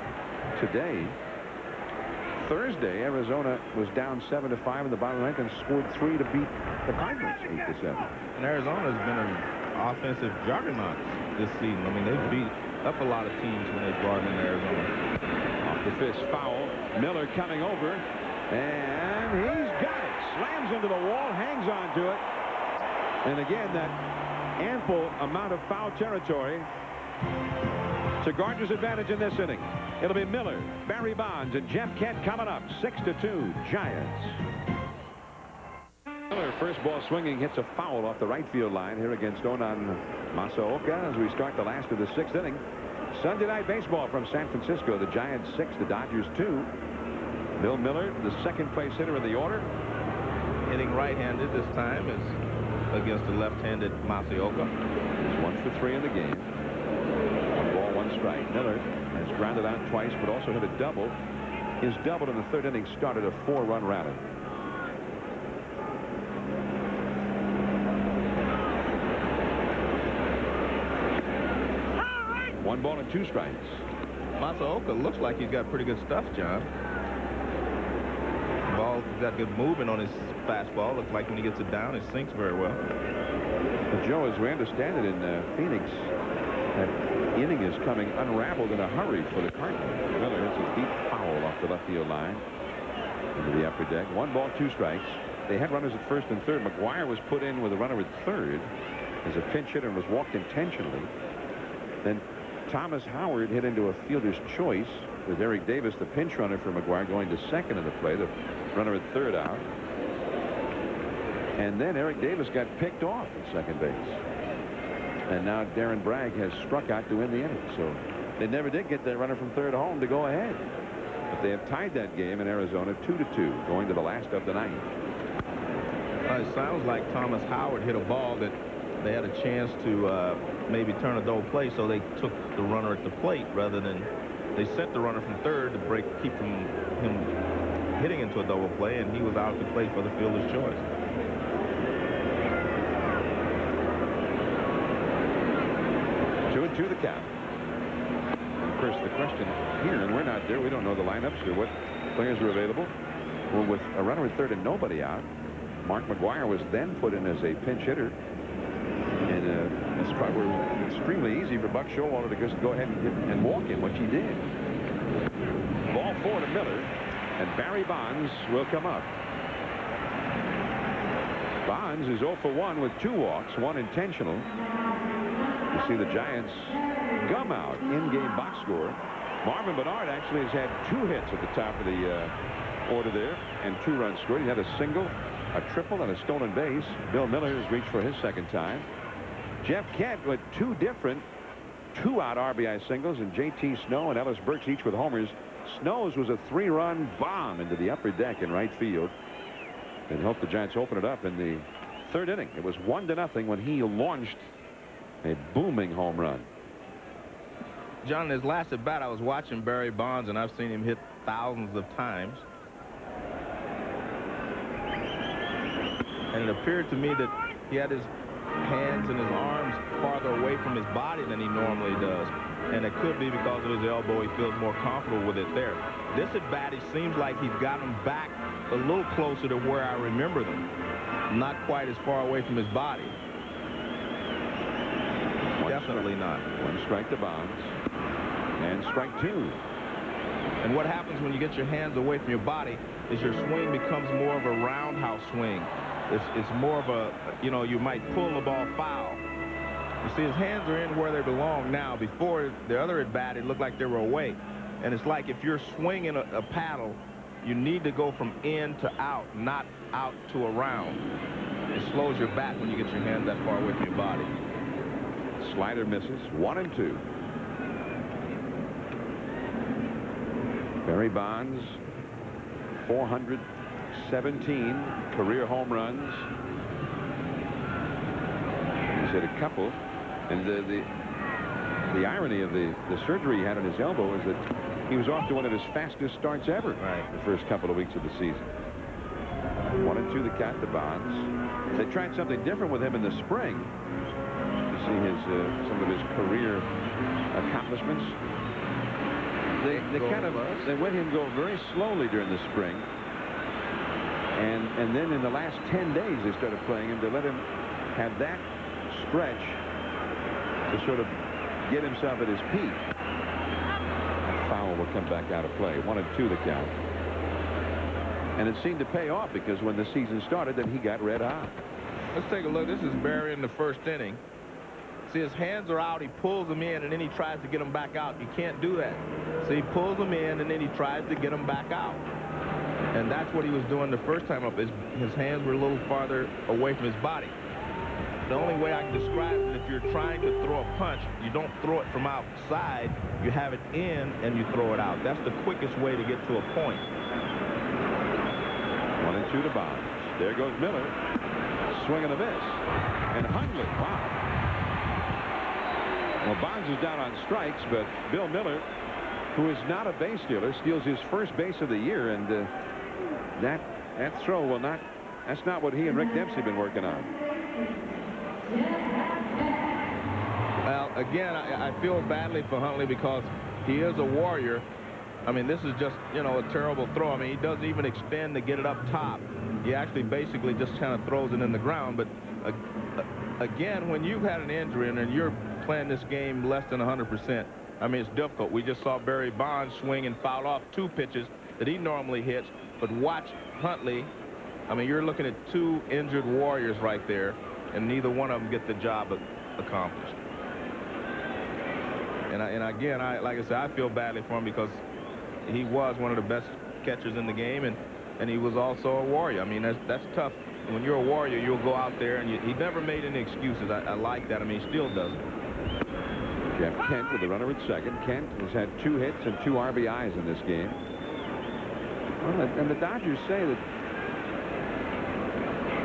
today. Thursday, Arizona was down 7-5 in the bottom of the 9th and scored 3 to beat the Cardinals 8-7. And Arizona's been an offensive juggernaut this season. I mean, they've beat up a lot of teams when they've brought in Arizona. Off the fist foul. Miller coming over, and he's got it. Slams into the wall, hangs on to it. And again, that ample amount of foul territory to Gardner's advantage in this inning. It'll be Miller, Barry Bonds, and Jeff Kent coming up. 6-2 Giants. Miller, first ball swinging, hits a foul off the right field line here against Onan Masaoka as we start the last of the 6th inning. Sunday Night Baseball from San Francisco. The Giants 6, the Dodgers 2. Bill Miller, the second place hitter in the order. Hitting right-handed this time is against the left-handed Masaoka. He's 1 for 3 in the game. 1 ball, 1 strike. Miller has grounded out twice, but also hit a double. His double in the 3rd inning started a 4-run rally. 1-2 strikes. Masaoka looks like he's got pretty good stuff, John. Ball, he's got good movement on his fastball. Looks like when he gets it down, it sinks very well. But Joe, as we understand it in Phoenix, that inning is coming unraveled in a hurry for the Cardinals. Miller hits a deep foul off the left field line into the upper deck. 1-2 strikes. They had runners at first and third. McGuire was put in with a runner at third as a pinch hitter and was walked intentionally. Then Thomas Howard hit into a fielder's choice with Eric Davis, the pinch runner for McGuire, going to second in the play. The runner at third out. And then Eric Davis got picked off at second base. And now Darren Bragg has struck out to win the inning. So they never did get that runner from third home to go ahead. But they have tied that game in Arizona 2-2 going to the last of the ninth. It sounds like Thomas Howard hit a ball that they had a chance to maybe turn a double play, so they took the runner at the plate rather than they sent the runner from third to keep him hitting into a double play, and he was out at the plate for the fielder's choice. Two and two the count. And of course the question here, and we're not there, we don't know the lineups or what players are available. Well, with a runner at third and nobody out, Mark McGuire was then put in as a pinch hitter. And it's probably extremely easy for Buck Showalter to just go ahead and walk him, which he did. Ball 4 to Miller, and Barry Bonds will come up. Bonds is 0 for 1 with 2 walks, 1 intentional. You see the Giants gum out in-game box score. Marvin Bernard actually has had 2 hits at the top of the order there and 2 runs scored. He had a single, a triple, and a stolen base. Bill Miller has reached for his second time. Jeff Kent with 2 different 2-out RBI singles, and J.T. Snow and Ellis Burks each with homers. Snow's was a 3-run bomb into the upper deck in right field and helped the Giants open it up in the 3rd inning. It was 1-0 when he launched a booming home run. John, his last at bat, I was watching Barry Bonds, and I've seen him hit thousands of times. And it appeared to me that he had his hands and his arms farther away from his body than he normally does. And it could be because of his elbow. He feels more comfortable with it there. This at bat, it seems like he's got them back a little closer to where I remember them. Not quite as far away from his body. Definitely not. 1 strike to Bonds. And strike 2. And what happens when you get your hands away from your body is your swing becomes more of a roundhouse swing. It's more of a, you might pull the ball foul. You see, his hands are in where they belong now. Before the other at bat, it looked like they were away. And it's like if you're swinging a paddle, you need to go from in to out, not out to around. It slows your bat when you get your hands that far away from your body. Slider misses. 1-2. Barry Bonds, 417 career home runs. He's hit a couple, and the irony of the surgery he had on his elbow is that he was off to one of his fastest starts ever. Right. The first couple of weeks of the season. 1-2 the count to Bonds. They tried something different with him in the spring. You see some of his career accomplishments. They let him go very slowly during the spring, and then in the last 10 days they started playing him to let him have that stretch to sort of get himself at his peak. Foul will come back out of play. 1-2 the count, and it seemed to pay off because when the season started, then he got red hot. Let's take a look. This is Barry in the 1st inning. See, his hands are out. He pulls them in, and then he tries to get them back out. You can't do that. So he pulls them in, and then he tries to get them back out. And that's what he was doing the first time up. His hands were a little farther away from his body. The only way I can describe it, if you're trying to throw a punch, you don't throw it from outside. You have it in, and you throw it out. That's the quickest way to get to a point. 1-2 to Bonds. There goes Miller. Swing and a miss. And Hundley. Wow. Well, Bonds is down on strikes, but Bill Miller, who is not a base stealer, steals his first base of the year, and that throw will not. That's not what he and Rick Dempsey have been working on. Well, again, I feel badly for Huntley because he is a warrior. I mean, this is just, you know, a terrible throw. I mean, he doesn't even extend to get it up top. He actually basically just kind of throws it in the ground. But again, when you've had an injury and you're playing this game less than 100%, I mean, it's difficult. We just saw Barry Bonds swing and foul off 2 pitches that he normally hits. But watch Huntley. I mean, you're looking at 2 injured warriors right there, and neither one of them get the job accomplished. And again, like I said, I feel badly for him because he was one of the best catchers in the game, and he was also a warrior. I mean, that's tough. When you're a warrior, you'll go out there, and he never made any excuses. I like that. I mean, he still doesn't. Jeff Kent with the runner at second. Kent has had 2 hits and 2 RBIs in this game. Well, and the Dodgers say that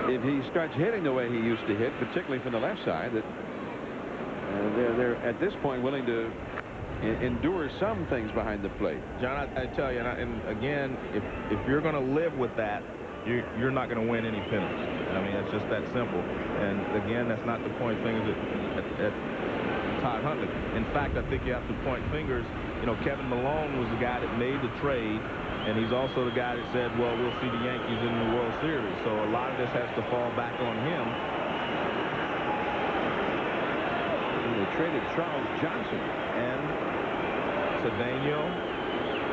if he starts hitting the way he used to hit, particularly from the left side, that they're at this point willing to endure some things behind the plate. John, I tell you, and again, if you're going to live with that, you're not going to win any pennants. I mean, it's just that simple. And again, that's not to point fingers at Todd Huntley. In fact, I think you have to point fingers. You know, Kevin Malone was the guy that made the trade, and he's also the guy that said, well, we'll see the Yankees in the World Series. So a lot of this has to fall back on him. And they traded Charles Johnson and Cedeno.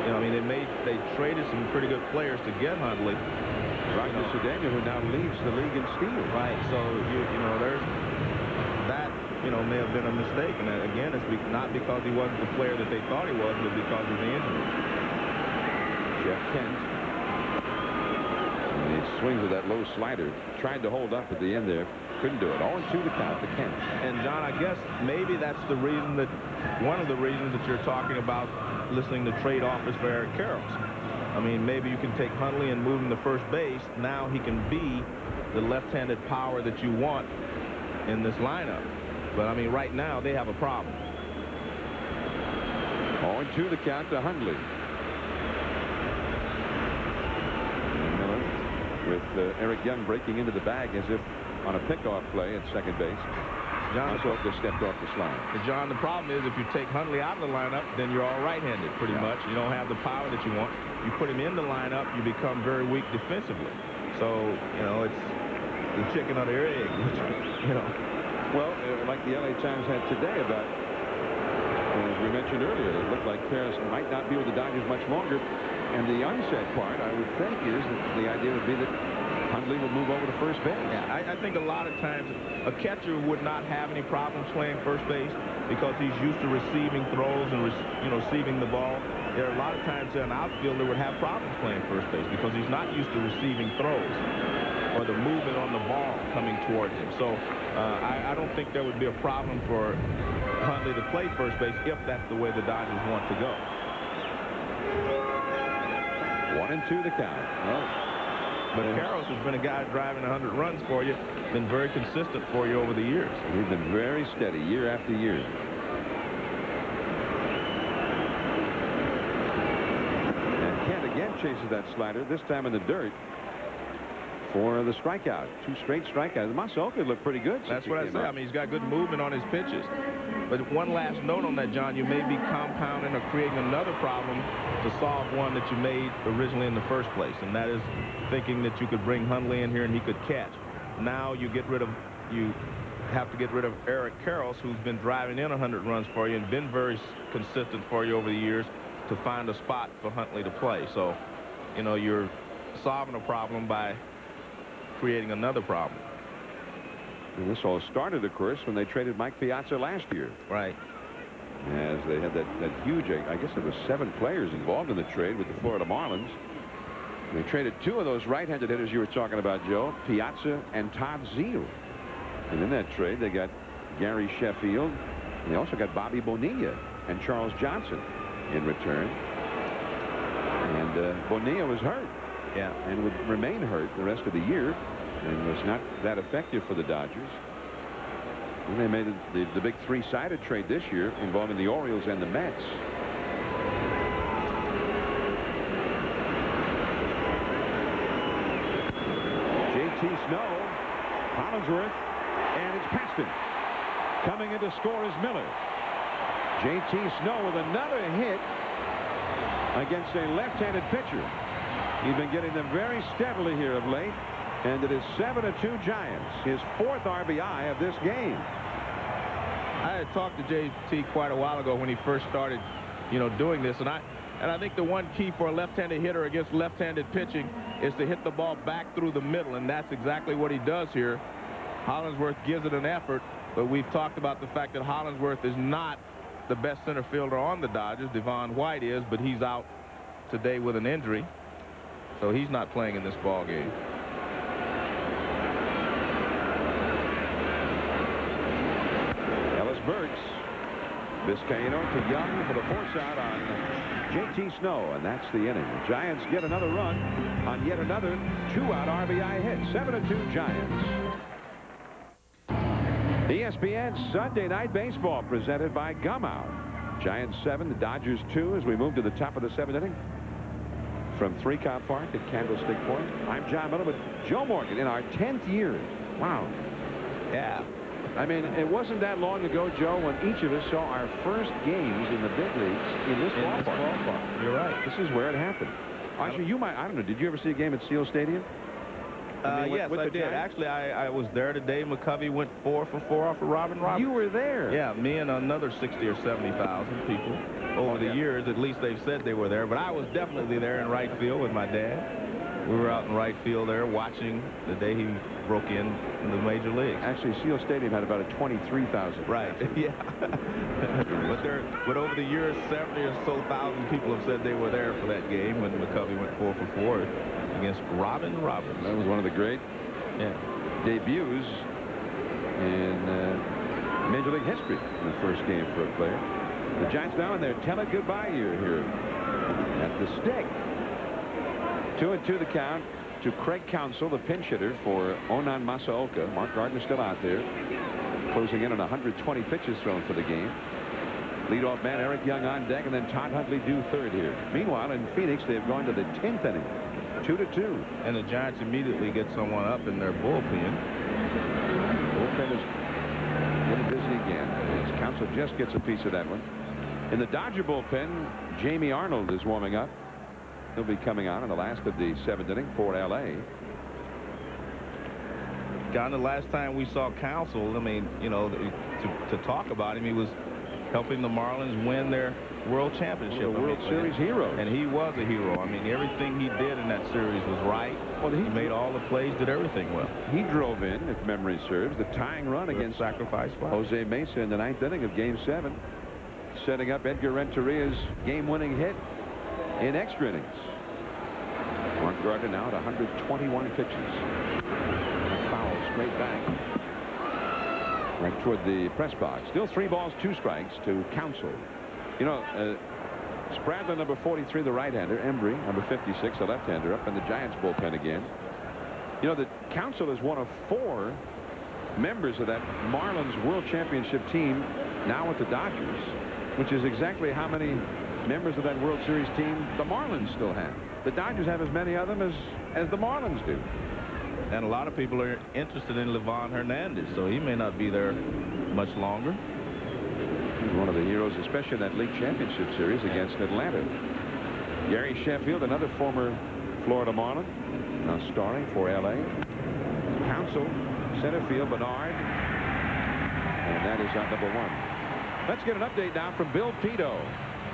You know, I mean, they traded some pretty good players to get Huntley. Roger Cedeno, who now leads the league in steals. Right. So you know, there's that. You know, may have been a mistake, and again, it's not because he wasn't the player that they thought he was, but because of the injury. Jeff Kent. And he swings with that low slider. Tried to hold up at the end there. Couldn't do it. 0-2 to count to Kent. And John, I guess maybe that's the reason that one of the reasons that you're talking about listening to trade offers for Eric Karros. I mean, maybe you can take Huntley and move him to first base. Now he can be the left-handed power that you want in this lineup. But I mean, right now they have a problem. 0-2 the count to Hundley. Miller with Eric Young breaking into the bag as if on a pickoff play at second base. John just stepped off the slide. John, the problem is if you take Hundley out of the lineup, then you're all right-handed pretty much. You don't have the power that you want. You put him in the lineup, you become very weak defensively. So, you know, it's the chicken or the egg, you know. Well, like the LA Times had today about, as we mentioned earlier, it looked like Karros might not be with the Dodgers much longer. And the unsaid part, I would think, is that the idea would be that Hundley will move over to first base. Yeah, I think a lot of times a catcher would not have any problems playing first base because he's used to receiving throws and receiving the ball. There are a lot of times an outfielder would have problems playing first base because he's not used to receiving throws or the movement on the ball coming towards him. So I don't think there would be a problem for Hundley to play first base if that's the way the Dodgers want to go. 1-2 the count. Well, but Karros has been a guy driving 100 runs for you, been very consistent for you over the years. He's been very steady year after year. And Kent again chases that slider, this time in the dirt, for the strikeout. 2 straight strikeouts. Masaoka looked pretty good. That's what I say. I mean, he's got good movement on his pitches. But one last note on that, John, you may be compounding or creating another problem to solve one that you made originally in the first place, and that is thinking that you could bring Hundley in here and he could catch. Now you have to get rid of Eric Karros, who's been driving in 100 runs for you and been very consistent for you over the years, to find a spot for Huntley to play. So, you know, you're solving a problem by creating another problem. And this all started, of course, when they traded Mike Piazza last year. Right. As they had that huge, I guess it was 7 players involved in the trade with the Florida Marlins. They traded 2 of those right-handed hitters you were talking about, Joe, Piazza and Todd Zeile. And in that trade, they got Gary Sheffield. And they also got Bobby Bonilla and Charles Johnson in return. And Bonilla was hurt. Yeah. And would remain hurt the rest of the year and was not that effective for the Dodgers. And they made the big 3-sided trade this year involving the Orioles and the Mets. J.T. Snow, Collinsworth, and it's Paxton. Coming in to score is Miller. J.T. Snow with another hit against a left-handed pitcher. He's been getting them very steadily here of late, and it is 7-2 Giants, his 4th RBI of this game. I had talked to J.T. quite a while ago when he first started, doing this, and I think the one key for a left-handed hitter against left-handed pitching is to hit the ball back through the middle, and that's exactly what he does here. Hollingsworth gives it an effort, but we've talked about the fact that Hollingsworth is not the best center fielder on the Dodgers. Devon White is, but he's out today with an injury, so he's not playing in this ball game. Burks, Vizcaino to Young for the force out on J.T. Snow, and that's the inning. The Giants get another run on yet another 2-out RBI hit. 7-2 Giants. ESPN Sunday Night Baseball presented by Gumout. Giants 7, the Dodgers 2 as we move to the top of the 7th inning. From 3-Count Park at Candlestick Point, I'm John Miller with Joe Morgan in our 10th year. Wow. Yeah. I mean, it wasn't that long ago, Joe, when each of us saw our first games in the big leagues in this ballpark. You're right. This is where it happened. Actually, you might, I don't know, did you ever see a game at Seal Stadium? Yes, I did. Actually, I was there today. McCovey went 4 for 4 off of Robin Roberts. You were there? Yeah, me and another 60 or 70,000 people. Over the years, at least they've said they were there. But I was definitely there in right field with my dad. We were out in right field there watching the day he broke in the major leagues. Actually, Seal Stadium had about a 23,000. Right, yeah. but over the years, 70 or so thousand people have said they were there for that game when McCovey went 4 for 4 against Robin Roberts. That was one of the great debuts in Major League history in the first game for a player. The Giants now in their tell it goodbye year here at the Stick. 2-2 the count to Craig Counsell, the pinch hitter for Onan Masaoka. Mark Gardner still out there, closing in on 120 pitches thrown for the game. Leadoff man Eric Young on deck, and then Todd Huntley due third here. Meanwhile, in Phoenix, they've gone to the 10th inning, 2-2. And the Giants immediately get someone up in their bullpen. Bullpen is getting busy again. As Counsell just gets a piece of that one. In the Dodger bullpen, Jamie Arnold is warming up. He'll be coming on in the last of the 7th inning for L.A. John, the last time we saw Counsell, I mean, to talk about him, he was helping the Marlins win their World Championship. The World Series hero. And he was a hero. I mean, everything he did in that series was right. Well, he made all the plays, did everything well. He drove in, if memory serves, the tying run against sacrifice fly. Jose Mesa in the 9th inning of Game 7, setting up Edgar Renteria's game-winning hit in extra innings. Mark Gardner now at 121 pitches. A foul straight back. Right toward the press box. Still 3 balls, 2 strikes to Counsell. Spradlin, number 43, the right-hander. Embry, number 56, the left-hander, up in the Giants bullpen again. The Counsell is one of 4 members of that Marlins World Championship team now with the Dodgers, which is exactly how many members of that World Series team the Marlins still have. The Dodgers have as many of them as the Marlins do. And a lot of people are interested in Livan Hernandez, so he may not be there much longer. He's one of the heroes, especially in that league championship series against Atlanta. Gary Sheffield, another former Florida Marlin, now starring for L.A. Counsell, center field, Bernard, and that is on number 1. Let's get an update now from Bill Pito.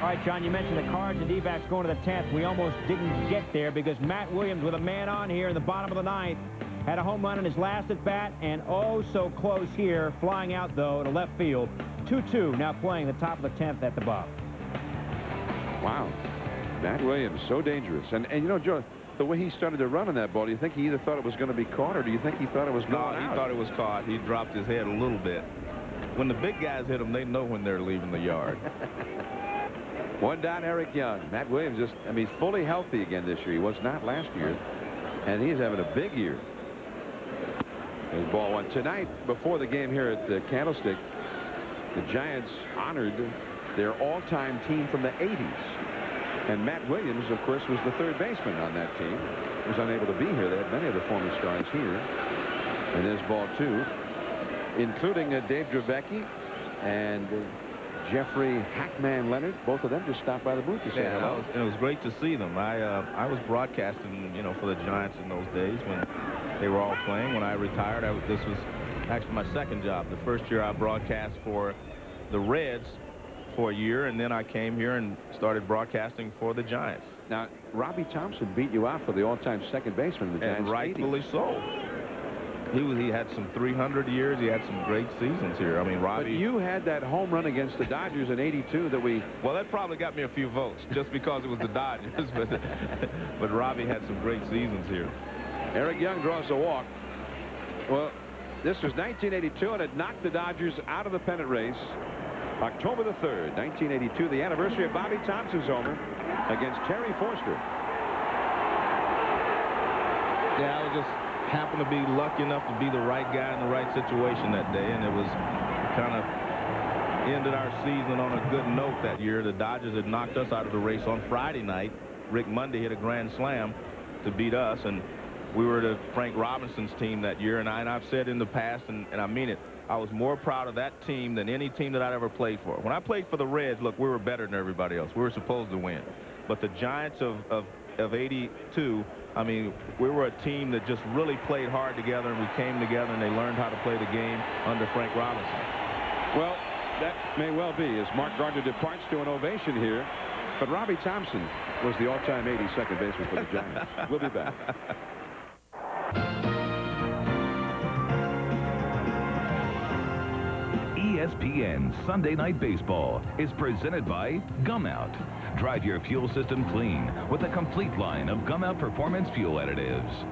All right, John, you mentioned the Cards and D-backs going to the 10th. We almost didn't get there because Matt Williams, with a man on here in the bottom of the 9th, had a home run in his last at-bat, and oh so close here, flying out, though, to left field. 2-2, now playing the top of the 10th at the bottom. Wow. Matt Williams, so dangerous. And Joe, the way he started to run on that ball, do you think he either thought it was going to be caught, or do you think he thought it was going out? No, he thought it was caught. He dropped his head a little bit. When the big guys hit him, they know when they're leaving the yard. 1 down, Eric Young. Matt Williams he's fully healthy again this year. He was not last year, and he's having a big year. There's ball 1. Tonight, before the game here at the Candlestick, the Giants honored their all-time team from the 80s. And Matt Williams, of course, was the 3rd baseman on that team. He was unable to be here. They had many of the former stars here. And there's ball 2. including Dave Dravecky and Jeffrey Hackman Leonard. Both of them just stopped by the booth to say hello. It was great to see them. I was broadcasting, for the Giants in those days when they were all playing. When I retired, this was actually my second job. The first year I broadcast for the Reds for a year, and then I came here and started broadcasting for the Giants. Now, Robbie Thompson beat you out for the all-time second baseman of the Giants. And rightfully so. He had some 300 years. He had some great seasons here. I mean, Robbie. But you had that home run against the Dodgers in '82 that we. Well, that probably got me a few votes just because it was the Dodgers. But Robbie had some great seasons here. Eric Young draws a walk. Well, this was 1982, and it knocked the Dodgers out of the pennant race. October the 3rd, 1982, the anniversary of Bobby Thompson's homer against Terry Forster. Yeah, I was just happened to be lucky enough to be the right guy in the right situation that day, and it was kind of ended our season on a good note that year. The Dodgers had knocked us out of the race on Friday night. Rick Monday hit a grand slam to beat us, and we were the Frank Robinson's team that year. And I've said in the past, and I mean it, I was more proud of that team than any team that I'd ever played for. When I played for the Reds, look, we were better than everybody else. We were supposed to win. But the Giants of '82, I mean, we were a team that just really played hard together, and we came together, and they learned how to play the game under Frank Robinson. Well, that may well be as Mark Gardner departs to an ovation here. But Robbie Thompson was the all-time '80 second baseman for the Giants. We'll be back. ESPN Sunday Night Baseball is presented by Gum Out. Drive your fuel system clean with a complete line of Gum Out Performance Fuel Additives.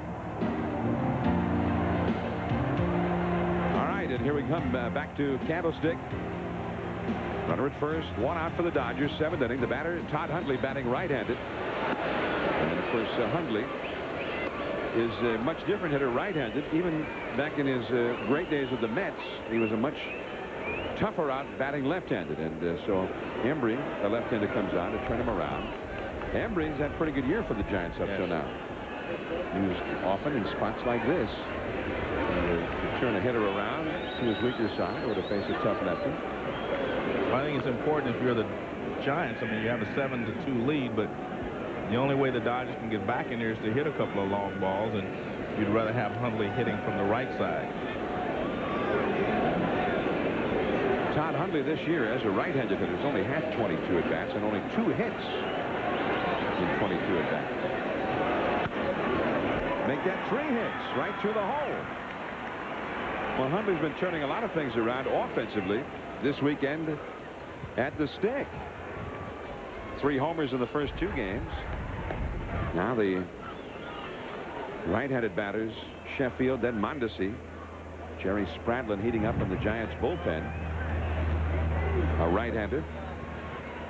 All right, and here we come back to Candlestick. Runner at first, one out for the Dodgers, 7th inning. The batter, Todd Hundley, batting right-handed. And, of course, Hundley is a much different hitter right-handed. Even back in his great days with the Mets, he was a much tougher out batting left-handed, and so Embry, the left-hander, comes out to turn him around. Embry's had a pretty good year for the Giants up till now. Used often in spots like this to turn a hitter around to his weaker side or to face a tough lefty. Well, I think it's important if you're the Giants. I mean, you have a 7-2 lead, but the only way the Dodgers can get back in there is to hit a couple of long balls, and you'd rather have Hundley hitting from the right side. Todd Hundley this year as a right-handed hitter has only had 22 at-bats and only 2 hits in 22 at-bats. Make that 3 hits right through the hole. Well, Hundley's been turning a lot of things around offensively this weekend at the stick. 3 homers in the first 2 games. Now the right-handed batters, Sheffield, then Mondesi. Jerry Spradlin heating up in the Giants bullpen. A right-hander.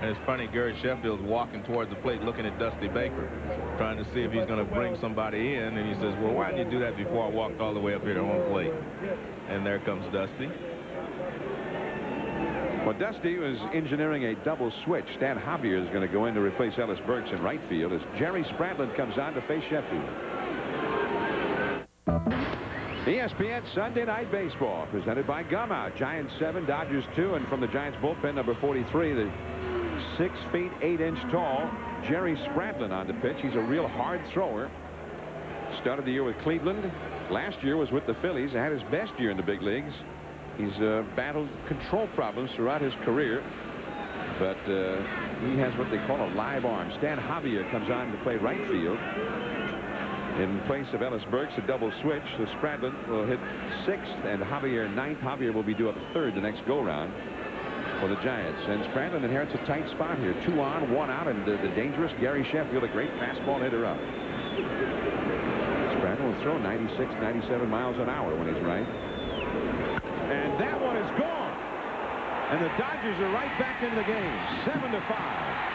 And it's funny, Gary Sheffield's walking towards the plate looking at Dusty Baker, trying to see if he's going to bring somebody in, and he says, well, why didn't you do that before I walked all the way up here to home plate? And there comes Dusty. Well, Dusty was engineering a double switch. Stan Javier is going to go in to replace Ellis Burks in right field as Jerry Spradlin comes on to face Sheffield. ESPN Sunday Night Baseball presented by Gum Out. Giants 7, Dodgers 2, and from the Giants bullpen, number 43, the 6 feet 8 inch tall Jerry Spradlin on the pitch. He's a real hard thrower. Started the year with Cleveland. Last year was with the Phillies. Had his best year in the big leagues. He's battled control problems throughout his career, but he has what they call a live arm. Stan Javier comes on to play right field in place of Ellis Burks, a double switch. So Spradlin will hit 6th and Javier 9th. Javier will be due up 3rd the next go-round for the Giants. And Spradlin inherits a tight spot here. 2 on, 1 out, and the dangerous Gary Sheffield, a great fastball hitter up. Spradlin will throw 96, 97 miles an hour when he's right. And that one is gone. And the Dodgers are right back into the game, 7-5.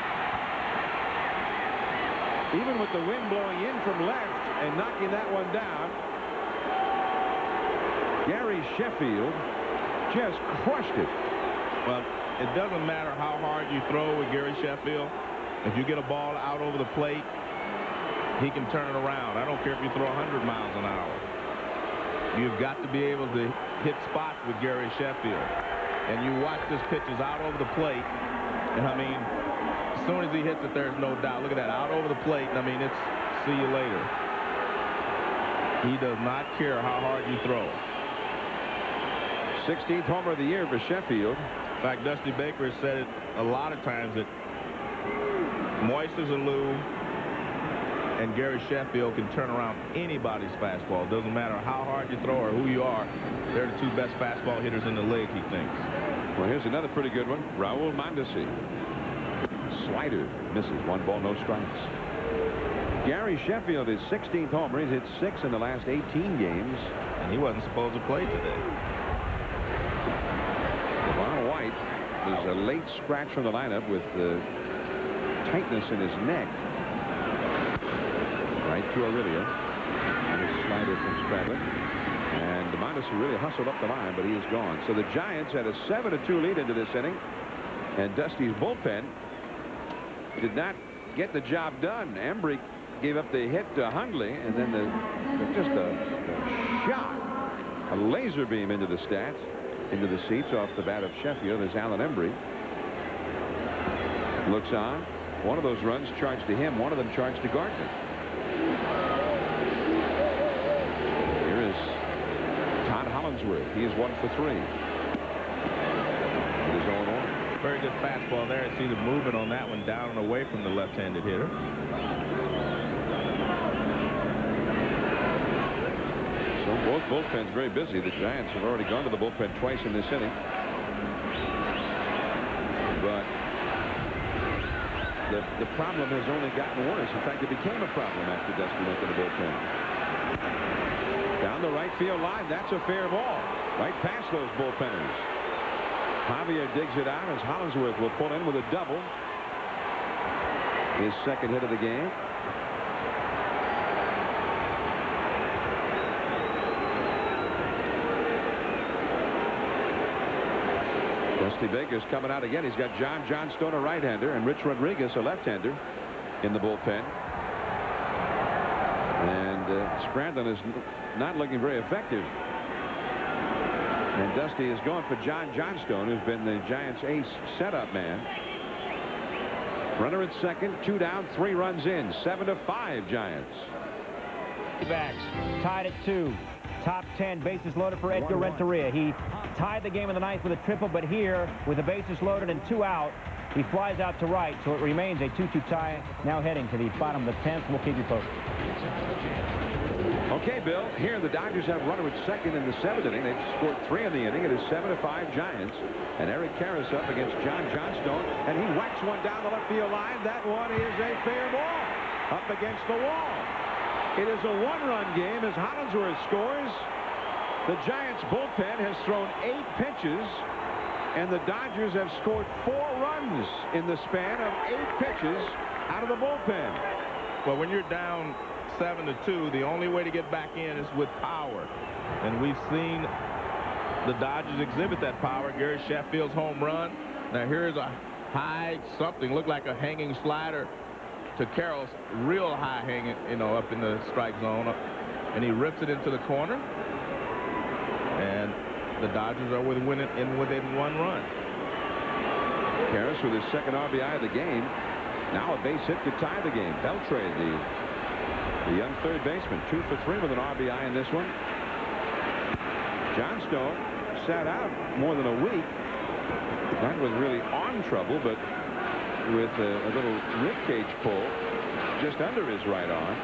Even with the wind blowing in from left and knocking that one down, Gary Sheffield just crushed it. Well, it doesn't matter how hard you throw with Gary Sheffield. If you get a ball out over the plate, he can turn it around. I don't care if you throw 100 miles an hour. You've got to be able to hit spots with Gary Sheffield. And you watch this pitch is out over the plate. And, I mean, as soon as he hits it, there's no doubt. Look at that, out over the plate. And, I mean, it's see you later. He does not care how hard you throw. 16th homer of the year for Sheffield. In fact, Dusty Baker has said it a lot of times that Moises Alou and Gary Sheffield can turn around anybody's fastball. It doesn't matter how hard you throw or who you are. They're the two best fastball hitters in the league, he thinks. Well, here's another pretty good one. Raul Mondesi. Slider misses. 1 ball, no strikes. Gary Sheffield, his 16th homer. He's hit 6 in the last 18 games. And he wasn't supposed to play today. Ron White is a late scratch from the lineup with tightness in his neck. Right to Aurelia. And a slider from Stradlin. And Mondesi really hustled up the line, but he is gone. So the Giants had a 7-2 lead into this inning. And Dusty's bullpen did not get the job done. Embry gave up the hit to Hundley, and then just a shot, a laser beam into the seats off the bat of Sheffield as Alan Embry looks on. One of those runs charged to him, one of them charged to Gardner. Here is Todd Hollingsworth. He is 1 for 3. It is 0-1. Very good fastball there. See the movement on that one down and away from the left-handed hitter. So both bullpens very busy. The Giants have already gone to the bullpen twice in this inning. But the problem has only gotten worse. In fact, it became a problem after Dusty went to the bullpen. Down the right field line. That's a fair ball. Right past those bullpenners. Javier digs it out as Hollingsworth will pull in with a double. His second hit of the game. Dusty Baker's coming out again. He's got John Johnstone, a right-hander, and Rich Rodriguez, a left-hander, in the bullpen. And Stradlin is not looking very effective. And Dusty is going for John Johnstone, who's been the Giants' ace setup man. Runner at second, 2 down, 3 runs in, 7-5 Giants. Backs tied at 2. Top 10 bases loaded for Edgar Renteria. He tied the game in the ninth with a triple, but here with the bases loaded and 2 out, he flies out to right, so it remains a 2-2 tie. Now heading to the bottom of the 10th. We'll keep you posted. Okay, Bill, here the Dodgers have runner at second in the 7th inning. They've scored 3 in the inning. It is 7-5 Giants. And Eric Karras up against John Johnstone, and he whacks one down the left field line. That one is a fair ball up against the wall. It is a 1-run game as Hollingsworth scores. The Giants bullpen has thrown 8 pitches, and the Dodgers have scored 4 runs in the span of 8 pitches out of the bullpen. Well, when you're down 7-2, the only way to get back in is with power. And we've seen the Dodgers exhibit that power. Gary Sheffield's home run. Now here's a high something, looked like a hanging slider to Carroll's, real high hanging, up in the strike zone. And he rips it into the corner. And the Dodgers are within 1 run. Karras with his second RBI of the game. Now a base hit to tie the game. Beltre, the young third baseman, 2 for 3 with an RBI in this one. Johnstone sat out more than a week. Not with really arm trouble, but with a little rib cage pull just under his right arm.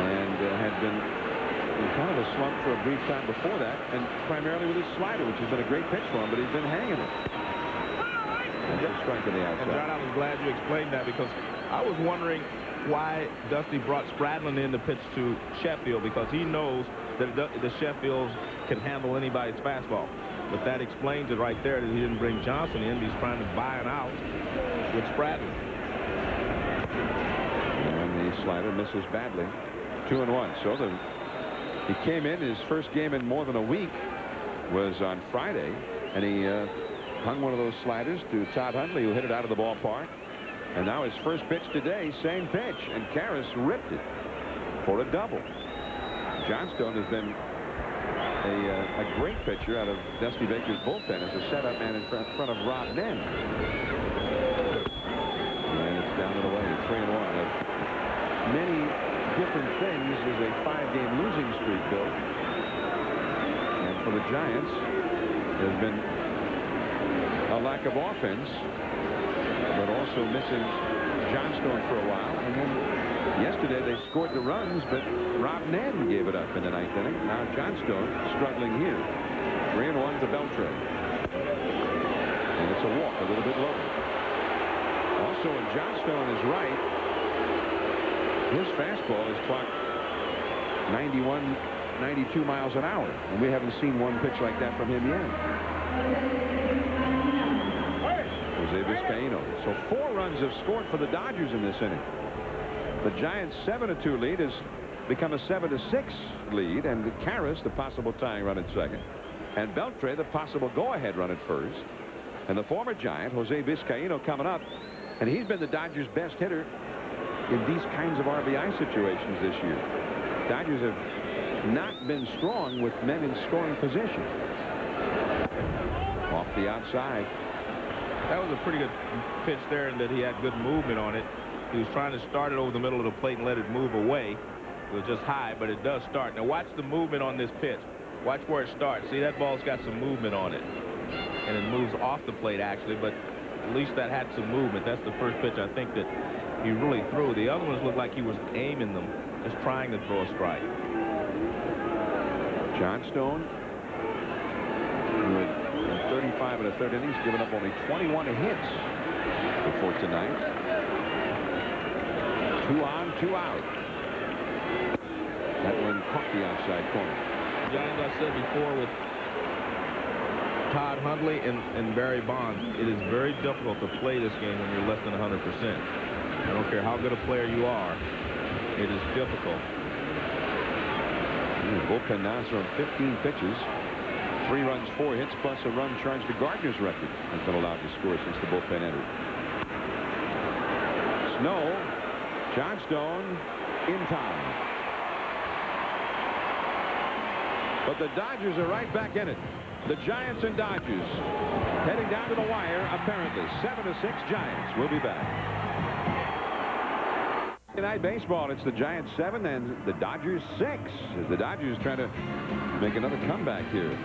And had been in kind of a slump for a brief time before that, and primarily with his slider, which has been a great pitch for him, but he's been hanging it. And just striking the outside. And John, I was glad you explained that, because I was wondering why Dusty brought Stradlin in to pitch to Sheffield, because he knows that the Sheffields can handle anybody's fastball. But that explains it right there, that he didn't bring Johnson in. He's trying to buy an out with Stradlin. And the slider misses badly. 2-1. So he came in. His first game in more than a week was on Friday, and he hung one of those sliders to Todd Hundley, who hit it out of the ballpark. And now his first pitch today, same pitch, and Karras ripped it for a double. Johnstone has been a a great pitcher out of Dusty Baker's bullpen as a setup man in front of Rob Nen. And it's down and away, 3-1. Many different things as a 5-game losing streak built. And for the Giants, there's been a lack of offense, but also missing Johnstone for a while. And then yesterday they scored the runs, but Rob Nen gave it up in the 9th inning. Now Johnstone struggling here. 3-1 to Beltre. And it's a walk, a little bit low. Also, when Johnstone is right, his fastball is clocked 91, 92 miles an hour. And we haven't seen one pitch like that from him yet. Jose Vizcaino. So 4 runs have scored for the Dodgers in this inning. The Giants' 7-2 lead has become a 7-6 lead, and Karras, the possible tying run at second, and Beltre, the possible go-ahead run at first, and the former Giant, Jose Vizcaino, coming up, and he's been the Dodgers' best hitter in these kinds of RBI situations this year. Dodgers have not been strong with men in scoring position. Off the outside. That was a pretty good pitch there, in that he had good movement on it. He was trying to start it over the middle of the plate and let it move away. It was just high, but it does start. Now watch the movement on this pitch. Watch where it starts. See, that ball's got some movement on it. And it moves off the plate, actually, but at least that had some movement. That's the first pitch I think that he really threw. The other ones looked like he was aiming them, just trying to throw a strike. Johnstone, who had 35 1/3 innings, given up only 21 hits before tonight. 2 on, 2 out. That one caught the outside corner. Giants, I said before, with Todd Hundley and Barry Bonds, it is very difficult to play this game when you're less than 100%. I don't care how good a player you are, it is difficult. The bullpen now thrown 15 pitches. 3 runs, 4 hits, plus a run charged to Gardner's record has been allowed to score since the bullpen entered. Snow, Johnstone in time. But the Dodgers are right back in it. The Giants and Dodgers heading down to the wire, apparently. 7-6 Giants. We'll be back. Tonight baseball, it's the Giants 7 and the Dodgers 6 as the Dodgers trying to make another comeback here.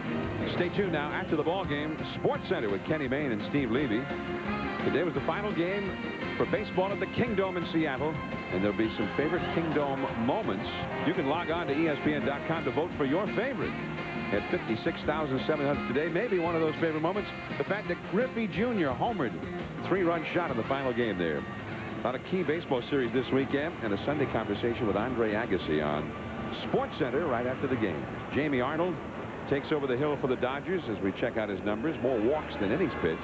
Stay tuned now after the ball game. Sports Center with Kenny Mayne and Steve Levy. Today was the final game for baseball at the Kingdome in Seattle, and there'll be some favorite Kingdome moments. You can log on to ESPN.com to vote for your favorite. At 56,700 today, maybe one of those favorite moments, the fact that Griffey Jr. homered, 3-run shot in the final game there. A lot of key baseball series this weekend, and a Sunday conversation with Andre Agassi on Sports Center right after the game. Jamie Arnold takes over the hill for the Dodgers as we check out his numbers. More walks than innings pitched.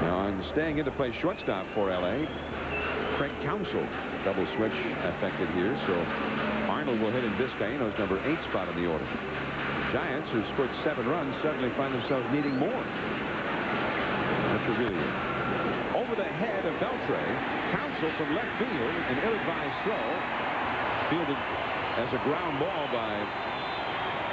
Now, and staying in to play shortstop for L.A., Craig Counsell. Double switch affected here, so Arnold will hit in Vizcaino's number 8 spot in the order. Giants, who scored 7 runs, suddenly find themselves needing more. Echeverria. Over the head of Beltre. Counsell from left field, an ill-advised throw. Fielded as a ground ball by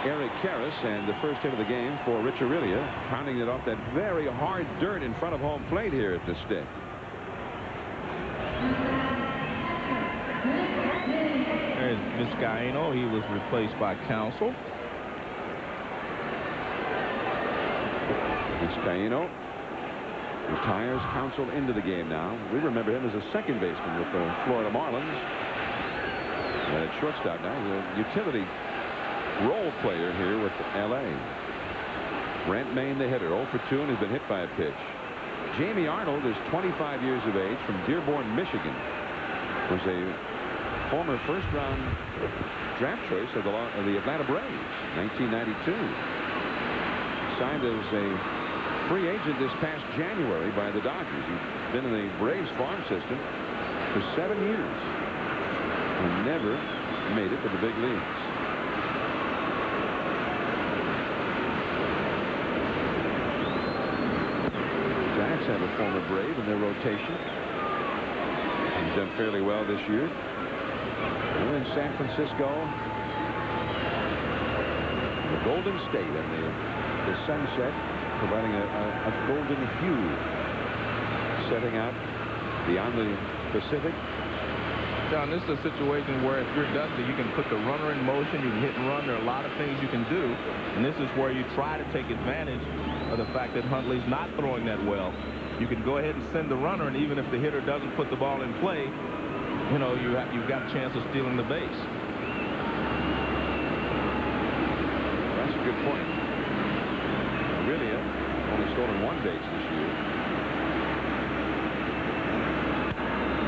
Eric Karras, and the first hit of the game for Rich Aurilia, pounding it off that very hard dirt in front of home plate here at the stick. There's Vizcaino. He was replaced by Counsell. Vizcaino retires. Counsell into the game now. We remember him as a second baseman with the Florida Marlins. And at shortstop now, he's a utility role player here with L.A. Brent Mayne, the hitter, 0 for 2, and has been hit by a pitch. Jamie Arnold is 25 years of age, from Dearborn, Michigan. Was a former first-round draft choice of the Atlanta Braves, 1992. Signed as a free agent this past January by the Dodgers. He's been in the Braves farm system for 7 years and never made it to the big leagues. Giants have a former Brave in their rotation. He's done fairly well this year. And in San Francisco, The Golden State and the sunset providing a golden hue, setting out beyond the Pacific. John, this is a situation where if you're Dusty, you can put the runner in motion, you can hit and run. There are a lot of things you can do, and this is where you try to take advantage of the fact that Huntley's not throwing that well. You can go ahead and send the runner, and even if the hitter doesn't put the ball in play, you know, you've got a chance of stealing the base. That's a good point. Really, only stolen one base this year.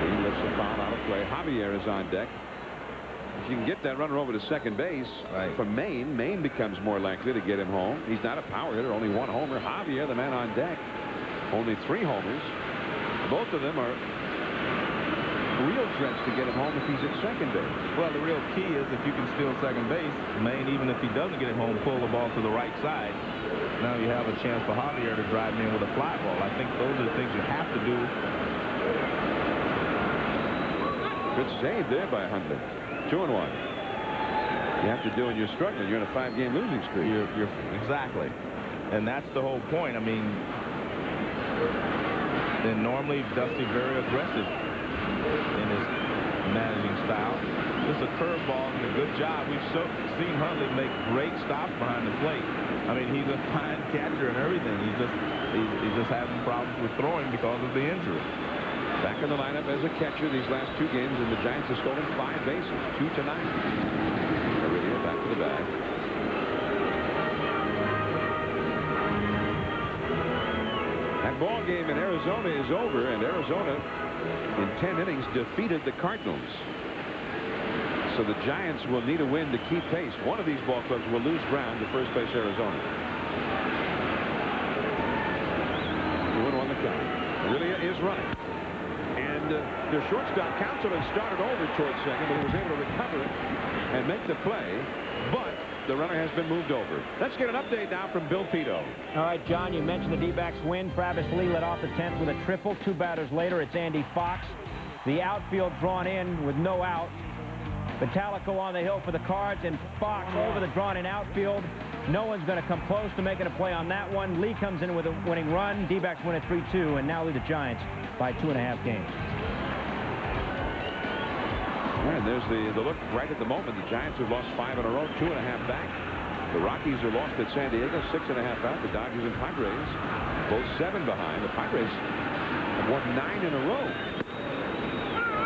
He lifts a foul out of play. Javier is on deck. If you can get that runner over to second base from Maine becomes more likely to get him home. He's not a power hitter, only one homer. Javier, the man on deck, only 3 homers. Both of them are real threats to get him home if he's at second base. Well, the real key is if you can steal second base, Maine, even if he doesn't get it home, pull the ball to the right side. Now you have a chance for Javier to drive him in with a fly ball. I think those are the things you have to do. Good save there by Huntley. 2-1. You have to do when you're struggling. You're in a 5-game losing streak. You're exactly. And that's the whole point. I mean, and normally Dusty very aggressive in his managing style. It's a curveball and a good job. We've seen Huntley make great stops behind the plate. I mean, he's a fine catcher and everything. He's just having problems with throwing because of the injury. Back in the lineup as a catcher these last 2 games, and the Giants have stolen 5 bases, 2 tonight. Aurelio back to the bag. That ball game in Arizona is over, and Arizona in 10 innings defeated the Cardinals. So the Giants will need a win to keep pace. One of these ball clubs will lose ground to first base Arizona. 2-1 the count. Aurelia is running. And their shortstop Counsell had started over towards second, but he was able to recover it and make the play. But the runner has been moved over. Let's get an update now from Bill Pito. All right, John, you mentioned the D-backs win. Travis Lee led off the 10th with a triple. 2 batters later, it's Andy Fox. The outfield drawn in with no out. Vitalico on the hill for the Cards, and Fox over the drawn-in outfield. No one's going to come close to making a play on that one. Lee comes in with a winning run. D-backs win at 3-2, and now lead the Giants by 2.5 games. And there's the look right at the moment. The Giants have lost 5 in a row, 2.5 back. The Rockies are lost at San Diego, 6.5 out. The Dodgers and Padres both 7 behind. The Padres have won 9 in a row.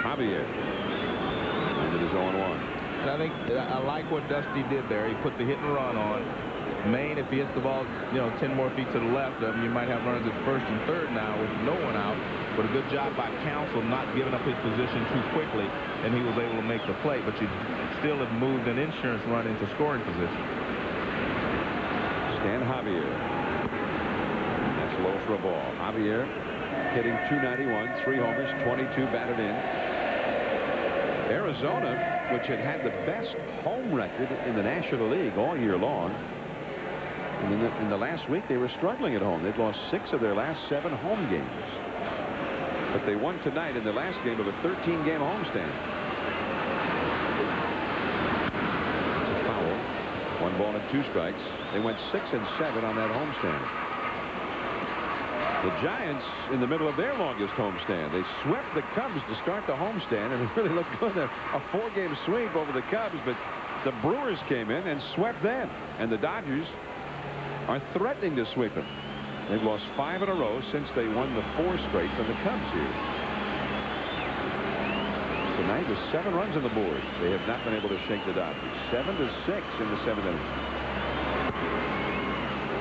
Javier. And it is 0-1. I think I like what Dusty did there. He put the hit and run on. Maine, if he hits the ball, 10 more feet to the left of him, you might have runners at first and third now with no one out. But a good job by Counsell not giving up his position too quickly, and he was able to make the play. But you still have moved an insurance run into scoring position. Stan Javier. That's low for a ball. Javier hitting .291, 3 homers, 22 batted in. Arizona, which had the best home record in the National League all year long, and in the last week they were struggling at home. They'd lost 6 of their last 7 home games. But they won tonight in the last game of a 13-game homestand. It's a foul. 1 ball and 2 strikes. They went 6 and 7 on that homestand. The Giants in the middle of their longest homestand. They swept the Cubs to start the homestand, and it really looked good. A 4-game sweep over the Cubs, but the Brewers came in and swept them. And the Dodgers are threatening to sweep them. They've lost 5 in a row since they won the 4 straight from the Cubs here. Tonight with 7 runs on the board. They have not been able to shake the Dodgers. 7-6 in the 7th inning.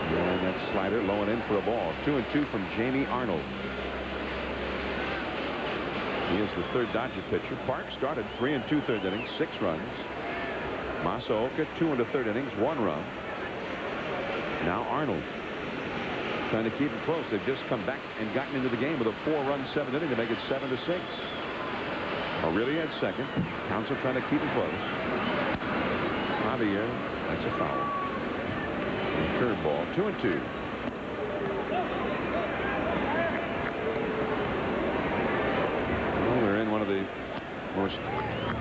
And that slider low and in for a ball. 2-2 from Jamie Arnold. He is the 3rd Dodger pitcher. Parks started 3 2/3 innings, 6 runs. Masaoka 2 1/3 innings, 1 run. Now Arnold trying to keep it close. They've just come back and gotten into the game with a 4-run 7th inning to make it 7-6. Aurelia at second. Counsell trying to keep it close. Javier, that's a foul. Curveball, 2-2. Well, they're in one of the most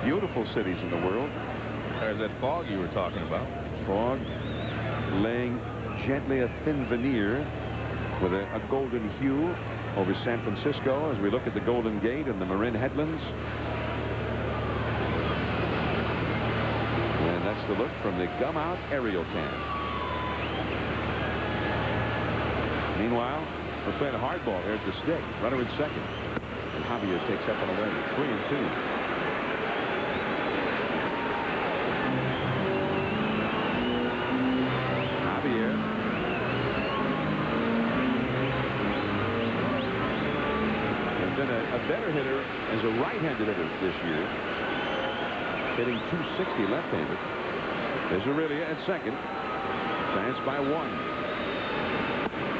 beautiful cities in the world. There's that fog you were talking about. Fog. laying gently a thin veneer with a golden hue over San Francisco as we look at the Golden Gate and the Marin Headlands. And that's the look from the Gum Out aerial cam. Meanwhile, we're playing a hardball here at the stick. Runner at second. And Javier takes up and away. 3-2. A better hitter as a right-handed hitter this year, hitting .260 left-handed. There's Aurelia at second. Giants by 1.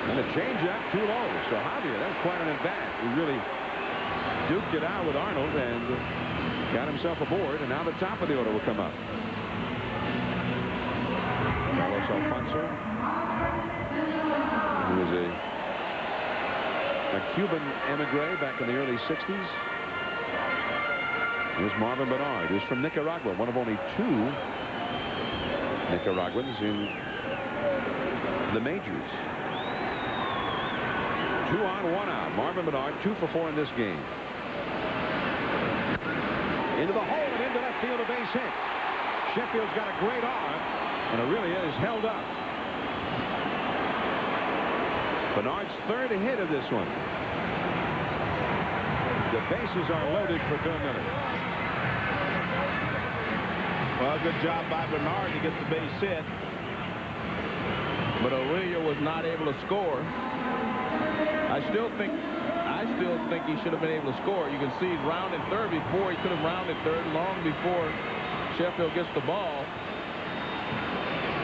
And a changeup too low. So Javier, that was quite an at-bat. He really duked it out with Arnold and got himself aboard. And now the top of the order will come up. Carlos Alfonso, who was a Cuban emigre back in the early 60s. Here's Marvin Bernard, who's from Nicaragua, one of only 2 Nicaraguans in the majors. 2 on, 1 out. Marvin Bernard, 2 for 4 in this game. Into the hole and into left field, a base hit. Sheffield's got a great arm, and Aurelia is held up. Bernard's 3rd hit of this one. The bases are loaded for Bill Miller. Well, good job by Bernard to get the base hit. But Aurelia was not able to score. I still think he should have been able to score. You can see he's rounded third before. He could have rounded third long before Sheffield gets the ball.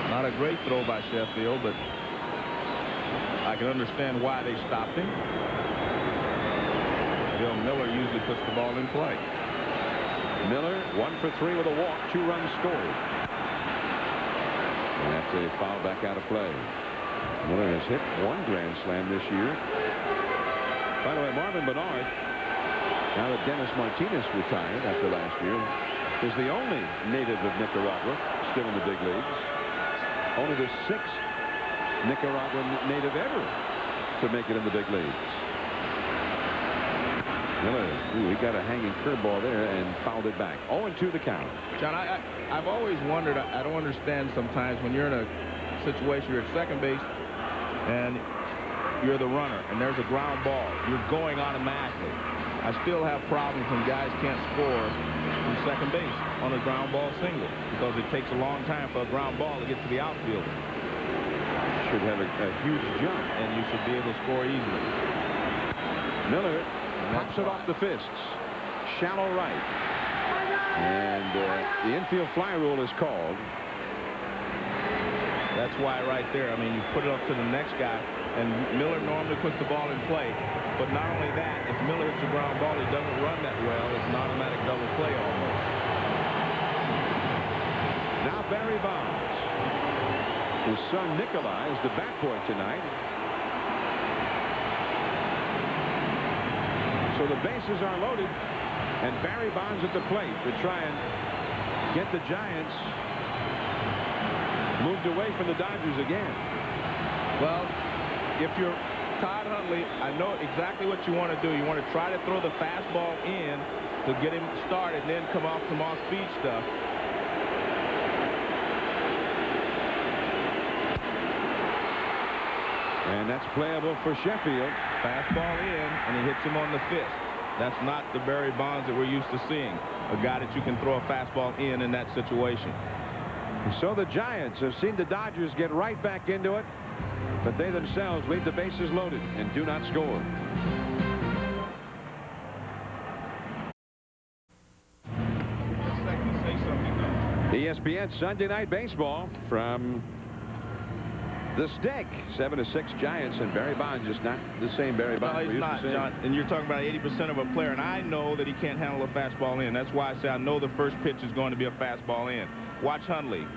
Not a great throw by Sheffield, but I can understand why they stopped him. Bill Miller usually puts the ball in play. Miller 1 for 3 with a walk, 2 runs scored. And that's a foul back out of play. Miller has hit 1 grand slam this year. By the way, Marvin Bernard, now that Dennis Martinez retired after last year, is the only native of Nicaragua still in the big leagues. Only the 6th Nicaraguan native ever to make it in the big leagues. Miller, he got a hanging curveball there and fouled it back. 0-2 the count. John, I've always wondered, I don't understand sometimes when you're in a situation, you're at second base and you're the runner and there's a ground ball. You're going automatically. I still have problems when guys can't score from second base on a ground ball single because it takes a long time for a ground ball to get to the outfielder. Should have a huge jump, and you should be able to score easily. Miller pops it off the fists. Shallow right. And the infield fly rule is called. That's why right there, I mean, you put it up to the next guy, and Miller normally puts the ball in play. But not only that, if Miller hits a ground ball, he doesn't run that well. It's an automatic double play almost. Now Barry Bonds. His son Nikolai is the bat boy tonight. So the bases are loaded, and Barry Bonds at the plate to try and get the Giants moved away from the Dodgers again. Well, if you're Todd Huntley, I know exactly what you want to do. You want to try to throw the fastball in to get him started and then come off some off-speed stuff. And that's playable for Sheffield. Fastball in, and he hits him on the fist. That's not the Barry Bonds that we're used to seeing. A guy that you can throw a fastball in that situation. So the Giants have seen the Dodgers get right back into it, but they themselves leave the bases loaded and do not score. ESPN Sunday Night Baseball from the stick. 7-6 Giants, and Barry Bonds is not the same Barry Bonds. No, he's not, John. And you're talking about 80% of a player, and I know that he can't handle a fastball in. That's why I say I know the first pitch is going to be a fastball in. Watch Huntley.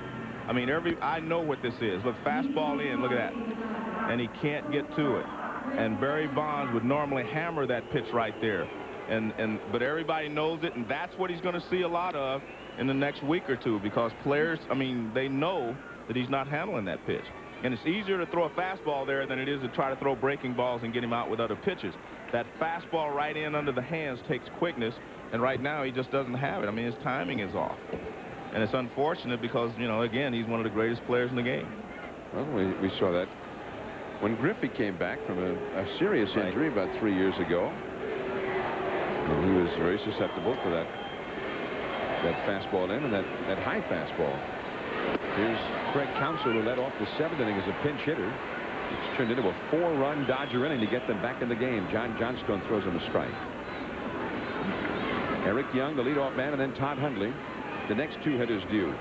I mean, I know what this is. Look, fastball in. Look at that. And he can't get to it. And Barry Bonds would normally hammer that pitch right there. But everybody knows it, and that's what he's going to see a lot of in the next week or two, because players, I mean, they know that he's not handling that pitch. And it's easier to throw a fastball there than it is to try to throw breaking balls and get him out with other pitches. That fastball right in under the hands takes quickness, and right now he just doesn't have it. I mean, his timing is off. And it's unfortunate because, you know, again, he's one of the greatest players in the game. Well, we saw that when Griffey came back from a serious injury about 3 years ago. And he was very susceptible to that fastball in and that high fastball. Here's Craig Counsell, who led off the 7th inning as a pinch hitter. It's turned into a 4-run Dodger inning to get them back in the game. John Johnstone throws him a strike. Eric Young, the leadoff man, and then Todd Hundley, the next 2 hitters due.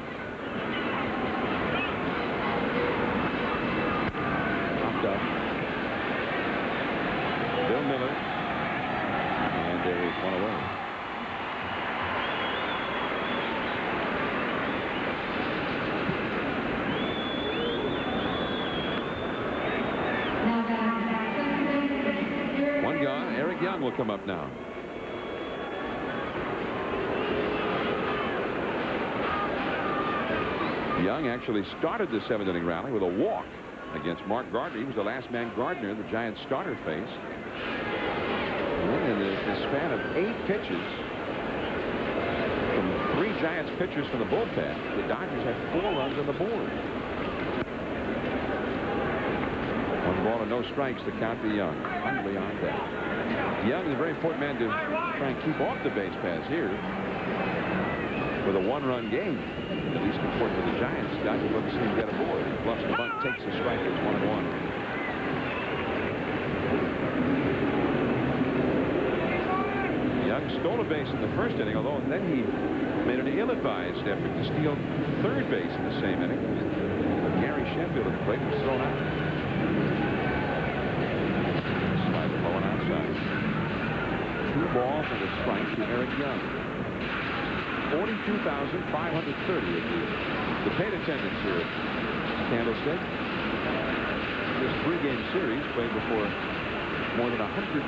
Popped up. Bill Miller. And there is one away. One gone. Eric Young will come up now. Young actually started the 7th inning rally with a walk against Mark Gardner. He was the last man Gardner, the Giants starter, faced. And in the span of 8 pitches from 3 Giants pitchers from the bullpen, the Dodgers had 4 runs on the board. 1 ball and no strikes to count to Young. Hundley on deck. Young is a very important man to try and keep off the base paths here with a 1-run game. At least important for the Giants. Dodgers looks to get aboard. Bluffs the bunt, takes the strike. It's 1-1. Young stole a base in the 1st inning, although then he made an ill-advised effort to steal 3rd base in the same inning. But Gary Sheffield at the plate was thrown out. Slider low and outside. 2 balls and a strike to Eric Young. 42,530 is the paid attendance here at Candlestick. This 3-game series played before more than 124,000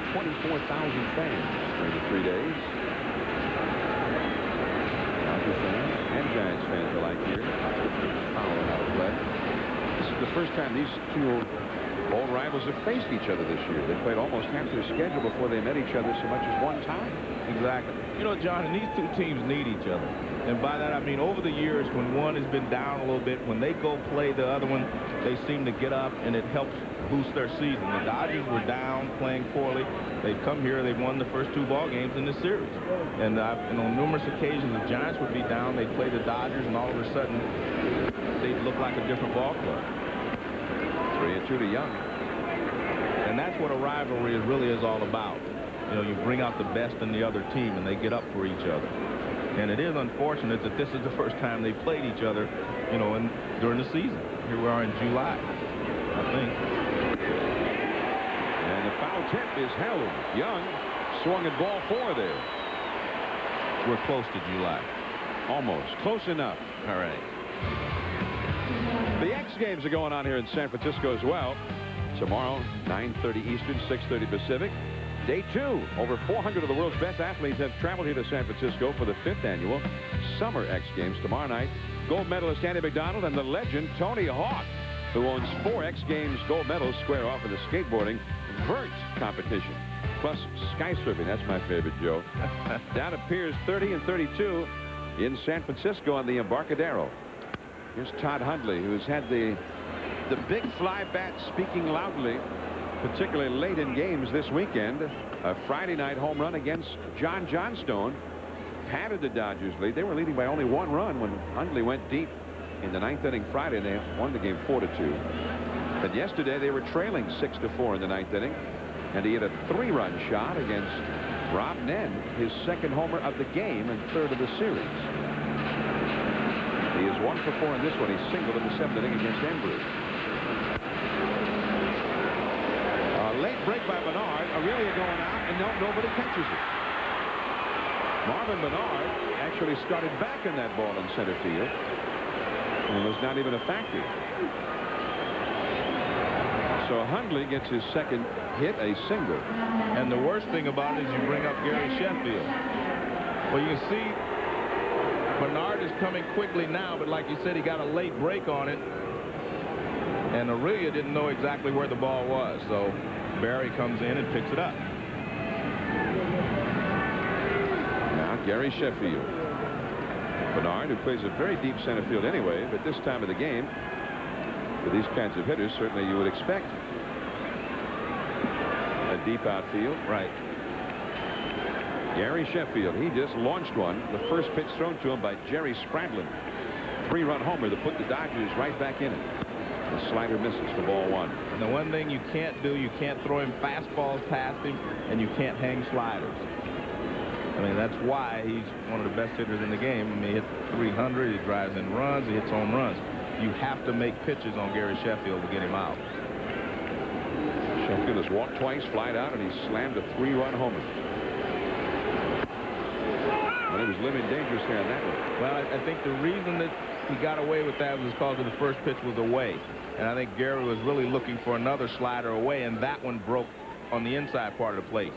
fans during the 3 days. Dodger fans and Giants fans alike here. Foul out of play. This is the first time these 2 old rivals have faced each other this year. They played almost half their schedule before they met each other so much as 1 time. Exactly. You know, John, and these 2 teams need each other. And by that, I mean, over the years, when one has been down a little bit, when they go play the other one, they seem to get up, and it helps boost their season. The Dodgers were down, playing poorly. They've come here, they've won the first 2 ball games in this series. And on numerous occasions, the Giants would be down, they'd play the Dodgers, and all of a sudden, they'd look like a different ball club. 3-2 to Young. And that's what a rivalry really is all about. You know, you bring out the best in the other team, and they get up for each other. And it is unfortunate that this is the first time they played each other, you know, during the season. Here we are in July, I think. And the foul tip is held. Young swung at ball 4 there. We're close to July. Almost. Close enough. All right. The X Games are going on here in San Francisco as well. Tomorrow, 9:30 Eastern, 6:30 Pacific. Day 2. Over 400 of the world's best athletes have traveled here to San Francisco for the 5th annual Summer X Games. Tomorrow night, gold medalist Andy McDonald and the legend Tony Hawk, who owns 4 X Games gold medals, square off in the skateboarding vert competition. Plus sky surfing. That's my favorite, Joe. Down at Piers 30 and 32 in San Francisco on the Embarcadero. Here's Todd Hundley, who's had the big fly bat speaking loudly, particularly late in games this weekend. A Friday night home run against John Johnstone padded the Dodgers lead. They were leading by only 1 run when Hundley went deep in the 9th inning Friday, and they won the game 4-2. But yesterday they were trailing 6-4 in the 9th inning, and he hit a 3-run shot against Rob Nen, his 2nd homer of the game and 3rd of the series. He is 1 for 4 in this one. He singled in the 7th inning against Embry. Late break by Bernard. Aurelia going out, and nobody catches it. Marvin Bernard actually started back in that ball in center field and was not even a factor. So Hundley gets his 2nd hit, a single. And the worst thing about it is you bring up Gary Sheffield. Well, you can see Bernard is coming quickly now, but like you said, he got a late break on it. And Aurelia didn't know exactly where the ball was, so Barry comes in and picks it up. Now Gary Sheffield. Bernard, who plays a very deep center field anyway, but this time of the game, with these kinds of hitters, certainly you would expect a deep outfield. Right. Gary Sheffield, he just launched one. The first pitch thrown to him by Jerry Spradlin. 3-run homer that put the Dodgers right back in it. The slider misses for ball 1. And the one thing you can't do, you can't throw him fastballs past him, and you can't hang sliders. I mean, that's why he's one of the best hitters in the game. I mean, he hits 300, he drives in runs, he hits home runs. You have to make pitches on Gary Sheffield to get him out. Sheffield has walked twice, flied out, and he slammed a 3-run homer. But he was living dangerously on that one. Well, I think the reason that he got away with that was because the first pitch was away. And I think Gary was really looking for another slider away, and that one broke on the inside part of the plate.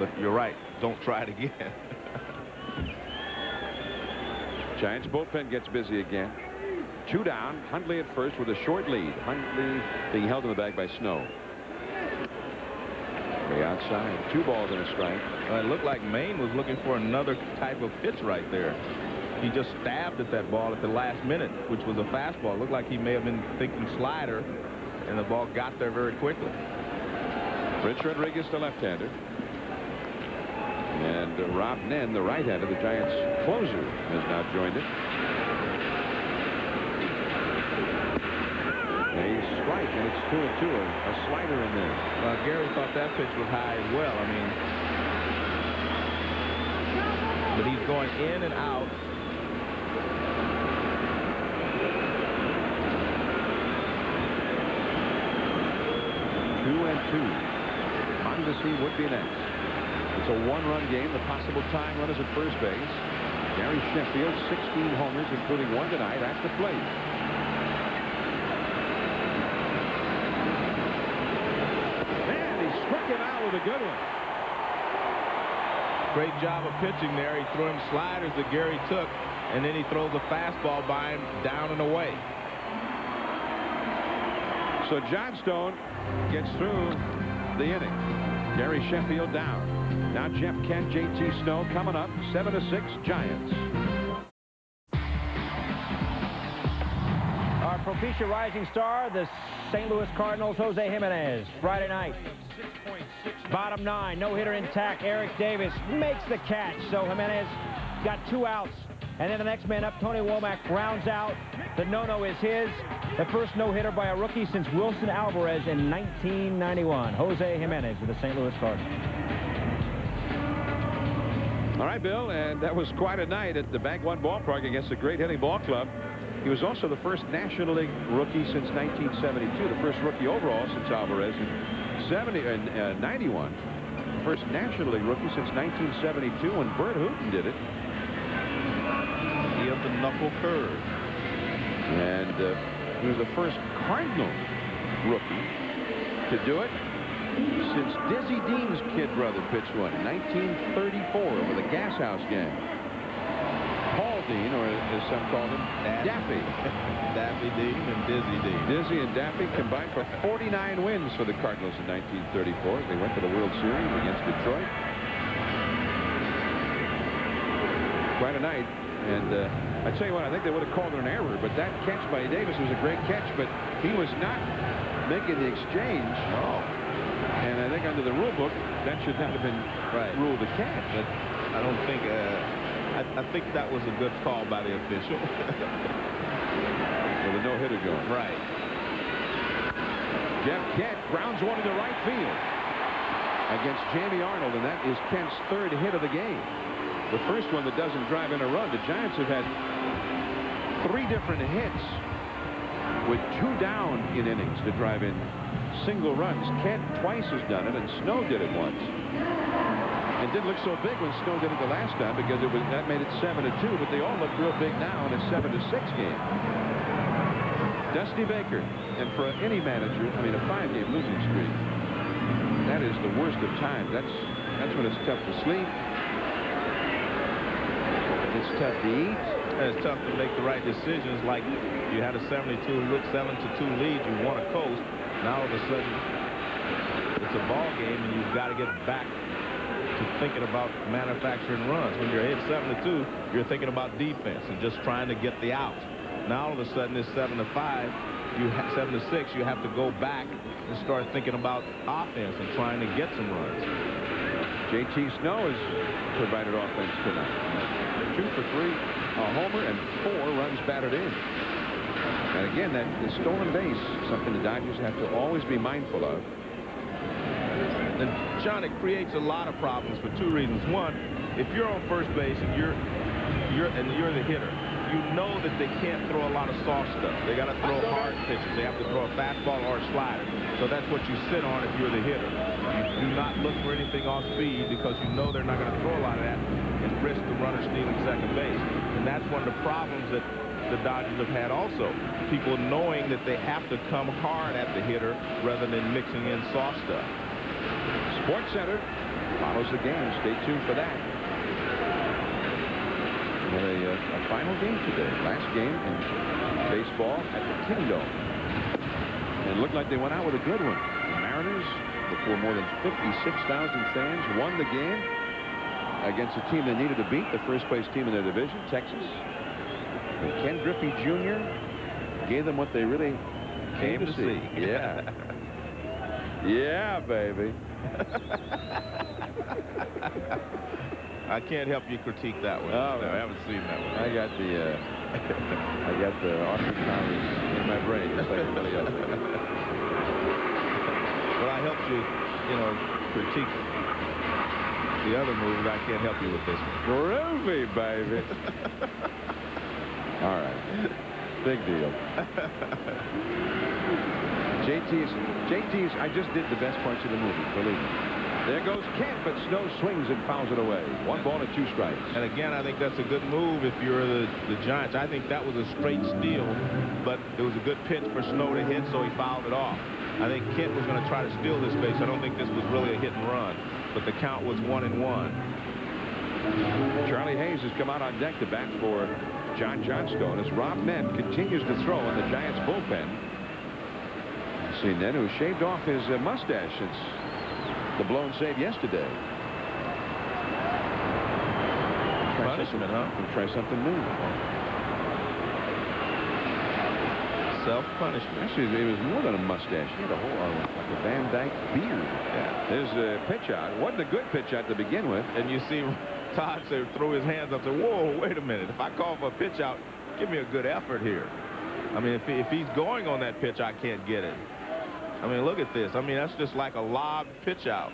But you're right. Don't try it again. Giants bullpen gets busy again. 2 down. Hundley at first with a short lead. Hundley being held in the bag by Snow. Way outside. 2 balls and a strike. Well, it looked like Maine was looking for another type of pitch right there. He just stabbed at that ball at the last minute, which was a fastball. It looked like he may have been thinking slider, and the ball got there very quickly. Rich Rodriguez, the left-hander. And Rob Nen, the right-hander, the Giants closer, has now joined it. A strike, and it's 2-2. A slider in there. Well, Gary thought that pitch was high as well. I mean, but he's going in and out. 2-2. Mondesi would be next. It's a 1-run game. The possible tying run is at first base. Gary Sheffield, 16 homers, including 1 tonight at the plate. And he struck him out with a good one. Great job of pitching there. He threw him sliders that Gary took, and then he throws a fastball by him down and away. So Johnstone gets through the inning. Gary Sheffield down. Now Jeff Kent, JT Snow coming up. 7-6 Giants. Our Propecia rising star, the St. Louis Cardinals, Jose Jimenez. Friday night. Bottom 9, no-hitter intact. Eric Davis makes the catch. So Jimenez got 2 outs. And then the next man up, Tony Womack, rounds out. The no-no is his. The first no-hitter by a rookie since Wilson Alvarez in 1991. Jose Jimenez with the St. Louis Cardinals. All right, Bill, and that was quite a night at the Bank One ballpark against a great hitting ball club. He was also the first National League rookie since 1972, the first rookie overall since Alvarez in 91. First National League rookie since 1972 when Bert Hooton did it. He of the knuckle curve. And he was the first Cardinal rookie to do it since Dizzy Dean's kid brother pitched one in 1934 with the Gas House Gang. Paul Dean, or as some called him, Daffy. Daffy Dean and Dizzy Dean. Dizzy and Daffy combined for 49 wins for the Cardinals in 1934. They went to the World Series against Detroit. Quite a night. And I tell you what, I think they would have called it an error, but that catch by Davis was a great catch, but he was not making the exchange. Oh. And I think under the rule book, that should not have been ruled a catch. But I don't think, I think that was a good call by the official. With a no-hitter going. Right. Jeff Kent grounds one into right field against Jamie Arnold, and that is Kent's 3rd hit of the game. The first one that doesn't drive in a run. The Giants have had 3 different hits with 2 down in innings to drive in single runs. Kent twice has done it, and Snow did it once. It didn't look so big when Snow did it the last time because that made it 7-2, but they all look real big now in a 7-6 game. Dusty Baker, and for any manager, I mean a 5-game losing streak, that is the worst of times. That's when it's tough to sleep. It's tough to eat. And it's tough to make the right decisions. Like you had a 7-2 lead. You won a coast. Now all of a sudden it's a ball game, and you've got to get back to thinking about manufacturing runs. When you're ahead 7-2, you're thinking about defense and just trying to get the out. Now all of a sudden it's 7-5. 7-6. You have to go back and start thinking about offense and trying to get some runs. J.T. Snow has provided offense tonight. 2 for 3, a homer, and 4 runs batted in. And again, the stolen base, something the Dodgers have to always be mindful of. And John, it creates a lot of problems for 2 reasons. One, if you're on first base and you're the hitter, you know that they can't throw a lot of soft stuff. They got to throw hard pitches. They have to throw a fastball or a slider. So that's what you sit on if you're the hitter. You do not look for anything off speed because you know they're not going to throw a lot of that and risk the runner stealing second base. And that's one of the problems that the Dodgers have had also. People knowing that they have to come hard at the hitter rather than mixing in soft stuff. Sports Center follows the game. Stay tuned for that. We had a final game today. Last game in baseball at the Kindle. And it looked like they went out with a good one. The Mariners, before more than 56,000 fans, won the game against a team they needed to beat, the first-place team in their division, Texas. And Ken Griffey Jr. gave them what they really came to see. Yeah. Yeah, baby. I can't help you critique that one. Oh, no, I haven't seen that one. I got the Austin Powers in my brain, just like everybody else. But I helped you, critique the other moves. I can't help you with this one. Groovy, baby. All right. Big deal. JT's, I just did the best parts of the movie, believe me. There goes Kent, but Snow swings and fouls it away. 1 ball and 2 strikes. And again, I think that's a good move if you're the Giants. I think that was a straight steal, but it was a good pitch for Snow to hit, so he fouled it off. I think Kent was going to try to steal this base. I don't think this was really a hit and run, but the count was 1-1. Charlie Hayes has come out on deck to bat for John Johnstone as Rob Nett continues to throw in the Giants bullpen. See Nett, who shaved off his mustache since the blown save yesterday. Punishment, huh? Try something new. Self-punishment. Actually, it was more than a mustache. He had a whole, like a Van Dyke beard. Yeah. There's a pitch out. It wasn't a good pitch out to begin with. And you see Todd throw his hands up and say, whoa, wait a minute. If I call for a pitch out, give me a good effort here. I mean, if he's going on that pitch, I can't get it. I mean, look at this. I mean, that's just like a lob pitch out.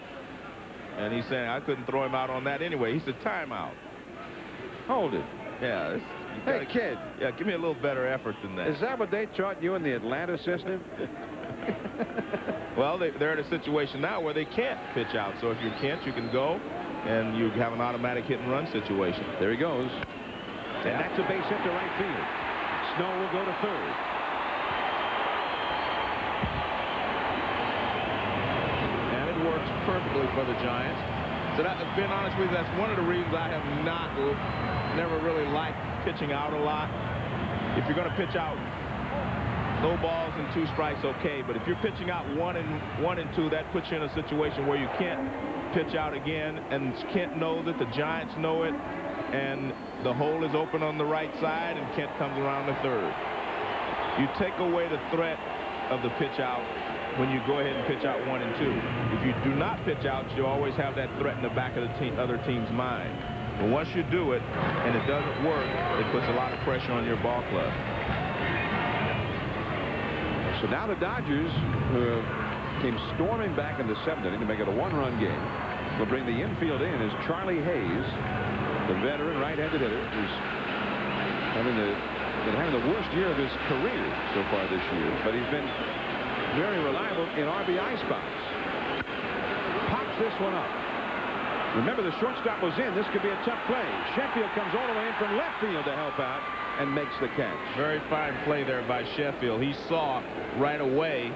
And he's saying I couldn't throw him out on that anyway. He said timeout. Hold it. Yeah. Hey, kid. Yeah, give me a little better effort than that. Is that what they taught you in the Atlanta system? Well, they're in a situation now where they can't pitch out. So if you can't, you can go, and you have an automatic hit-and-run situation. There he goes. And that's a base hit to right field. Snow will go to third. Works perfectly for the Giants. So being honest with you, that's one of the reasons I have never really liked pitching out a lot. If you're going to pitch out no balls and 2 strikes, okay, but if you're pitching out 1 and 2, that puts you in a situation where you can't pitch out again, and Kent knows it, the Giants know it, and the hole is open on the right side, and Kent comes around the third. You take away the threat of the pitch out when you go ahead and pitch out 1 and 2. If you do not pitch out, you always have that threat in the back of the other team's mind. But once you do it and it doesn't work, it puts a lot of pressure on your ball club. So now the Dodgers, who came storming back in the 7th inning to make it a 1-run game, will bring the infield in as Charlie Hayes, the veteran right-handed hitter, who's been having the worst year of his career so far this year, but he's been very reliable in RBI spots. Pops this one up. Remember, the shortstop was in. This could be a tough play. Sheffield comes all the way in from left field to help out and makes the catch. Very fine play there by Sheffield. He saw right away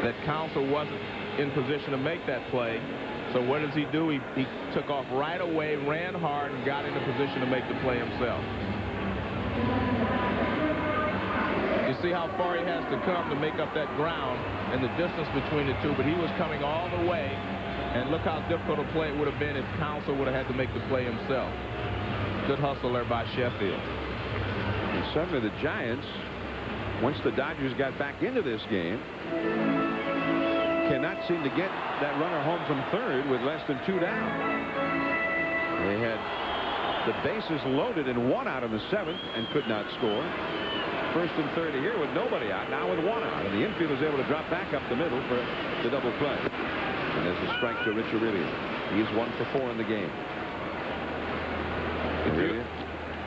that Counsell wasn't in position to make that play, So what does he do? He took off right away, ran hard, and got into position to make the play himself. You see how far he has to come to make up that ground and the distance between the two, but he was coming all the way, and look how difficult a play it would have been if Counsell would have had to make the play himself. Good hustle there by Sheffield. And suddenly the Giants, once the Dodgers got back into this game, cannot seem to get that runner home from third with less than 2 down. They had the bases loaded and 1 out in the 7th and could not score. First and third here with nobody out, now with 1 out, and the infield is able to drop back up the middle for the double play. And there's a strike to Rich Aurelian. He's 1 for 4 in the game. Aurelian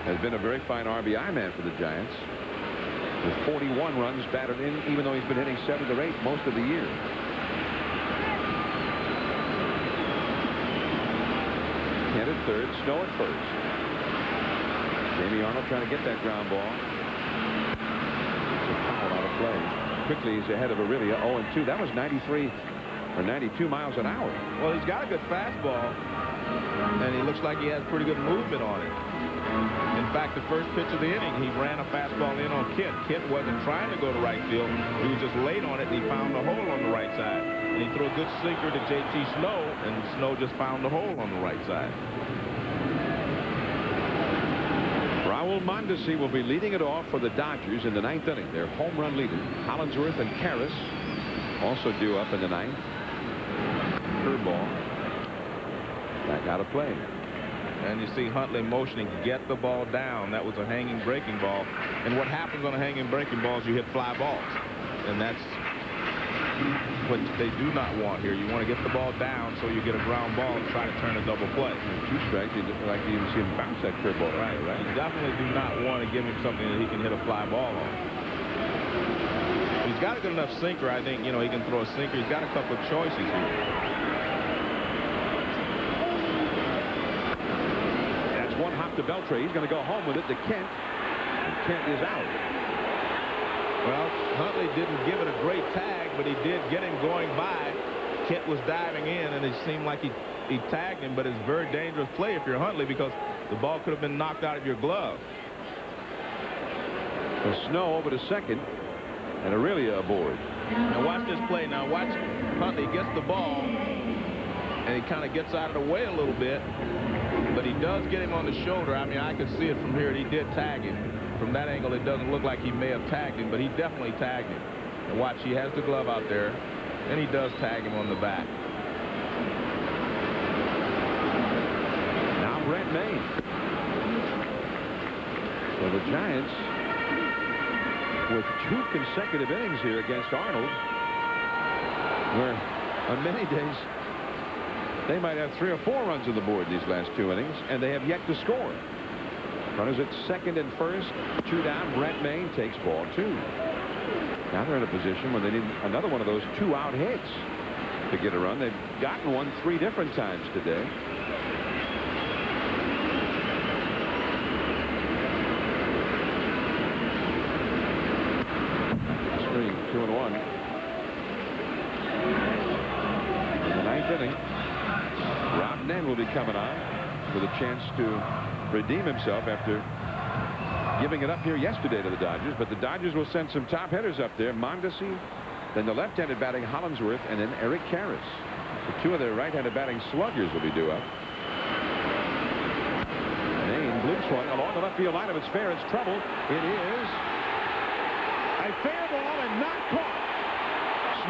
has been a very fine RBI man for the Giants, with 41 runs batted in, even though he's been hitting 7 or 8 most of the year. Kent at third, Snow at first. Jamie Arnold trying to get that ground ball. It's a foul out of play. Quickly he's ahead of Aurelia, 0-2. That was 93 or 92 miles an hour. Well, he's got a good fastball, and he looks like he has pretty good movement on it. In fact, the first pitch of the inning, he ran a fastball in on Kent. Kent wasn't trying to go to right field. He was just late on it, and he found the hole on the right side. And he threw a good sinker to J.T. Snow, and Snow just found the hole on the right side. Raul Mondesi will be leading it off for the Dodgers in the 9th inning. Their home run leader. Hollingsworth and Karras also due up in the 9th. Curveball. Back out of play. And you see Huntley motioning, get the ball down. That was a hanging breaking ball. And what happens on a hanging breaking ball is you hit fly balls. And that's what they do not want here. You want to get the ball down so you get a ground ball and try to turn a double play. 2 strikes, like you even see him bounce that curveball. Right. You definitely do not want to give him something that he can hit a fly ball on. He's got a good enough sinker, I think. You know, he can throw a sinker. He's got a couple of choices here. That's 1 hop to Beltre. He's going to go home with it to Kent. And Kent is out. Well, Huntley didn't give it a great tag, but he did get him going by. Kent was diving in, and it seemed like he tagged him, but it's a very dangerous play if you're Huntley because the ball could have been knocked out of your glove. The Snow over to second, and Aurelia aboard. Now watch this play. Now watch Huntley gets the ball, and he kind of gets out of the way a little bit, but he does get him on the shoulder. I mean, I could see it from here. He did tag him. From that angle, it doesn't look like he may have tagged him, but he definitely tagged him. And watch, he has the glove out there, and he does tag him on the back. Now Brent Maine. So the Giants, with 2 consecutive innings here against Arnold, where on many days they might have 3 or 4 runs on the board these last 2 innings, and they have yet to score. Runners at second and first, 2 down. Brent Maine takes ball 2. Now they're in a position where they need another one of those 2-out hits to get a run. They've gotten one 3 different times today. Screen, 2-1. In the 9th inning, Rob Nen will be coming on with a chance to redeem himself after giving it up here yesterday to the Dodgers, but the Dodgers will send some top hitters up there. Mondesi, then the left-handed batting Hollingsworth, and then Eric Karras. The 2 of their right-handed batting sluggers will be due up. Maine, blue swung along the left field line. If it's fair, it's trouble. It is a fair ball and not caught.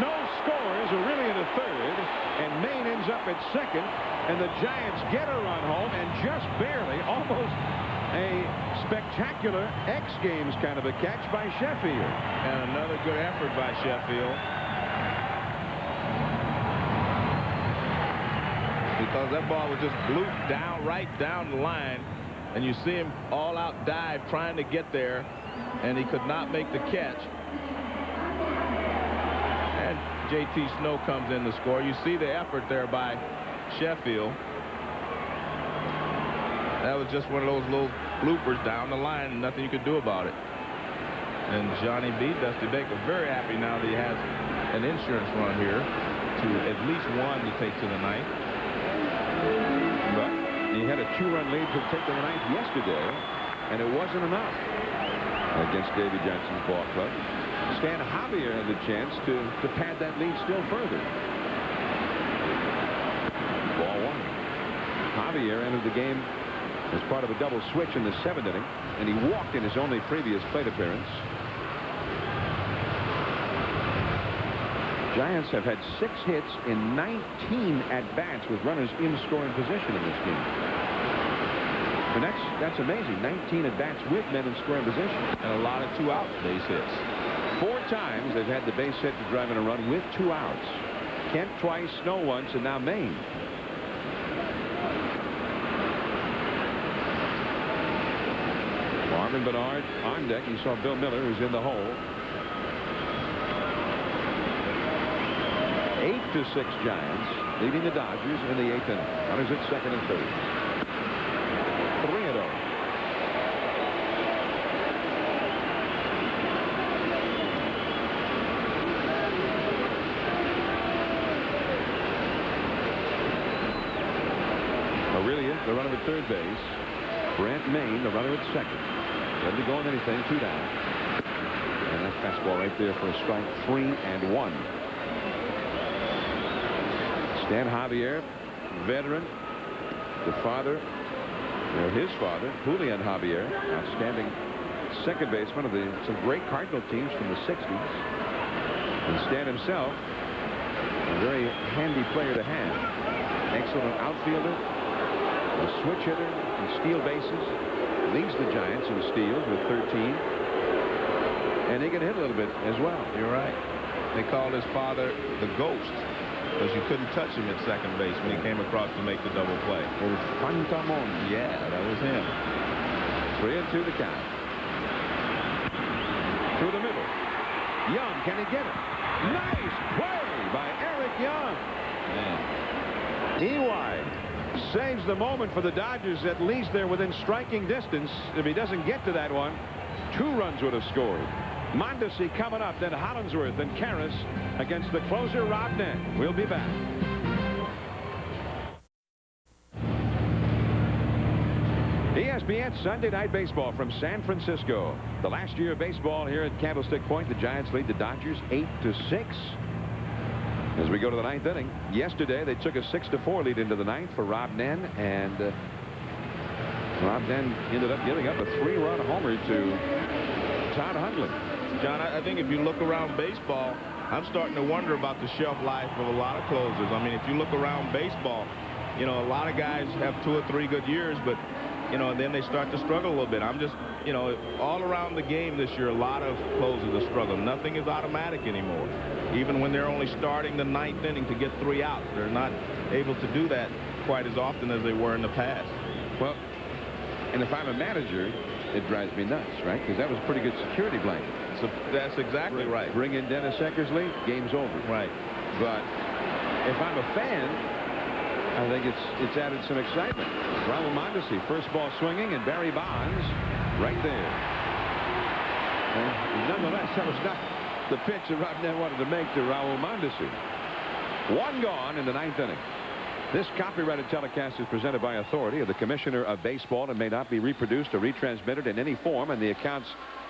Snow scores, Aurelian to third, and Maine ends up at second, and the Giants get a run home, and just barely, almost a spectacular X Games kind of a catch by Sheffield. And another good effort by Sheffield. Because that ball was just blooped down, right down the line, and you see him all out dive trying to get there, and he could not make the catch. And J.T. Snow comes in to score. You see the effort there by Sheffield. That was just one of those little bloopers down the line, and nothing you could do about it. And Johnny B. Dusty Baker very happy now that he has an insurance run here to at least 1 to take to the 9th. 2-run lead to take the ninth yesterday, and it wasn't enough against Davy Johnson's ball club. Stan Javier had the chance to pad that lead still further. Ball 1. Javier entered the game as part of a double switch in the 7th inning, and he walked in his only previous plate appearance. Giants have had 6 hits in 19 at-bats with runners in scoring position in this game. And that's amazing. 19 at-bats with men in scoring position. And a lot of 2-out base hits. 4 times they've had the base hit to drive in a run with 2 outs. Kent twice, Snow once, and now Maine. Marvin Bernard on deck. He saw Bill Miller, who's in the hole. 8-6 Giants, leading the Dodgers in the 8th inning. Runners at 2nd and 3rd. 3-0. Aurelia, the runner at 3rd base. Brant Maine, the runner at 2nd. Ready to go on anything, 2 down. And that fastball right there for a strike, 3-1. Stan Javier, veteran, the father, or his father, Julian Javier, outstanding second baseman of some great Cardinal teams from the 60s. And Stan himself, a very handy player to have. Excellent outfielder, a switch hitter, can steal bases, leads the Giants in steals with 13. And he can hit a little bit as well. You're right. They called his father the Ghost, because you couldn't touch him at second base when he came across to make the double play. El Fantamon. Yeah, that was him. 3-2 the count. To the middle. Young, can he get it? Nice play by Eric Young. Man. EY saves the moment for the Dodgers. At least they're within striking distance. If he doesn't get to that one, 2 runs would have scored. Mondesi coming up, then Hollingsworth and Karras against the closer, Rob Nett. We'll be back. ESPN Sunday Night Baseball from San Francisco. The last year of baseball here at Candlestick Point. The Giants lead the Dodgers 8-6. As we go to the 9th inning. Yesterday they took a 6-4 lead into the 9th for Rob Nen, and Rob Nen ended up giving up a 3-run homer to Todd Hundley. John, I think if you look around baseball, I'm starting to wonder about the shelf life of a lot of closers. I mean, if you look around baseball, you know, a lot of guys have 2 or 3 good years, but, you know, and then they start to struggle a little bit. I'm just, you know, all around the game this year, a lot of closers are struggling. Nothing is automatic anymore. Even when they're only starting the 9th inning to get 3 outs, they're not able to do that quite as often as they were in the past. Well, and if I'm a manager, it drives me nuts, right? Because that was a pretty good security blanket. So that's exactly right. Bring in Dennis Eckersley, game's over. Right. But if I'm a fan, I think it's added some excitement. Raul Mondesi, first ball swinging, and Barry Bonds right there. And nonetheless, that was not the pitch that Rob Nett wanted to make to Raul Mondesi. 1 gone in the 9th inning. This copyrighted telecast is presented by authority of the Commissioner of Baseball and may not be reproduced or retransmitted in any form, and the accounts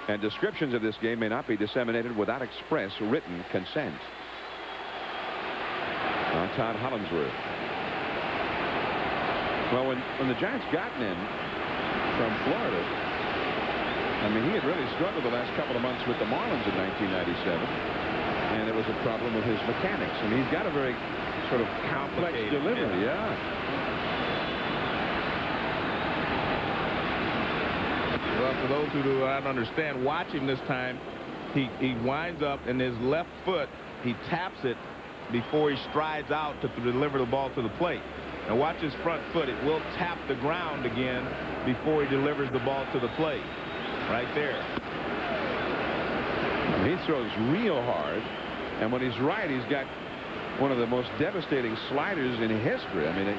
and descriptions of this game may not be disseminated without express written consent. Now Todd Hollingsworth. Well, when the Giants gotten in from Florida, I mean, he had really struggled the last couple of months with the Marlins in 1997, and it was a problem with his mechanics. I mean, he's got a very sort of complex delivery. Yeah. Well, for those who do not understand, watch him this time. He winds up, and his left foot, he taps it before he strides out to deliver the ball to the plate. Now watch his front foot. It will tap the ground again before he delivers the ball to the plate. Right there. He throws real hard, and when he's right, he's got one of the most devastating sliders in history. I mean,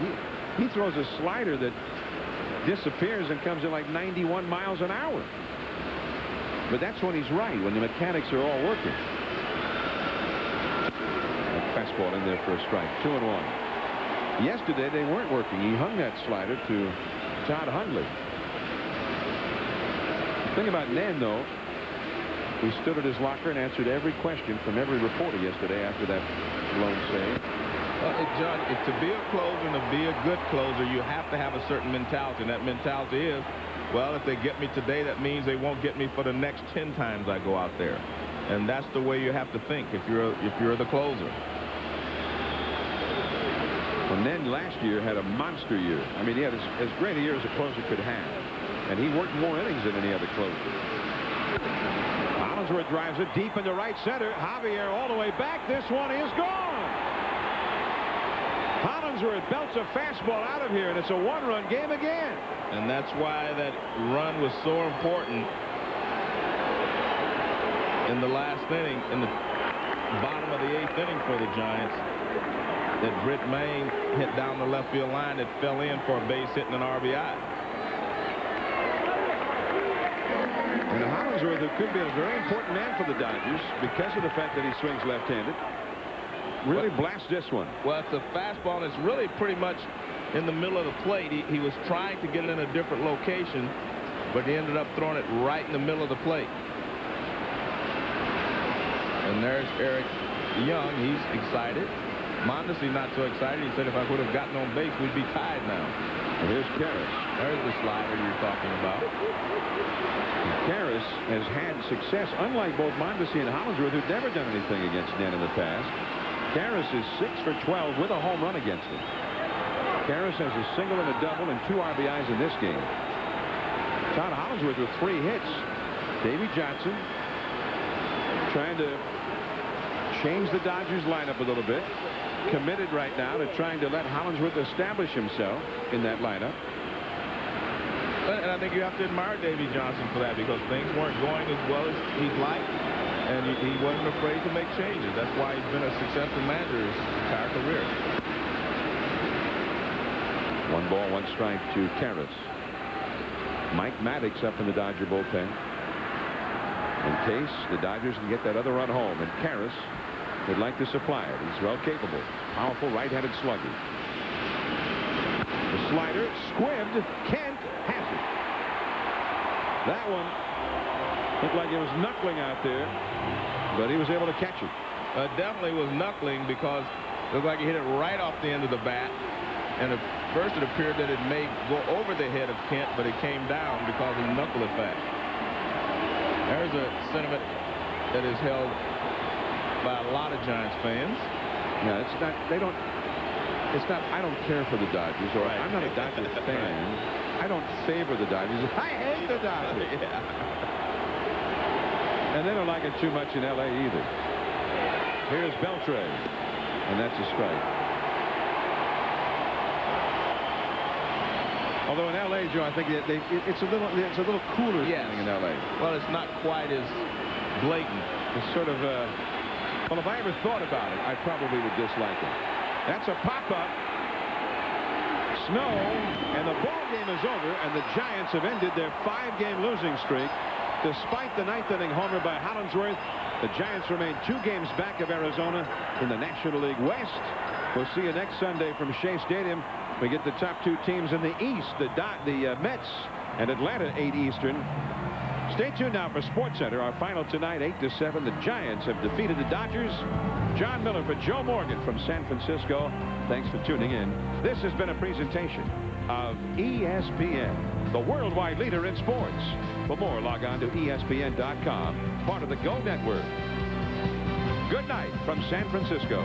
he throws a slider that disappears and comes in like 91 miles an hour. But that's when he's right, when the mechanics are all working. That fastball in there for a strike. 2-1. Yesterday they weren't working. He hung that slider to Todd Hundley. The thing about Nen, though, he stood at his locker and answered every question from every reporter yesterday after that lone save. John, to be a closer and to be a good closer, you have to have a certain mentality. And that mentality is, well, if they get me today, that means they won't get me for the next 10 times I go out there. And that's the way you have to think if you're the closer. Well, Nen last year had a monster year. I mean, he had as great a year as a closer could have. And he worked more innings than any other closer. Hollingsworth drives it deep into right center. Javier all the way back. This one is gone. Hollingsworth belts a fastball out of here, and it's a one-run game again. And that's why that run was so important in the last inning, in the bottom of the 8th inning for the Giants, that Britt Maine hit down the left field line that fell in for a base hit and an RBI. And Hollingsworth, who could be a very important man for the Dodgers because of the fact that he swings left-handed, really blast this one. Well, it's a fastball, and it's really pretty much in the middle of the plate. He was trying to get it in a different location, but he ended up throwing it right in the middle of the plate. And there's Eric Young. He's excited. Mondesi not so excited. He said if I would have gotten on base, we'd be tied now. And here's Karras. There's the slider you're talking about. Karras has had success, unlike both Mondesi and Hollingsworth, who've never done anything against Nen in the past. Karras is 6 for 12 with a home run against him. Karras has a single and a double and 2 RBIs in this game. Todd Hollingsworth with 3 hits. Davey Johnson trying to change the Dodgers lineup a little bit. Committed right now to trying to let Hollingsworth establish himself in that lineup. And I think you have to admire Davey Johnson for that, because things weren't going as well as he'd like. And he wasn't afraid to make changes. That's why he's been a successful manager his entire career. 1 ball, 1 strike to Karras. Mike Maddox up in the Dodger bullpen in case the Dodgers can get that other run home. And Karras would like to supply it. He's well capable. Powerful right-handed slugger. The slider squibbed. Kent has it. That one looked like it was knuckling out there, but he was able to catch it. Definitely was knuckling, because it looked like he hit it right off the end of the bat. And at first it appeared that it may go over the head of Kent, but it came down because of the knuckle effect. There's a sentiment that is held by a lot of Giants fans. Yeah, it's not, I don't care for the Dodgers, or right. I'm not a Dodgers fan. I don't favor the Dodgers. I hate the Dodgers. Yeah. And they don't like it too much in L.A. either. Here's Beltre, and that's a strike. Although in L.A., Joe, I think it's a little cooler standing in L.A. Well, it's not quite as blatant. It's sort of well, if I ever thought about it, I probably would dislike it. That's a pop-up. Snow, and the ball game is over, and the Giants have ended their 5-game losing streak. Despite the 9th inning homer by Hollingsworth, the Giants remain 2 games back of Arizona in the National League West. We'll see you next Sunday from Shea Stadium. We get the top 2 teams in the East, the Mets and Atlanta, 8 Eastern. Stay tuned now for SportsCenter. Our final tonight, 8-7. The Giants have defeated the Dodgers. John Miller for Joe Morgan from San Francisco. Thanks for tuning in. This has been a presentation of ESPN, the worldwide leader in sports. For more, log on to ESPN.com, part of the Go Network. Good night from San Francisco.